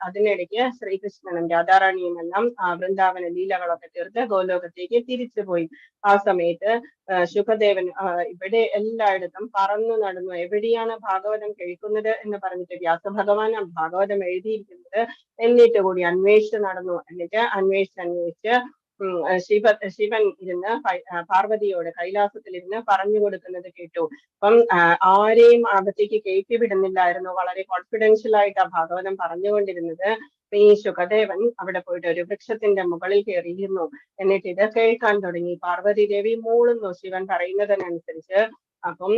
അതിനിടയ്ക്ക് ശ്രീകൃഷ്ണനും രാധാറാണിയും എല്ലാം വൃന്ദാവന ലീലകളൊക്കെ തീർത്ത് ഗോലോകത്തേക്ക് തിരിച്ചുപോയി. ആ സമയത്ത് ശുകദേവൻ ഇവിടെ എല്ലായിടത്തും പറന്നു നടന്നു. എവിടെയാണ് ഭാഗവതം കേൾക്കുന്നത് എന്ന് പറഞ്ഞിട്ട് വ്യാസഭഗവാനാണ് ഭാഗവതം എഴുതിയിരിക്കുന്നത് എന്നിട്ട് കൂടി അന്വേഷിച്ച് നടന്നു. എന്നിട്ട് അന്വേഷിച്ച് ശിവൻ ഇരുന്ന് പാർവതിയോട് കൈലാസത്തിലിരുന്ന് പറഞ്ഞു കൊടുക്കുന്നത് കേട്ടു. അപ്പം ആരെയും അകത്തേക്ക് കയറ്റി വിടുന്നില്ലായിരുന്നു. വളരെ കോൺഫിഡൻഷ്യൽ ആയിട്ട് ആ ഭാഗവതം പറഞ്ഞുകൊണ്ടിരുന്നത്. ഈ ശുകദേവൻ അവിടെ പോയിട്ട് ഒരു വൃക്ഷത്തിന്റെ മുകളിൽ കയറിയിരുന്നു. എന്നിട്ട് ഇത് കേൾക്കാൻ തുടങ്ങി. പാർവതി ദേവി മൂളുന്നു ശിവൻ പറയുന്നതിനനുസരിച്ച്. അപ്പം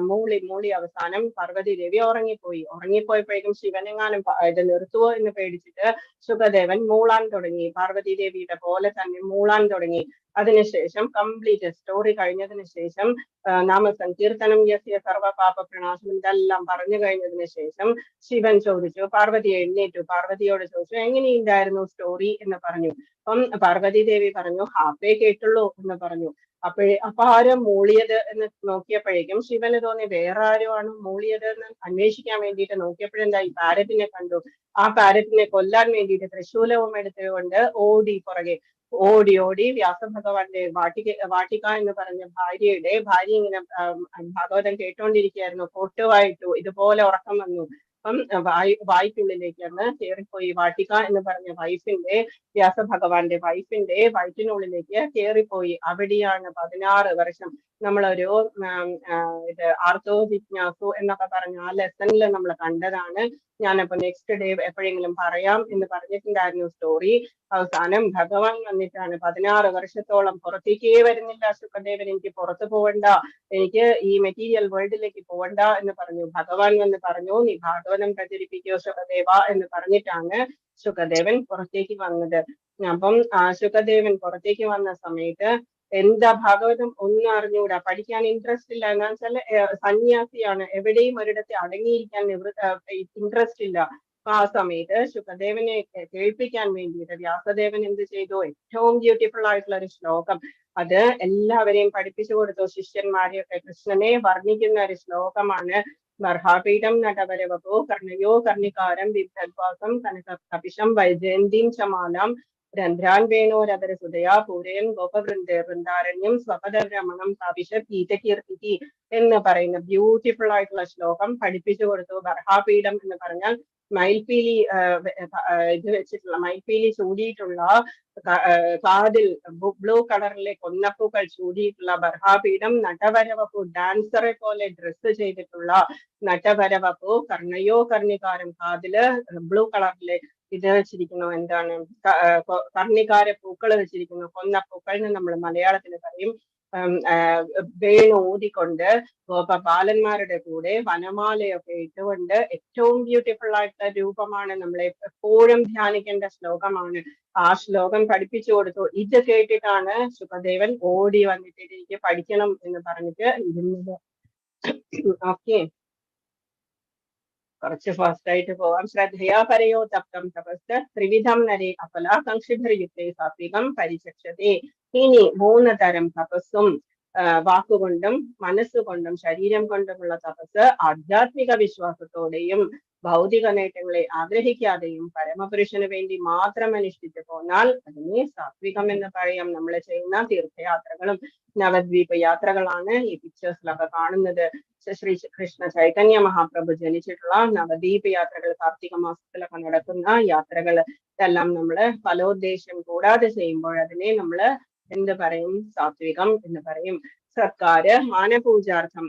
മൂളി അവസാനം പാർവതി ദേവി ഉറങ്ങിപ്പോയപ്പോഴേക്കും ശിവനെങ്ങാനും ഇത് നിർത്തുവോ എന്ന് പേടിച്ചിട്ട് ശുകദേവൻ മൂളാൻ തുടങ്ങി. പാർവതി ദേവിയുടെ പോലെ തന്നെ മൂളാൻ തുടങ്ങി. അതിനുശേഷം കംപ്ലീറ്റ് സ്റ്റോറി കഴിഞ്ഞതിന് ശേഷം നാമസങ്കീർത്തനം യസ്യ സർവ പാപ പ്രണാശം ഇതെല്ലാം പറഞ്ഞു കഴിഞ്ഞതിന് ശേഷം ശിവൻ ചോദിച്ചു, പാർവതി എഴുന്നേറ്റു. പാർവതിയോട് ചോദിച്ചു, എങ്ങനെയുണ്ടായിരുന്നു സ്റ്റോറി എന്ന് പറഞ്ഞു. അപ്പം പാർവതി ദേവി പറഞ്ഞു, ഹാഫേ കേട്ടുള്ളൂ എന്ന് പറഞ്ഞു. അപ്പൊ ആരും മൂളിയത് എന്ന് നോക്കിയപ്പോഴേക്കും ശിവന് തോന്നി വേറെ ആരുമാണ് മൂളിയത് എന്ന് അന്വേഷിക്കാൻ വേണ്ടിയിട്ട് നോക്കിയപ്പോഴെന്താ ഈ പാരറ്റിനെ കണ്ടു. ആ പാരറ്റിനെ കൊല്ലാൻ വേണ്ടിയിട്ട് ത്രിശൂലവും എടുത്തുകൊണ്ട് പുറകെ ഓടി വ്യാസഭഗവാന്റെ വാട്ടിക എന്ന് പറഞ്ഞ ഭാര്യ ഇങ്ങനെ ഭാഗവതം കേട്ടോണ്ടിരിക്കുകയായിരുന്നു. പൊട്ടുവായിട്ടു ഇതുപോലെ ഉറക്കം വന്നു. അപ്പം വായ്ക്കുള്ളിലേക്കാണ് കയറിപ്പോയി. വാട്ടിക എന്ന് പറഞ്ഞ വ്യാസഭഗവാന്റെ വൈഫിന്റെ വയറ്റിനുള്ളിലേക്ക് കയറിപ്പോയി. അവിടെയാണ് 16 വർഷം നമ്മളൊരു ആർത്തോ ജിജ്ഞാസു എന്നൊക്കെ പറഞ്ഞ ആ ലെസണിൽ നമ്മൾ കണ്ടതാണ്. ഞാനപ്പോ നെക്സ്റ്റ് ഡേ എപ്പോഴെങ്കിലും പറയാം എന്ന് പറഞ്ഞിട്ടുണ്ടായിരുന്നു സ്റ്റോറി. അവസാനം ഭഗവാൻ വന്നിട്ടാണ് 16 വർഷത്തോളം പുറത്തേക്കേ വരുന്നില്ല ശുകദേവൻ, എനിക്ക് പുറത്തു പോവണ്ട, എനിക്ക് ഈ മെറ്റീരിയൽ വേൾഡിലേക്ക് പോവണ്ട എന്ന് പറഞ്ഞു. ഭഗവാൻ വന്ന് പറഞ്ഞു, നീ ഭാഗവതം പ്രചരിപ്പിക്കോ ശുകദേവ എന്ന് പറഞ്ഞിട്ടാണ് ശുകദേവൻ പുറത്തേക്ക് വന്നത്. അപ്പം ശുകദേവൻ പുറത്തേക്ക് വന്ന സമയത്ത് എന്താ ഭാഗവതം ഒന്നും അറിഞ്ഞുകൂടാ, പഠിക്കാൻ ഇൻട്രസ്റ്റ് ഇല്ല. എന്താ വെച്ചാൽ സന്യാസിയാണ്, എവിടെയും ഒരിടത്ത് അടങ്ങിയിരിക്കാൻ ഇൻട്രസ്റ്റ് ഇല്ല. അപ്പൊ ആ സമയത്ത് ശുകദേവനെ കേൾപ്പിക്കാൻ വേണ്ടിയിട്ട് വ്യാസദേവൻ എന്ത് ചെയ്തു, ഏറ്റവും ബ്യൂട്ടിഫുൾ ആയിട്ടുള്ള ഒരു ശ്ലോകം അത് എല്ലാവരെയും പഠിപ്പിച്ചു കൊടുത്തു. ശിഷ്യന്മാരെയൊക്കെ കൃഷ്ണനെ വർണ്ണിക്കുന്ന ഒരു ശ്ലോകമാണ് ബർഹാപീഠം നടവരവപോ കർണയോ കർണികാരം വിദ്ധ്വാസം കനകപിശം വൈജയന്തിം ചമാലാം രന്ധ്രാൻ വേണോരതരസുതയാ പൂരയൻ ഗോപവൃന്ദാരണ്യം സ്വപദരമണം കാപിശ ഗീതകീർത്തി എന്ന് പറയുന്ന ബ്യൂട്ടിഫുൾ ആയിട്ടുള്ള ശ്ലോകം പഠിപ്പിച്ചു കൊടുത്തു. ബർഹാപീഠം എന്ന് പറഞ്ഞാൽ മയിൽപീലി ഇത് വെച്ചിട്ടുള്ള മയിൽപീലി ചൂടിയിട്ടുള്ള കാതിൽ ബ്ലൂ കളറിലെ കൊന്നപ്പൂക്കൾ ചൂടിയിട്ടുള്ള ബർഹാപീഠം, നടവരവപ്പു ഡാൻസറെ പോലെ ഡ്രസ്സ് ചെയ്തിട്ടുള്ള നടവരവപ്പു, കർണയോ കർണികാരം കാതില് ബ്ലൂ കളറിലെ ഇത് വെച്ചിരിക്കുന്നു, എന്താണ് കർണികാര പൂക്കൾ വെച്ചിരിക്കുന്നു, കൊന്നപ്പൂക്കൾ എന്ന് നമ്മൾ മലയാളത്തിൽ പറയും. വേണു ഊതിക്കൊണ്ട് ഗോപബാലന്മാരുടെ കൂടെ വനമാലയൊക്കെ ഇട്ടുകൊണ്ട് ഏറ്റവും ബ്യൂട്ടിഫുൾ ആയിട്ടുള്ള രൂപമാണ്, നമ്മളെ എപ്പോഴും ധ്യാനിക്കേണ്ട ശ്ലോകമാണ്. ആ ശ്ലോകം പഠിപ്പിച്ചു കൊടുത്തു. ഇത് കേട്ടിട്ടാണ് ശുകദേവൻ ഓടി വന്നിട്ട് എനിക്ക് പഠിക്കണം എന്ന് പറഞ്ഞിട്ട് ഇരുന്നത്. ഓക്കെ, കുറച്ച് ഫാസ്റ്റ് ആയിട്ട് പോവാം. ശ്രദ്ധയാ പരയോ തപ്തം തപസ് ത്രിവിധം നരേ അഫലാകാംക്ഷിഭിർയുക്തേ സാത്വികം പരിചക്ഷതേ. ഇനി 3 തരം തപസ്സും വാക്കുകൊണ്ടും മനസ്സുകൊണ്ടും ശരീരം കൊണ്ടുമുള്ള തപസ് ആധ്യാത്മിക വിശ്വാസത്തോടെയും ഭൗതിക നേട്ടങ്ങളെ ആഗ്രഹിക്കാതെയും പരമപുരുഷന് വേണ്ടി മാത്രം അനുഷ്ഠിച്ചു പോന്നാൽ അതിനെ സാത്വികം എന്ന് പറയാം. നമ്മൾ ചെയ്യുന്ന തീർത്ഥയാത്രകളും നവദ്വീപ യാത്രകളാണ് ഈ പിക്ചേഴ്സിലൊക്കെ കാണുന്നത്. ശ്രീ കൃഷ്ണ ചൈതന്യ മഹാപ്രഭു ജനിച്ചിട്ടുള്ള നവദ്വീപ യാത്രകൾ, കാർത്തിക മാസത്തിലൊക്കെ നടക്കുന്ന യാത്രകൾ, ഇതെല്ലാം നമ്മള് ഫലോദ്ദേശം കൂടാതെ ചെയ്യുമ്പോൾ അതിനെ നമ്മള് എന്ത് പറയും? സാത്വികം എന്ന് പറയും. സത്കാര മാനപൂജാർത്ഥം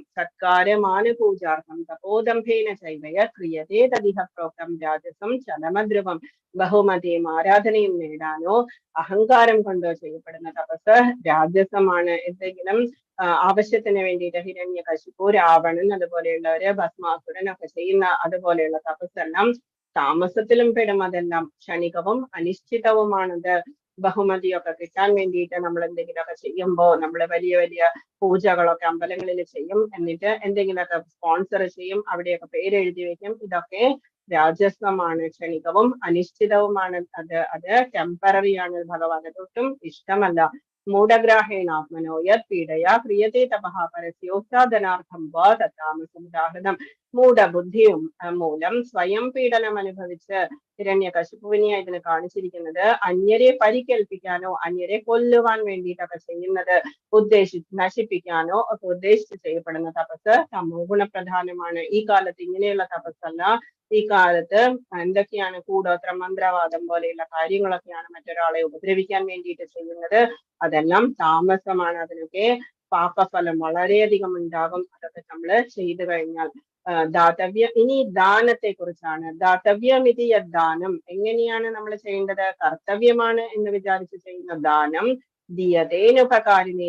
തപോദംഭേന ചൈവയ ക്രിയതേ തദിഹ പ്രോക്തം രാജസം ചലമദ്രുവം. ബഹുമതിയും ആരാധനയും നേടാനോ അഹങ്കാരം കൊണ്ടോ ചെയ്യപ്പെടുന്ന തപസ് രാജസമാണ്. എന്തെങ്കിലും ആവശ്യത്തിന് വേണ്ടിയിട്ട് ഹിരണ്യകശിപു, രാവണൻ, അതുപോലെയുള്ളവര് ഭസ്മാസുരൻ ഒക്കെ ചെയ്യുന്ന അതുപോലെയുള്ള തപസ്സെല്ലാം താമസത്തിലും പെടും. അതെല്ലാം ക്ഷണികവും അനിശ്ചിതവുമാണത്. ബഹുമതിയൊക്കെ കിട്ടാൻ വേണ്ടിയിട്ട് നമ്മൾ എന്തെങ്കിലുമൊക്കെ ചെയ്യുമ്പോൾ നമ്മൾ വലിയ വലിയ പൂജകളൊക്കെ അമ്പലങ്ങളിൽ ചെയ്യും, എന്നിട്ട് എന്തെങ്കിലുമൊക്കെ സ്പോൺസർ ചെയ്യും, അവിടെയൊക്കെ പേര് എഴുതി വെക്കും. ഇതൊക്കെ രാജസ്വമാണ്, ക്ഷണികവും അനിശ്ചിതവുമാണ്. അത് ടെമ്പററി ആണ്. ഭഗവാന് ഒട്ടും ഇഷ്ടമല്ല. മൂഢഗ്രാഹേണാത്മനോ യത് പീഡയാ ക്രിയതേ തപഃ പരസ്യോത്സാദനാർത്ഥം വാ തത്താമസം ഉദാഹരണം. മൂഢബുദ്ധിയും മൂലം സ്വയം പീഡനം അനുഭവിച്ച് ഹിരണ്യകശിപുവിനെയാണ് ഇതിന് കാണിച്ചിരിക്കുന്നത്. അന്യരെ പരിക്കേൽപ്പിക്കാനോ അന്യരെ കൊല്ലുവാൻ വേണ്ടിയിട്ടൊക്കെ ചെയ്യുന്നത്, നശിപ്പിക്കാനോ ഒക്കെ ഉദ്ദേശിച്ച് ചെയ്യപ്പെടുന്ന തപസ് തമോ ഗുണപ്രധാനമാണ്. ഈ കാലത്ത് ഇങ്ങനെയുള്ള തപസ്സല്ല. ഈ കാലത്ത് എന്തൊക്കെയാണ്? കൂടോത്രം, മന്ത്രവാദം പോലെയുള്ള കാര്യങ്ങളൊക്കെയാണ് മറ്റൊരാളെ ഉപദ്രവിക്കാൻ വേണ്ടിയിട്ട് ചെയ്യുന്നത്. അതെല്ലാം താമസമാണ്. അതിനൊക്കെ പാപഫലം വളരെയധികം ഉണ്ടാകും. അതൊക്കെ നമ്മൾ ചെയ്തു കഴിഞ്ഞാൽ. ദാതവ്യം. ഇനി ദാനത്തെ കുറിച്ചാണ്. ദാതവ്യമിതി യദ്ദാനം. എങ്ങനെയാണ് നമ്മൾ ചെയ്യേണ്ടത്? കർത്തവ്യമാണ് എന്ന് വിചാരിച്ച് ചെയ്യുന്ന ദാനം ദിയതേനുപകാരിണി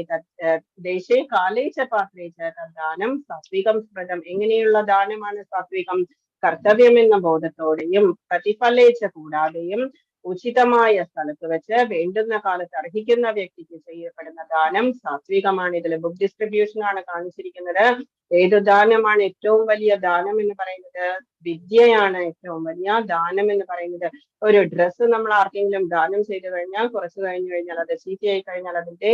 ദേശേ കാലേ ച പാത്രേ ച തദ്ദാനം സാത്വികം സ്മൃതം. എങ്ങനെയുള്ള ദാനമാണ് സാത്വികം? കർത്തവ്യം എന്ന ബോധത്തോടെയും പ്രതിഫലേച്ഛ കൂടാതെയും ഉചിതമായ സ്ഥലത്ത് വെച്ച് വേണ്ടുന്ന കാലത്ത് അർഹിക്കുന്ന വ്യക്തിക്ക് ചെയ്യപ്പെടുന്ന ദാനം സാത്വികമാണ്. ഇതിൽ ബുക്ക് ഡിസ്ട്രിബ്യൂഷൻ ആണ് കാണിച്ചിരിക്കുന്നത്. ഏതു ദാനമാണ് ഏറ്റവും വലിയ ദാനം എന്ന് പറയുന്നത്? വിദ്യയാണ് ഏറ്റവും വലിയ ദാനം എന്ന് പറയുന്നത്. ഒരു ഡ്രസ്സ് നമ്മൾ ആർക്കെങ്കിലും ദാനം ചെയ്തു കഴിഞ്ഞാൽ കുറച്ച് കഴിഞ്ഞു കഴിഞ്ഞാൽ അത് ചീത്തയായി കഴിഞ്ഞാൽ അതിന്റെ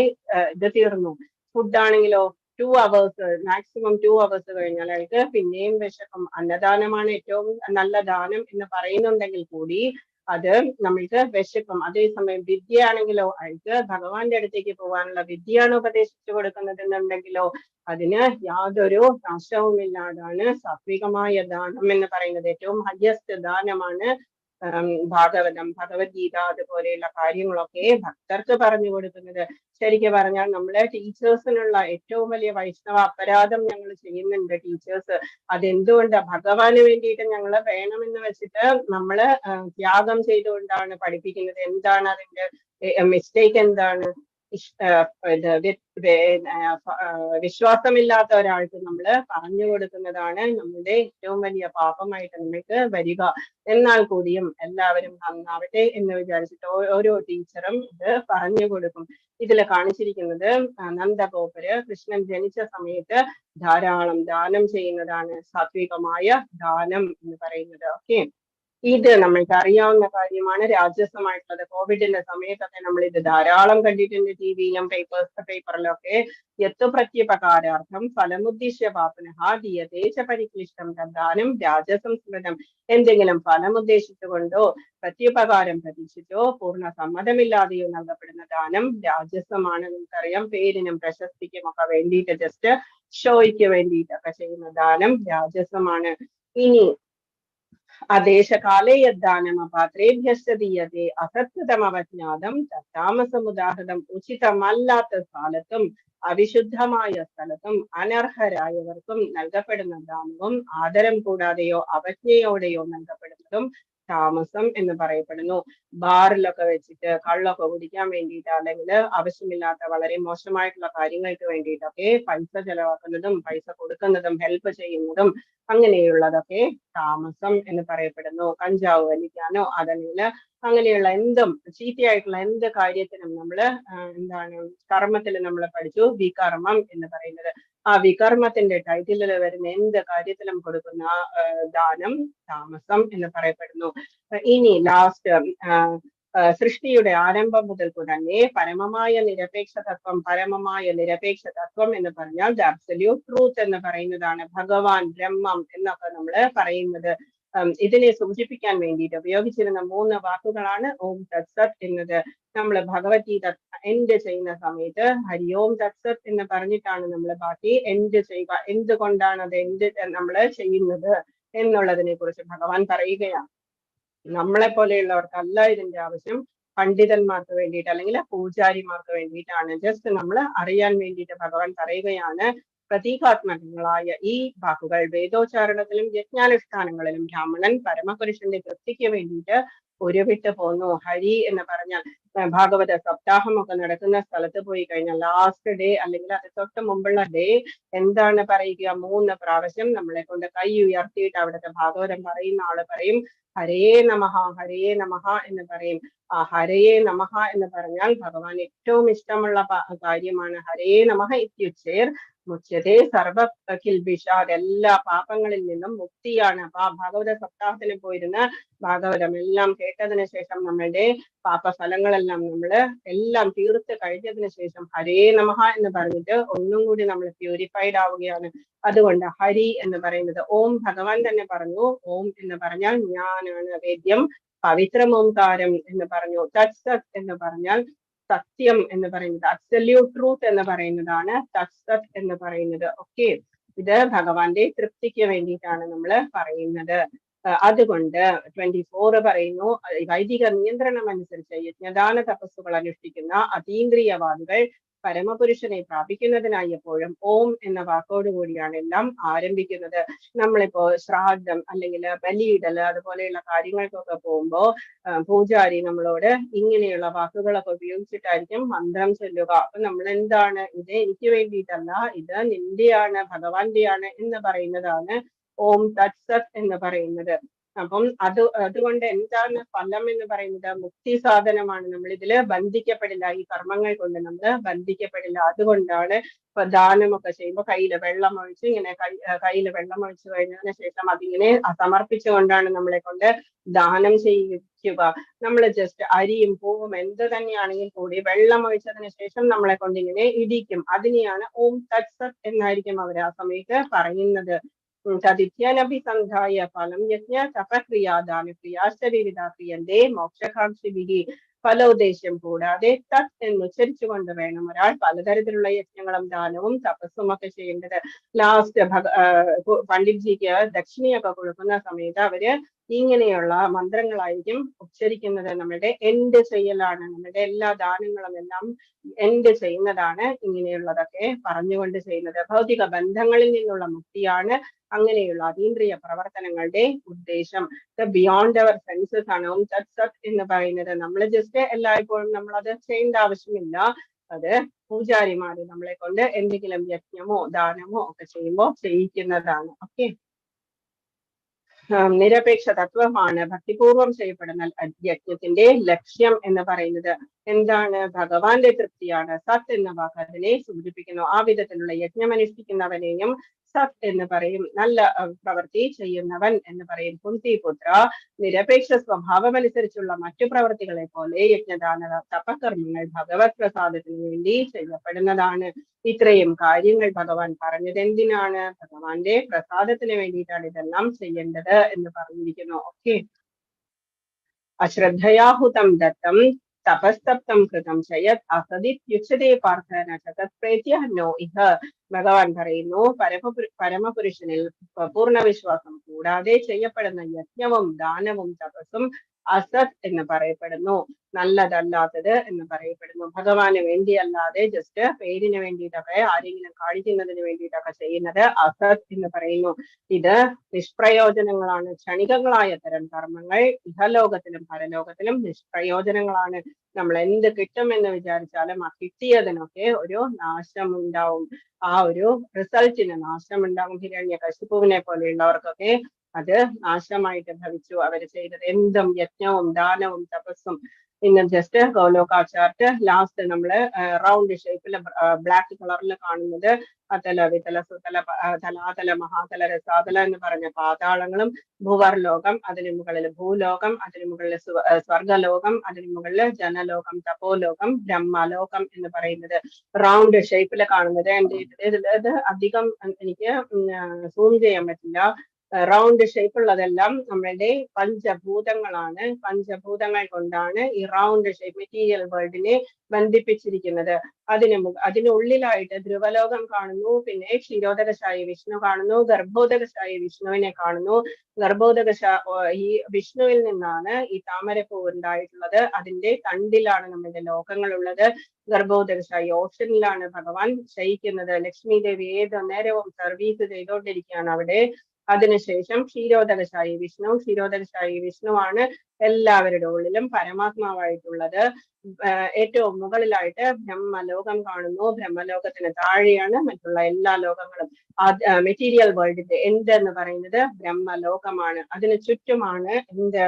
ഇത് തീർന്നു. ഫുഡ് ആണെങ്കിലോ 2 hours, മാക്സിമം 2 hours കഴിഞ്ഞാൽ അയാൾക്ക് പിന്നെയും വിശക്കും. അന്നദാനമാണ് ഏറ്റവും നല്ല ദാനം എന്ന് പറയുന്നുണ്ടെങ്കിൽ കൂടി അത് നമ്മൾക്ക് വിശക്കും. അതേസമയം വിദ്യ ആണെങ്കിലോ അയാൾക്ക് ഭഗവാന്റെ അടുത്തേക്ക് പോകാനുള്ള വിദ്യയാണ് ഉപദേശിച്ചു കൊടുക്കുന്നതെന്നുണ്ടെങ്കിലോ അതിന് യാതൊരു നാശവുമില്ലാതാണ് സാത്വികമായ ദാനം എന്ന് പറയുന്നത്. ഏറ്റവും ഹയസ്റ്റ് ദാനമാണ് ഭാഗവതം, ഭഗവത്ഗീത അതുപോലെയുള്ള കാര്യങ്ങളൊക്കെ ഭക്തർക്ക് പറഞ്ഞു കൊടുക്കുന്നത്. ശരിക്കും പറഞ്ഞാൽ നമ്മളെ ടീച്ചേഴ്സിനുള്ള ഏറ്റവും വലിയ വൈഷ്ണവ അപരാധം ഞങ്ങൾ ചെയ്യുന്നുണ്ട്. ടീച്ചേഴ്സ് അതെന്തുകൊണ്ട്? ഭഗവാന് വേണ്ടിയിട്ട് ഞങ്ങൾ വേണമെന്ന് വെച്ചിട്ട് നമ്മള് ത്യാഗം ചെയ്തുകൊണ്ടാണ് പഠിപ്പിക്കുന്നത്. എന്താണ് അതിന്റെ മിസ്റ്റേക്ക്? എന്താണ്? വിശ്വാസമില്ലാത്ത ഒരാൾക്ക് നമ്മൾ പറഞ്ഞു കൊടുക്കുന്നതാണ് നമ്മുടെ ഏറ്റവും വലിയ പാപമായിട്ട് നമുക്ക് വരിക. എന്നാൽ കൂടിയും എല്ലാവരും നന്നാവട്ടെ എന്ന് വിചാരിച്ചിട്ട് ഓരോ ടീച്ചറും ഇത് പറഞ്ഞു കൊടുക്കും. ഇതിൽ കാണിച്ചിരിക്കുന്നത് നന്ദഗോപര് കൃഷ്ണൻ ജനിച്ച സമയത്ത് ധാരാളം ദാനം ചെയ്യുന്നതാണ് സാത്വികമായ ദാനം എന്ന് പറയുന്നത്. ഓക്കെ, ഇത് നമ്മൾക്ക് അറിയാവുന്ന കാര്യമാണ്. രാജസമായിട്ടുള്ളത് കോവിഡിന്റെ സമയത്തൊക്കെ നമ്മൾ ഇത് ധാരാളം കണ്ടിട്ടുണ്ട്. ടിവിയിലും പേപ്പറിലൊക്കെ. യത്തു പ്രത്യുപകാരാർത്ഥം ഫലമുദ്ദിശ്യ പാപനഃ ദീയതേ ച പരിക്ലിഷ്ടം ദാനം രാജസംസ്മൃതം. എന്തെങ്കിലും ഫലം ഉദ്ദേശിച്ചുകൊണ്ടോ പ്രത്യുപകാരം പ്രതീക്ഷിച്ചോ പൂർണ്ണ സമ്മതമില്ലാതെയോ നൽകപ്പെടുന്ന ദാനം രാജസമാണ്. നമുക്കറിയാം, പേരിനും പ്രശസ്തിക്കും ഒക്കെ വേണ്ടിയിട്ട്, ജസ്റ്റ് ഷോയ്ക്ക് വേണ്ടിയിട്ടൊക്കെ ചെയ്യുന്ന ദാനം രാജസമാണ്. ഇനി അദേശകാലേ യദ്ദാനമപാത്രേഭ്യശ്ച ദീയതേ അസത്കൃതമവജ്ഞാതം തത്താമസമുദാഹൃതം. ഉചിതമല്ലാത്ത സ്ഥലത്തും അവിശുദ്ധമായ സ്ഥലത്തും അനർഹരായവർക്കും നൽകപ്പെടുന്ന ദാനവും ആദരം കൂടാതെയോ അവജ്ഞയോടെയോ നൽകപ്പെടുന്നതും താമസം എന്ന് പറയപ്പെടുന്നു. ബാറിലൊക്കെ വെച്ചിട്ട് കള്ളൊക്കെ കുടിക്കാൻ വേണ്ടിയിട്ട്, അല്ലെങ്കിൽ ആവശ്യമില്ലാത്ത വളരെ മോശമായിട്ടുള്ള കാര്യങ്ങൾക്ക് വേണ്ടിയിട്ടൊക്കെ പൈസ ചെലവാക്കുന്നതും പൈസ കൊടുക്കുന്നതും ഹെൽപ്പ് ചെയ്യുന്നതും അങ്ങനെയുള്ളതൊക്കെ താമസം എന്ന് പറയപ്പെടുന്നു. കഞ്ചാവ് വലിക്കാനോ അതല്ലെങ്കിൽ അങ്ങനെയുള്ള എന്തും ചീത്തയായിട്ടുള്ള എന്ത് കാര്യത്തിനും നമ്മള് കർമ്മത്തിൽ നമ്മൾ പഠിച്ചു വികർമ്മം എന്ന് പറയുന്നത്. ആ വികർമ്മത്തിന്റെ ടൈറ്റിലിൽ വരുന്ന എന്ത് കാര്യത്തിലും കൊടുക്കുന്ന ദാനം താമസം എന്ന് പറയപ്പെടുന്നു. ഇനി ലാസ്റ്റ് സൃഷ്ടിയുടെ ആരംഭം മുതൽക്കു തന്നെ പരമമായ നിരപേക്ഷ തത്വം എന്ന് പറഞ്ഞാൽ ദ അബ്സല്യൂട്ട് ട്രൂത്ത് എന്ന് പറയുന്നതാണ്. ഭഗവാൻ, ബ്രഹ്മം എന്നൊക്കെ നമ്മൾ പറയുന്നത്. ഇതിനെ സൂചിപ്പിക്കാൻ വേണ്ടിയിട്ട് ഉപയോഗിച്ചിരുന്ന 3 വാക്കുകളാണ് ഓം തത്സത് എന്നത്. നമ്മൾ ഭഗവത്ഗീത എൻഡ് ചെയ്യുന്ന സമയത്ത് ഹരി ഓം തത്സത് എന്ന് പറഞ്ഞിട്ടാണ് നമ്മൾ ബാക്കി എൻഡ് ചെയ്യുക. എന്തുകൊണ്ടാണ് അത് എൻഡ് നമ്മൾ ചെയ്യുന്നത് എന്നുള്ളതിനെ കുറിച്ച് ഭഗവാൻ പറയുകയാണ്. നമ്മളെ പോലെയുള്ളവർക്കല്ല ഇതിന്റെ ആവശ്യം, പണ്ഡിതന്മാർക്ക് വേണ്ടിയിട്ട് അല്ലെങ്കിൽ പൂജാരിമാർക്ക് വേണ്ടിയിട്ടാണ്. ജസ്റ്റ് നമ്മൾ അറിയാൻ വേണ്ടിയിട്ട് ഭഗവാൻ പറയുകയാണ്. പ്രതീകാത്മകങ്ങളായ ഈ വാക്കുകൾ വേദോച്ചാരണത്തിലും യജ്ഞാനുഷ്ഠാനങ്ങളിലും ബ്രാഹ്മണൻ പരമപുരുഷന്റെ തൃപ്തിക്ക് വേണ്ടിയിട്ട് ഉരുവിട്ട് പോന്നു. ഹരി എന്ന് പറഞ്ഞാൽ ഭാഗവത സപ്താഹമൊക്കെ നടക്കുന്ന സ്ഥലത്ത് പോയി കഴിഞ്ഞാൽ ലാസ്റ്റ് ഡേ അല്ലെങ്കിൽ അത് തൊട്ട് മുമ്പുള്ള ഡേ എന്താണ് പറയുക? 3 പ്രാവശ്യം നമ്മളെ കൊണ്ട് കൈ ഉയർത്തിയിട്ട് അവിടുത്തെ ഭാഗവതം പറയുന്ന ആള് പറയും ഹരേ നമഃ ഹരേ നമഃ എന്ന് പറയും. ആ ഹരേ നമഃ എന്ന് പറഞ്ഞാൽ ഭഗവാൻ ഏറ്റവും ഇഷ്ടമുള്ള കാര്യമാണ്. ഹരേ നമഃ ഇത്യുച്ചേർ മുച്യതേ സർവ കിൽബിഷാദ്. എല്ലാ പാപങ്ങളിൽ നിന്നും മുക്തിയാണ്. അപ്പൊ ആ ഭാഗവത സപ്താഹത്തിന് പോയിരുന്ന ഭാഗവതം എല്ലാം കേട്ടതിന് ശേഷം നമ്മളുടെ പാപഫലങ്ങളെല്ലാം എല്ലാം തീർത്ത് കഴിഞ്ഞതിന് ശേഷം ഹരേ നമഃ എന്ന് പറഞ്ഞിട്ട് ഒന്നും കൂടി നമ്മൾ പ്യൂരിഫൈഡ് ആവുകയാണ്. അതുകൊണ്ട് ഹരി എന്ന് പറയുന്നത് ഓം ഭഗവാൻ തന്നെ പറഞ്ഞു. ഓം എന്ന് പറഞ്ഞാൽ ഞാനാണ് വേദ്യം, പവിത്രമോംകാരം എന്ന് പറഞ്ഞു. തത്സത് എന്ന് പറഞ്ഞാൽ സത്യം എന്ന് പറയുന്നത്, അബ്സല്യൂട്ട് ട്രൂത്ത് എന്ന് പറയുന്നതാണ് തത്സത് എന്ന് പറയുന്നത്. ഓക്കെ, ഇത് ഭഗവാന്റെ തൃപ്തിക്ക് വേണ്ടിയിട്ടാണ് നമ്മൾ പറയുന്നത്. അതുകൊണ്ട് 24 പറയുന്നു, വൈദിക നിയന്ത്രണം അനുസരിച്ച് യജ്ഞദാന തപസ്സുകൾ അനുഷ്ഠിക്കുന്ന അതീന്ദ്രിയവാദികൾ പരമപുരുഷനെ പ്രാപിക്കുന്നതിനായി എപ്പോഴും ഓം എന്ന വാക്കോടുകൂടിയാണ് എല്ലാം ആരംഭിക്കുന്നത്. നമ്മളിപ്പോ ശ്രാദ്ധം അല്ലെങ്കിൽ ബലിയിടൽ അതുപോലെയുള്ള കാര്യങ്ങൾക്കൊക്കെ പോകുമ്പോൾ പൂജാരി നമ്മളോട് ഇങ്ങനെയുള്ള വാക്കുകളൊക്കെ ഉപയോഗിച്ചിട്ടായിരിക്കും മന്ത്രം ചൊല്ലുക. അപ്പൊ നമ്മൾ എന്താണ്, ഇത് എനിക്ക് വേണ്ടിയിട്ടല്ല, ഇത് നിന്റെയാണ്, ഭഗവാന്റെയാണ് എന്ന് പറയുന്നതാണ് ഓം തത്സത് എന്ന് പറയുന്നത്. അപ്പം അതുകൊണ്ട് എന്താണ് ഫലം എന്ന് പറയുന്നത്? മുക്തി സാധനമാണ്. നമ്മൾ ഇതില് ബന്ധിക്കപ്പെടില്ല, ഈ കർമ്മങ്ങൾ കൊണ്ട് നമ്മൾ ബന്ധിക്കപ്പെടില്ല. അതുകൊണ്ടാണ് ഇപ്പൊ ദാനമൊക്കെ ചെയ്യുമ്പോൾ കയ്യില് വെള്ളം ഒഴിച്ച് ഇങ്ങനെ കയ്യില് വെള്ളം ഒഴിച്ചു കഴിഞ്ഞതിന് ശേഷം അതിങ്ങനെ സമർപ്പിച്ചുകൊണ്ടാണ് നമ്മളെ കൊണ്ട് ദാനം ചെയ്യിക്കുക. നമ്മൾ ജസ്റ്റ് അരിയും പൂവും എന്ത് തന്നെയാണെങ്കിൽ കൂടി വെള്ളം ഒഴിച്ചതിന് ശേഷം നമ്മളെ കൊണ്ട് ഇങ്ങനെ ഇടിക്കും. അതിനെയാണ് ഓം തത്സത് എന്നായിരിക്കും അവർ ആ സമയത്ത് പറയുന്നത്. തദിത്യാനഭിസന്ധായ ഫലം യജ്ഞ തപക്രിയാദാനക്രിയാശ്ചര്യവിധ ക്രിയന്തേ മോക്ഷകാംക്ഷിഭിഹി. ഫലോദ്ദേശം കൂടാതെ തത് എന്നുച്ചരിച്ചു കൊണ്ട് വേണം ഒരാൾ പലതരത്തിലുള്ള യജ്ഞങ്ങളും ദാനവും തപസ്സും ഒക്കെ ചെയ്യേണ്ടത്. ലാസ്റ്റ് പണ്ഡിറ്റ്ജിക്ക് ദക്ഷിണയൊക്കെ കൊടുക്കുന്ന സമയത്ത് അവര് ഇങ്ങനെയുള്ള മന്ത്രങ്ങളായിരിക്കും ഉച്ചരിക്കുന്നത്. നമ്മളുടെ എൻഡ് ചെയ്യലാണ്, നമ്മുടെ എല്ലാ ദാനങ്ങളും എല്ലാം എൻഡ് ചെയ്യുന്നതാണ് ഇങ്ങനെയുള്ളതൊക്കെ പറഞ്ഞുകൊണ്ട് ചെയ്യുന്നത്. ഭൗതിക ബന്ധങ്ങളിൽ നിന്നുള്ള മുക്തിയാണ് അങ്ങനെയുള്ള അതീന്ദ്രിയ പ്രവർത്തനങ്ങളുടെ ഉദ്ദേശം. ബിയോണ്ട് അവർ സെൻസസ് ആണ് ഓം തത് സത് എന്ന് പറയുന്നത്. നമ്മൾ ജസ്റ്റ് എല്ലായ്പ്പോഴും നമ്മൾ അത് ചെയ്യേണ്ട ആവശ്യമില്ല. അത് പൂജാരിമാര് നമ്മളെ കൊണ്ട് എന്തെങ്കിലും യജ്ഞമോ ദാനമോ ഒക്കെ ചെയ്യുമ്പോൾ ചെയ്യിക്കുന്നതാണ്. ഓക്കെ, നിരപേക്ഷ തത്വമാണ് ഭക്തിപൂർവം ചെയ്യപ്പെടുന്ന യജ്ഞത്തിന്റെ ലക്ഷ്യം എന്ന് പറയുന്നത്. എന്താണ്? ഭഗവാന്റെ തൃപ്തിയാണ്. സത് എന്ന വാക്ക് അതിനെ സൂചിപ്പിക്കുന്നു. ആ വിധത്തിലുള്ള യജ്ഞം അനുഷ്ഠിക്കുന്നവനെയും സത് എന്ന് പറയും, നല്ല പ്രവൃത്തി ചെയ്യുന്നവൻ എന്ന് പറയും. കുന്തിപുത്ര, നിരപേക്ഷ സ്വഭാവമനുസരിച്ചുള്ള മറ്റു പ്രവൃത്തികളെ പോലെ യജ്ഞദാന തപകർമ്മങ്ങൾ ഭഗവത് പ്രസാദത്തിന് വേണ്ടി ചെയ്യപ്പെടുന്നതാണ്. ഇത്രയും കാര്യങ്ങൾ ഭഗവാൻ പറഞ്ഞത് എന്തിനാണ്? ഭഗവാന്റെ പ്രസാദത്തിന് വേണ്ടിയിട്ടാണ് ഇതെല്ലാം ചെയ്യേണ്ടത് എന്ന് പറഞ്ഞിരിക്കുന്നു. ഓക്കെ. അശ്രദ്ധയാഹുതം ദത്തം തപസ്തപ്തം കൃതം ചയത് അസദിത്യുച്യതേ പാർത്ഥന തത്പ്രേത്യ നോ ഇഹ. ഭഗവാൻ പറയുന്നു, പരമപുരുഷനിൽ പൂർണ്ണ വിശ്വാസം കൂടാതെ ചെയ്യപ്പെടുന്ന യജ്ഞവും ദാനവും തപസ്സും അസത് എന്ന് പറയപ്പെടുന്നു, നല്ലതല്ലാത്തത് എന്ന് പറയപ്പെടുന്നു. ഭഗവാന് വേണ്ടിയല്ലാതെ ജസ്റ്റ് പേരിന് വേണ്ടിയിട്ടൊക്കെ ആരെങ്കിലും കാണിക്കുന്നതിന് വേണ്ടിയിട്ടൊക്കെ ചെയ്യുന്നത് അസത് എന്ന് പറയുന്നു. ഇത് നിഷ്പ്രയോജനങ്ങളാണ്. ക്ഷണികങ്ങളായ തരം കർമ്മങ്ങൾ ഇഹലോകത്തിലും പരലോകത്തിലും നിഷ്പ്രയോജനങ്ങളാണ്. നമ്മൾ എന്ത് കിട്ടുമെന്ന് വിചാരിച്ചാലും ആ കിട്ടിയതിനൊക്കെ ഒരു നാശം ഉണ്ടാവും. ആ ഒരു റിസൾട്ടിന് നാശം ഉണ്ടാകും. ഹിരണ്യകശിപുവിനെ പോലെയുള്ളവർക്കൊക്കെ അത് നാശമായിട്ട് ഭവിച്ചു. അവർ ചെയ്തത് എന്തും യജ്ഞവും ദാനവും തപസ്സും. ഇന്ന് ജസ്റ്റ് ഗോലോക ചാർട്ട് ലാസ്റ്റ് നമ്മള് റൗണ്ട് ഷേപ്പിൽ ബ്ലാക്ക് കളറിൽ കാണുന്നത് അതല വിതല സുതല തലാതല മഹാതല രസാതല എന്ന് പറഞ്ഞ പാതാളങ്ങളും, ഭൂവർലോകം, അതിനു മുകളിൽ ഭൂലോകം, അതിനു മുകളിൽ സ്വർഗലോകം, അതിനു മുകളിൽ ജനലോകം, തപോലോകം, ബ്രഹ്മലോകം എന്ന് പറയുന്നത് റൗണ്ട് ഷേപ്പിൽ കാണുന്നത്. ഇത് അധികം എനിക്ക് സൂം ചെയ്യാൻ പറ്റില്ല. റൗണ്ട് ഷേപ്പ് ഉള്ളതെല്ലാം നമ്മളുടെ പഞ്ചഭൂതങ്ങളാണ്. പഞ്ചഭൂതങ്ങൾ കൊണ്ടാണ് ഈ റൗണ്ട് ഷേപ്പ് മെറ്റീരിയൽ വേൾഡിനെ ബന്ധിപ്പിച്ചിരിക്കുന്നത്. അതിനുള്ളിലായിട്ട് ധ്രുവലോകം കാണുന്നു, പിന്നെ ക്ഷീരോദകശായി വിഷ്ണു കാണുന്നു, ഗർഭോദകശായി വിഷ്ണുവിനെ കാണുന്നു. ഈ വിഷ്ണുവിൽ നിന്നാണ് ഈ താമരപ്പൂ ഉണ്ടായിട്ടുള്ളത്. അതിന്റെ തണ്ടിലാണ് നമ്മളുടെ ലോകങ്ങളുള്ളത്. ഗർഭോദകശായി ഓഷനിലാണ് ഭഗവാൻ ശയിക്കുന്നത്. ലക്ഷ്മി ദേവി ഏത് നേരവും സർവീസ് ചെയ്തുകൊണ്ടിരിക്കുകയാണ് അവിടെ. അതിനുശേഷം ക്ഷീരോദകശായി വിഷ്ണുവാണ് എല്ലാവരുടെ ഉള്ളിലും പരമാത്മാവായിട്ടുള്ളത്. ഏറ്റവും മുകളിലായിട്ട് ബ്രഹ്മലോകം കാണുന്നു. ബ്രഹ്മലോകത്തിന് താഴെയാണ് മറ്റുള്ള എല്ലാ ലോകങ്ങളും. മെറ്റീരിയൽ വേൾഡിന്റെ എൻഡ് എന്ന് പറയുന്നത് ബ്രഹ്മലോകമാണ്. അതിന് ചുറ്റുമാണ് എന്ത്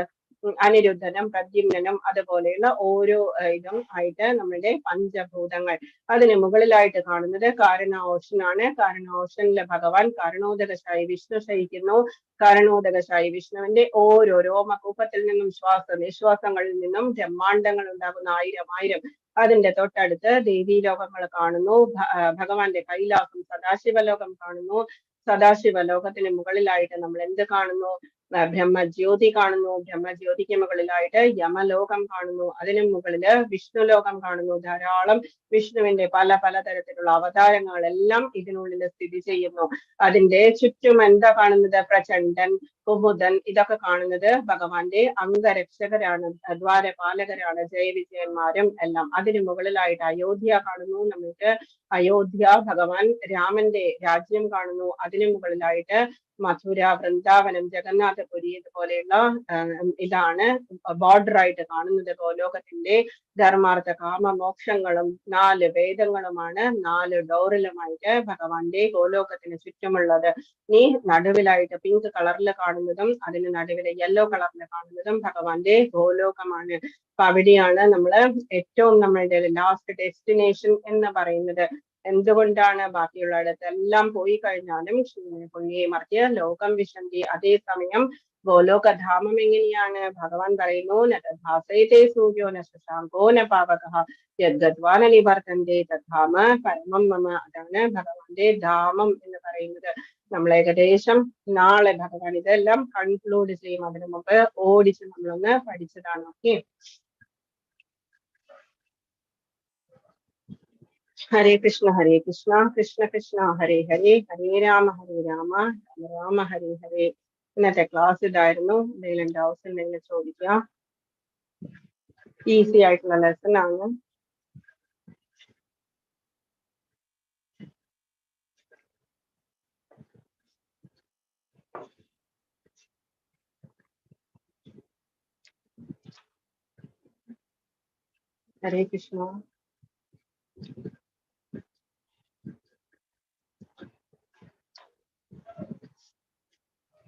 അനിരുദ്ധനും പ്രദ്യുമ്നും അതുപോലെയുള്ള ഓരോ ഇതും ആയിട്ട് നമ്മുടെ പഞ്ചഭൂതങ്ങൾ. അതിന് മുകളിലായിട്ട് കാണുന്നത് കാരണോഷനാണ്. കാരണോഷനിലെ ഭഗവാൻ കാരണോദകശായി വിഷ്ണു ശയിക്കുന്നു. കാരണോദകശായി വിഷ്ണുവിന്റെ ഓരോ രോമകൂപത്തിൽ നിന്നും നിശ്വാസങ്ങളിൽ നിന്നും ബ്രഹ്മാണ്ടങ്ങൾ ഉണ്ടാകുന്ന ആയിരം. അതിന്റെ തൊട്ടടുത്ത് ദേവീലോകങ്ങൾ കാണുന്നു. ഭഗവാന്റെ കൈലാസം സദാശിവലോകം കാണുന്നു. സദാശിവലോകത്തിന് മുകളിലായിട്ട് നമ്മൾ എന്ത് കാണുന്നു? ബ്രഹ്മജ്യോതി കാണുന്നു. ബ്രഹ്മജ്യോതിക്ക് മുകളിലായിട്ട് യമലോകം കാണുന്നു. അതിനു മുകളില് വിഷ്ണുലോകം കാണുന്നു. ധാരാളം വിഷ്ണുവിന്റെ പല തരത്തിലുള്ള അവതാരങ്ങളെല്ലാം ഇതിനുള്ളിൽ സ്ഥിതി ചെയ്യുന്നു. അതിന്റെ ചുറ്റും എന്താ കാണുന്നത്? പ്രചണ്ഡൻ, കുമുദൻ, ഇതൊക്കെ കാണുന്നത് ഭഗവാന്റെ അംഗരക്ഷകരാണ്, ദ്വാരപാലകരാണ്, ജയവിജയന്മാരും എല്ലാം. അതിനു മുകളിലായിട്ട് അയോധ്യ കാണുന്നു. നമുക്ക് അയോധ്യ ഭഗവാൻ രാമന്റെ രാജ്യം കാണുന്നു. അതിനു മുകളിലായിട്ട് മഥുര, വൃന്ദാവനം, ജഗന്നാഥപുരി ഇതുപോലെയുള്ള ഇതാണ് ബോർഡർ ആയിട്ട് കാണുന്നത്. ഗോലോകത്തിന്റെ ധർമാർത്ഥ കാമ മോക്ഷങ്ങളും 4 വേദങ്ങളുമാണ് 4 ഡോറിലുമായിട്ട് ഭഗവാന്റെ ഗോലോകത്തിന് ചുറ്റുമുള്ളത്. ഈ നടുവിലായിട്ട് പിങ്ക് കളറിൽ കാണുന്നതും അതിന് നടുവിലെ യെല്ലോ കളറിൽ കാണുന്നതും ഭഗവാന്റെ ഗോലോകമാണ്. അപ്പൊ അവിടെയാണ് നമ്മള് ഏറ്റവും നമ്മളുടെ ലാസ്റ്റ് ഡെസ്റ്റിനേഷൻ എന്ന് പറയുന്നത്. എന്തുകൊണ്ടാണ്? ബാക്കിയുള്ളിടത്തെല്ലാം പോയി കഴിഞ്ഞാലും പുണ്യെ മറിച്ച് ലോകം വിശന്തി. അതേസമയം ഗോലോകധാമം എങ്ങനെയാണ്? ഭഗവാൻ പറയുന്നു, നഭാസയത്തെ സൂര്യോ ന ശശാങ്കോ ന പാവകഃ യദ്ഗത്വാ ന നിവർത്തന്തേ തദ്ധാമ പരമം മമ. അതാണ് ഭഗവാന്റെ ധാമം എന്ന് പറയുന്നത്. നമ്മൾ ഏകദേശം നാളെ ഭഗവാൻ ഇതെല്ലാം കൺക്ലൂഡ് ചെയ്യും. അതിനു മുമ്പ് ഓടിച്ച് നമ്മളൊന്ന് പഠിച്ചതാണ്. ഓക്കെ. ഹരേ കൃഷ്ണ കൃഷ്ണ കൃഷ്ണ ഹരേ ഹരേ, ഹരേ രാമ രാമ രാമ ഹരേ ഹരേ. ഇന്നത്തെ ക്ലാസ് ഇതായിരുന്നു. എന്തെങ്കിലും ഡൗട്ട്സ് ഉണ്ടെങ്കിൽ ചോദിക്കുക. ഈസി ആയിട്ടുള്ള ലെസൺ ആണ്. ഹരേ കൃഷ്ണ.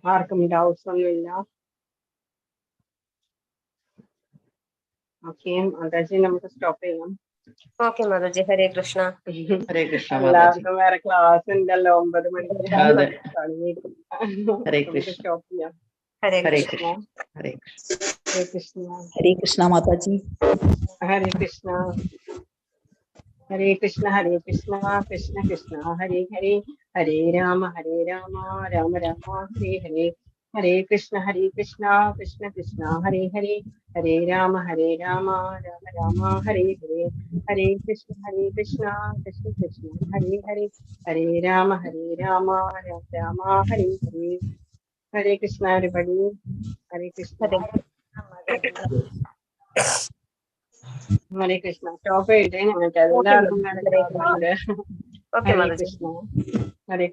ആർക്കും ഡൗട്ട്സ് ഒന്നുമില്ല? ഓക്കെ, മാതാജി നമുക്ക് സ്റ്റോപ്പ് ചെയ്യാം. ഓക്കെ മാതാജി. ഹരേ കൃഷ്ണ. ഹരേ കൃഷ്ണ മാതാജി. എല്ലാവർക്കും വേറെ ക്ലാസ് ഉണ്ടല്ലോ 9 മണിക്ക്. അതെ. ഹരേ നമുക്ക് കൃഷ്ണ. സ്റ്റോപ്പ് ചെയ്യാം. ഹരേ ഹരേ കൃഷ്ണ. കൃഷ്ണ. ഹരേ കൃഷ്ണ. ഹരേ കൃഷ്ണ. ഹരേ കൃഷ്ണ മാതാജി. ഹരേ കൃഷ്ണ. ഹരേ കൃഷ്ണ ഹരേ കൃഷ്ണ കൃഷ്ണ കൃഷ്ണ ഹരേ ഹരേ ഹരേ രാമ രാമ രാമ ഹരേ ഹരേ ഹരേ കൃഷ്ണ കൃഷ്ണ കൃഷ്ണ ഹരേ ഹരേ ഹരേ രാമ രാമ രാമ ഹരേ ഹരേ ഹരേ കൃഷ്ണ കൃഷ്ണ കൃഷ്ണ ഹരേ ഹരേ ഹരേ രാമ രാമ രാമ ഹരേ ഹരേ. ഹരേ കൃഷ്ണ everybody. ഹരേ കൃഷ്ണ. ഹരേ കൃഷ്ണ. സ്റ്റോപ്പ് ചെയ്തേ. ഞങ്ങൾക്ക് എല്ലാവർക്കും ഓക്കെ ഹരേ മാതാജി. കൃഷ്ണ. ഹരേ കൃഷ്ണ.